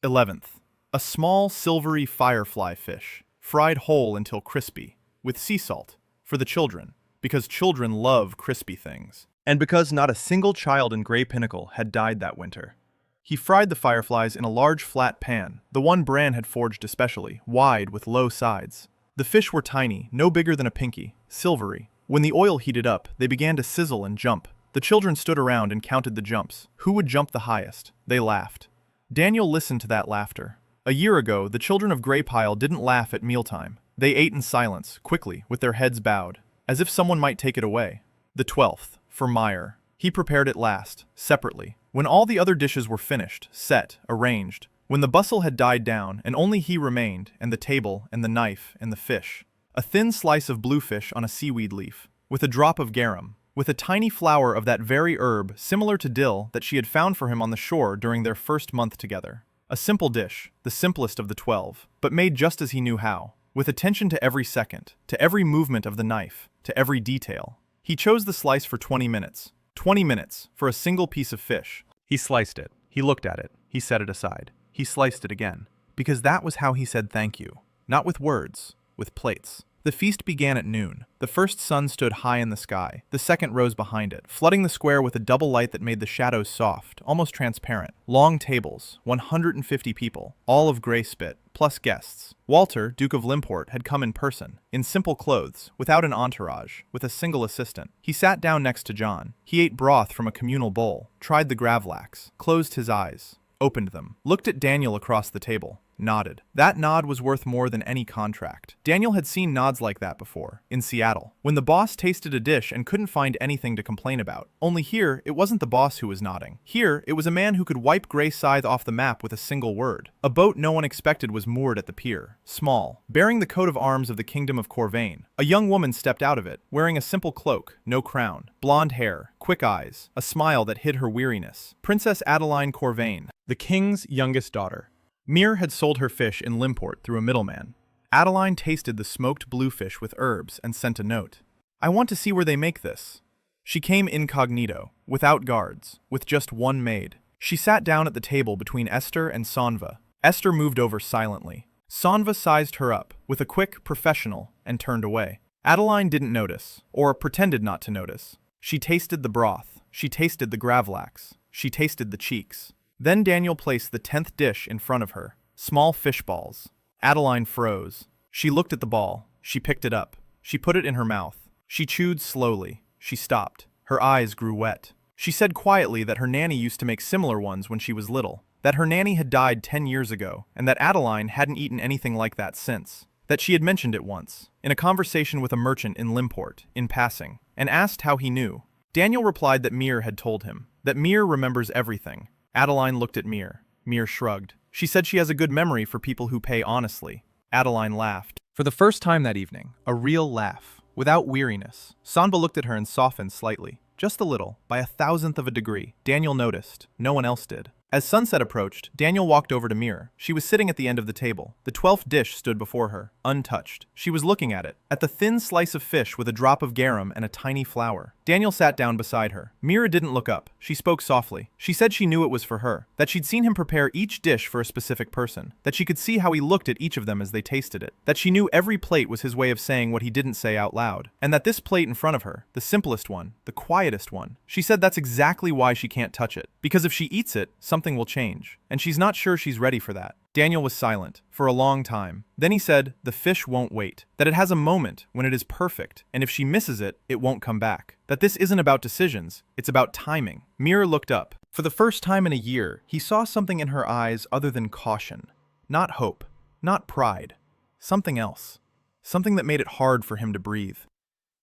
11th, a small silvery firefly fish, fried whole until crispy, with sea salt, for the children, because children love crispy things. And because not a single child in Grey Pinnacle had died that winter. He fried the fireflies in a large flat pan, the one Bran had forged especially, wide with low sides. The fish were tiny, no bigger than a pinky, silvery. When the oil heated up, they began to sizzle and jump. The children stood around and counted the jumps. Who would jump the highest? They laughed. Daniel listened to that laughter. A year ago, the children of Greypile didn't laugh at mealtime. They ate in silence, quickly, with their heads bowed, as if someone might take it away. The 12th, for Meyer. He prepared it last, separately. When all the other dishes were finished, set, arranged, when the bustle had died down and only he remained, and the table, and the knife, and the fish. A thin slice of bluefish on a seaweed leaf, with a drop of garum, with a tiny flower of that very herb similar to dill that she had found for him on the shore during their first month together. A simple dish, the simplest of the 12, but made just as he knew how, with attention to every second, to every movement of the knife, to every detail. He chose the slice for 20 minutes. 20 minutes for a single piece of fish. He sliced it. He looked at it. He set it aside. He sliced it again. Because that was how he said thank you. Not with words, with plates. The feast began at noon. The first sun stood high in the sky. The second rose behind it, flooding the square with a double light that made the shadows soft, almost transparent. Long tables, 150 people, all of gray spit, plus guests. Walter, Duke of Limport, had come in person, in simple clothes, without an entourage, with a single assistant. He sat down next to John. He ate broth from a communal bowl, tried the gravlax, closed his eyes, opened them, looked at Daniel across the table. Nodded. That nod was worth more than any contract. Daniel had seen nods like that before, in Seattle, when the boss tasted a dish and couldn't find anything to complain about. Only here, it wasn't the boss who was nodding. Here, it was a man who could wipe Grey Scythe off the map with a single word. A boat no one expected was moored at the pier, small, bearing the coat of arms of the Kingdom of Corvain. A young woman stepped out of it, wearing a simple cloak, no crown, blonde hair, quick eyes, a smile that hid her weariness. Princess Adeline Corvain, the king's youngest daughter. Mir had sold her fish in Limport through a middleman. Adeline tasted the smoked bluefish with herbs and sent a note. I want to see where they make this. She came incognito, without guards, with just one maid. She sat down at the table between Esther and Sonva. Esther moved over silently. Sonva sized her up, with a quick, professional, and turned away. Adeline didn't notice, or pretended not to notice. She tasted the broth. She tasted the gravlax. She tasted the cheeks. Then Daniel placed the 10th dish in front of her. Small fish balls. Adeline froze. She looked at the ball. She picked it up. She put it in her mouth. She chewed slowly. She stopped. Her eyes grew wet. She said quietly that her nanny used to make similar ones when she was little. That her nanny had died 10 years ago, and that Adeline hadn't eaten anything like that since. That she had mentioned it once, in a conversation with a merchant in Limport, in passing, and asked how he knew. Daniel replied that Mir had told him. That Mir remembers everything. Adeline looked at Mir. Mir shrugged. She said she has a good memory for people who pay honestly. Adeline laughed. For the first time that evening, a real laugh, without weariness. Sonva looked at her and softened slightly. Just a little, by a thousandth of a degree. Daniel noticed. No one else did. As sunset approached, Daniel walked over to Mir. She was sitting at the end of the table. The 12th dish stood before her, untouched. She was looking at it, at the thin slice of fish with a drop of garum and a tiny flower. Daniel sat down beside her. Mira didn't look up. She spoke softly. She said she knew it was for her, that she'd seen him prepare each dish for a specific person, that she could see how he looked at each of them as they tasted it, that she knew every plate was his way of saying what he didn't say out loud, and that this plate in front of her, the simplest one, the quietest one, she said that's exactly why she can't touch it, because if she eats it, something will change, and she's not sure she's ready for that. Daniel was silent, for a long time. Then he said, the fish won't wait, that it has a moment when it is perfect, and if she misses it, it won't come back. That this isn't about decisions, it's about timing. Mir looked up. For the first time in a year, he saw something in her eyes other than caution. Not hope, not pride. Something else. Something that made it hard for him to breathe.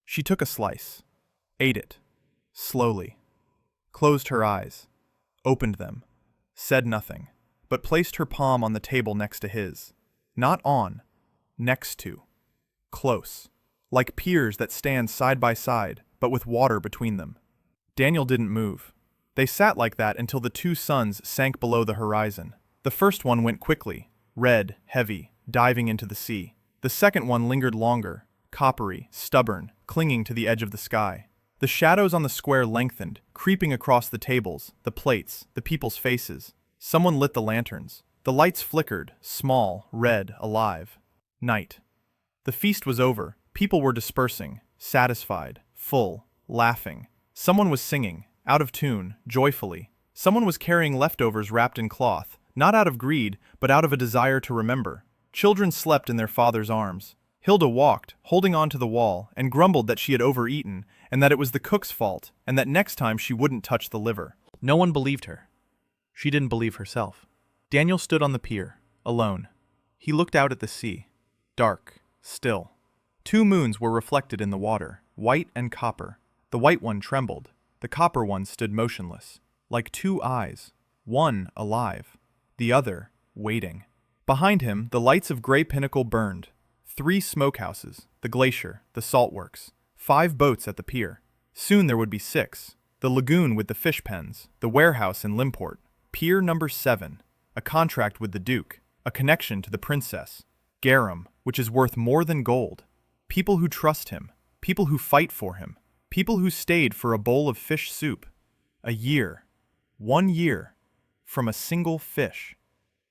She took a slice, ate it, slowly, closed her eyes, opened them, said nothing, but placed her palm on the table next to his. Not on, next to. Close. Like peers that stand side by side, but with water between them. Daniel didn't move. They sat like that until the two suns sank below the horizon. The first one went quickly, red, heavy, diving into the sea. The second one lingered longer, coppery, stubborn, clinging to the edge of the sky. The shadows on the square lengthened, creeping across the tables, the plates, the people's faces. Someone lit the lanterns. The lights flickered, small, red, alive. Night. The feast was over. People were dispersing, satisfied, full, laughing. Someone was singing, out of tune, joyfully. Someone was carrying leftovers wrapped in cloth, not out of greed, but out of a desire to remember. Children slept in their father's arms. Hilda walked, holding on to the wall, and grumbled that she had overeaten, and that it was the cook's fault, and that next time she wouldn't touch the liver. No one believed her. She didn't believe herself. Daniel stood on the pier, alone. He looked out at the sea, dark, still. Two moons were reflected in the water, white and copper. The white one trembled. The copper one stood motionless, like two eyes, one alive, the other waiting. Behind him, the lights of Grey Pinnacle burned. 3 smokehouses, the glacier, the saltworks, 5 boats at the pier. Soon there would be 6. The lagoon with the fish pens, the warehouse in Limport, pier number 7, a contract with the Duke, a connection to the princess, garum, which is worth more than gold. People who trust him, people who fight for him, people who stayed for a bowl of fish soup. A year, 1 year, from a single fish.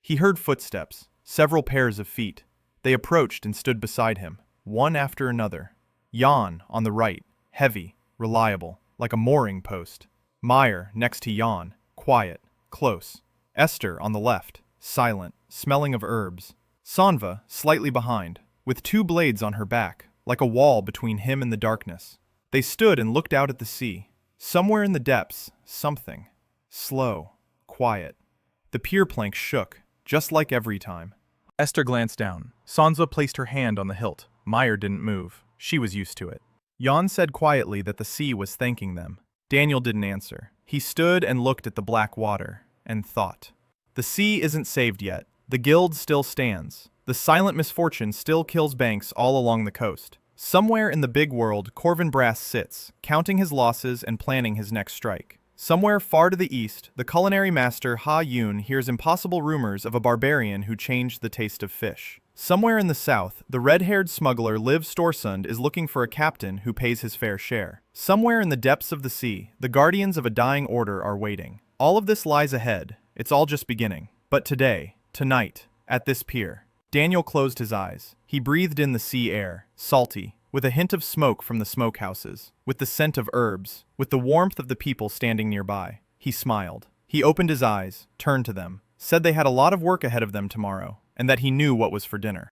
He heard footsteps, several pairs of feet. They approached and stood beside him, one after another. Jan on the right, heavy, reliable, like a mooring post. Meyer next to Jan, quiet, close. Esther on the left, silent, smelling of herbs. Sanva slightly behind, with 2 blades on her back, like a wall between him and the darkness. They stood and looked out at the sea. Somewhere in the depths, something. Slow, quiet. The pier plank shook, just like every time. Esther glanced down. Sansa placed her hand on the hilt. Meyer didn't move. She was used to it. Jan said quietly that the sea was thanking them. Daniel didn't answer. He stood and looked at the black water, and thought. The sea isn't saved yet. The guild still stands. The silent misfortune still kills banks all along the coast. Somewhere in the big world, Corvin Brass sits, counting his losses and planning his next strike. Somewhere far to the east, the culinary master Ha Yun hears impossible rumors of a barbarian who changed the taste of fish. Somewhere in the south, the red-haired smuggler Liv Storsund is looking for a captain who pays his fair share. Somewhere in the depths of the sea, the guardians of a dying order are waiting. All of this lies ahead. It's all just beginning. But today, tonight, at this pier, Daniel closed his eyes. He breathed in the sea air, salty, with a hint of smoke from the smokehouses, with the scent of herbs, with the warmth of the people standing nearby. He smiled. He opened his eyes, turned to them, said they had a lot of work ahead of them tomorrow, and that he knew what was for dinner.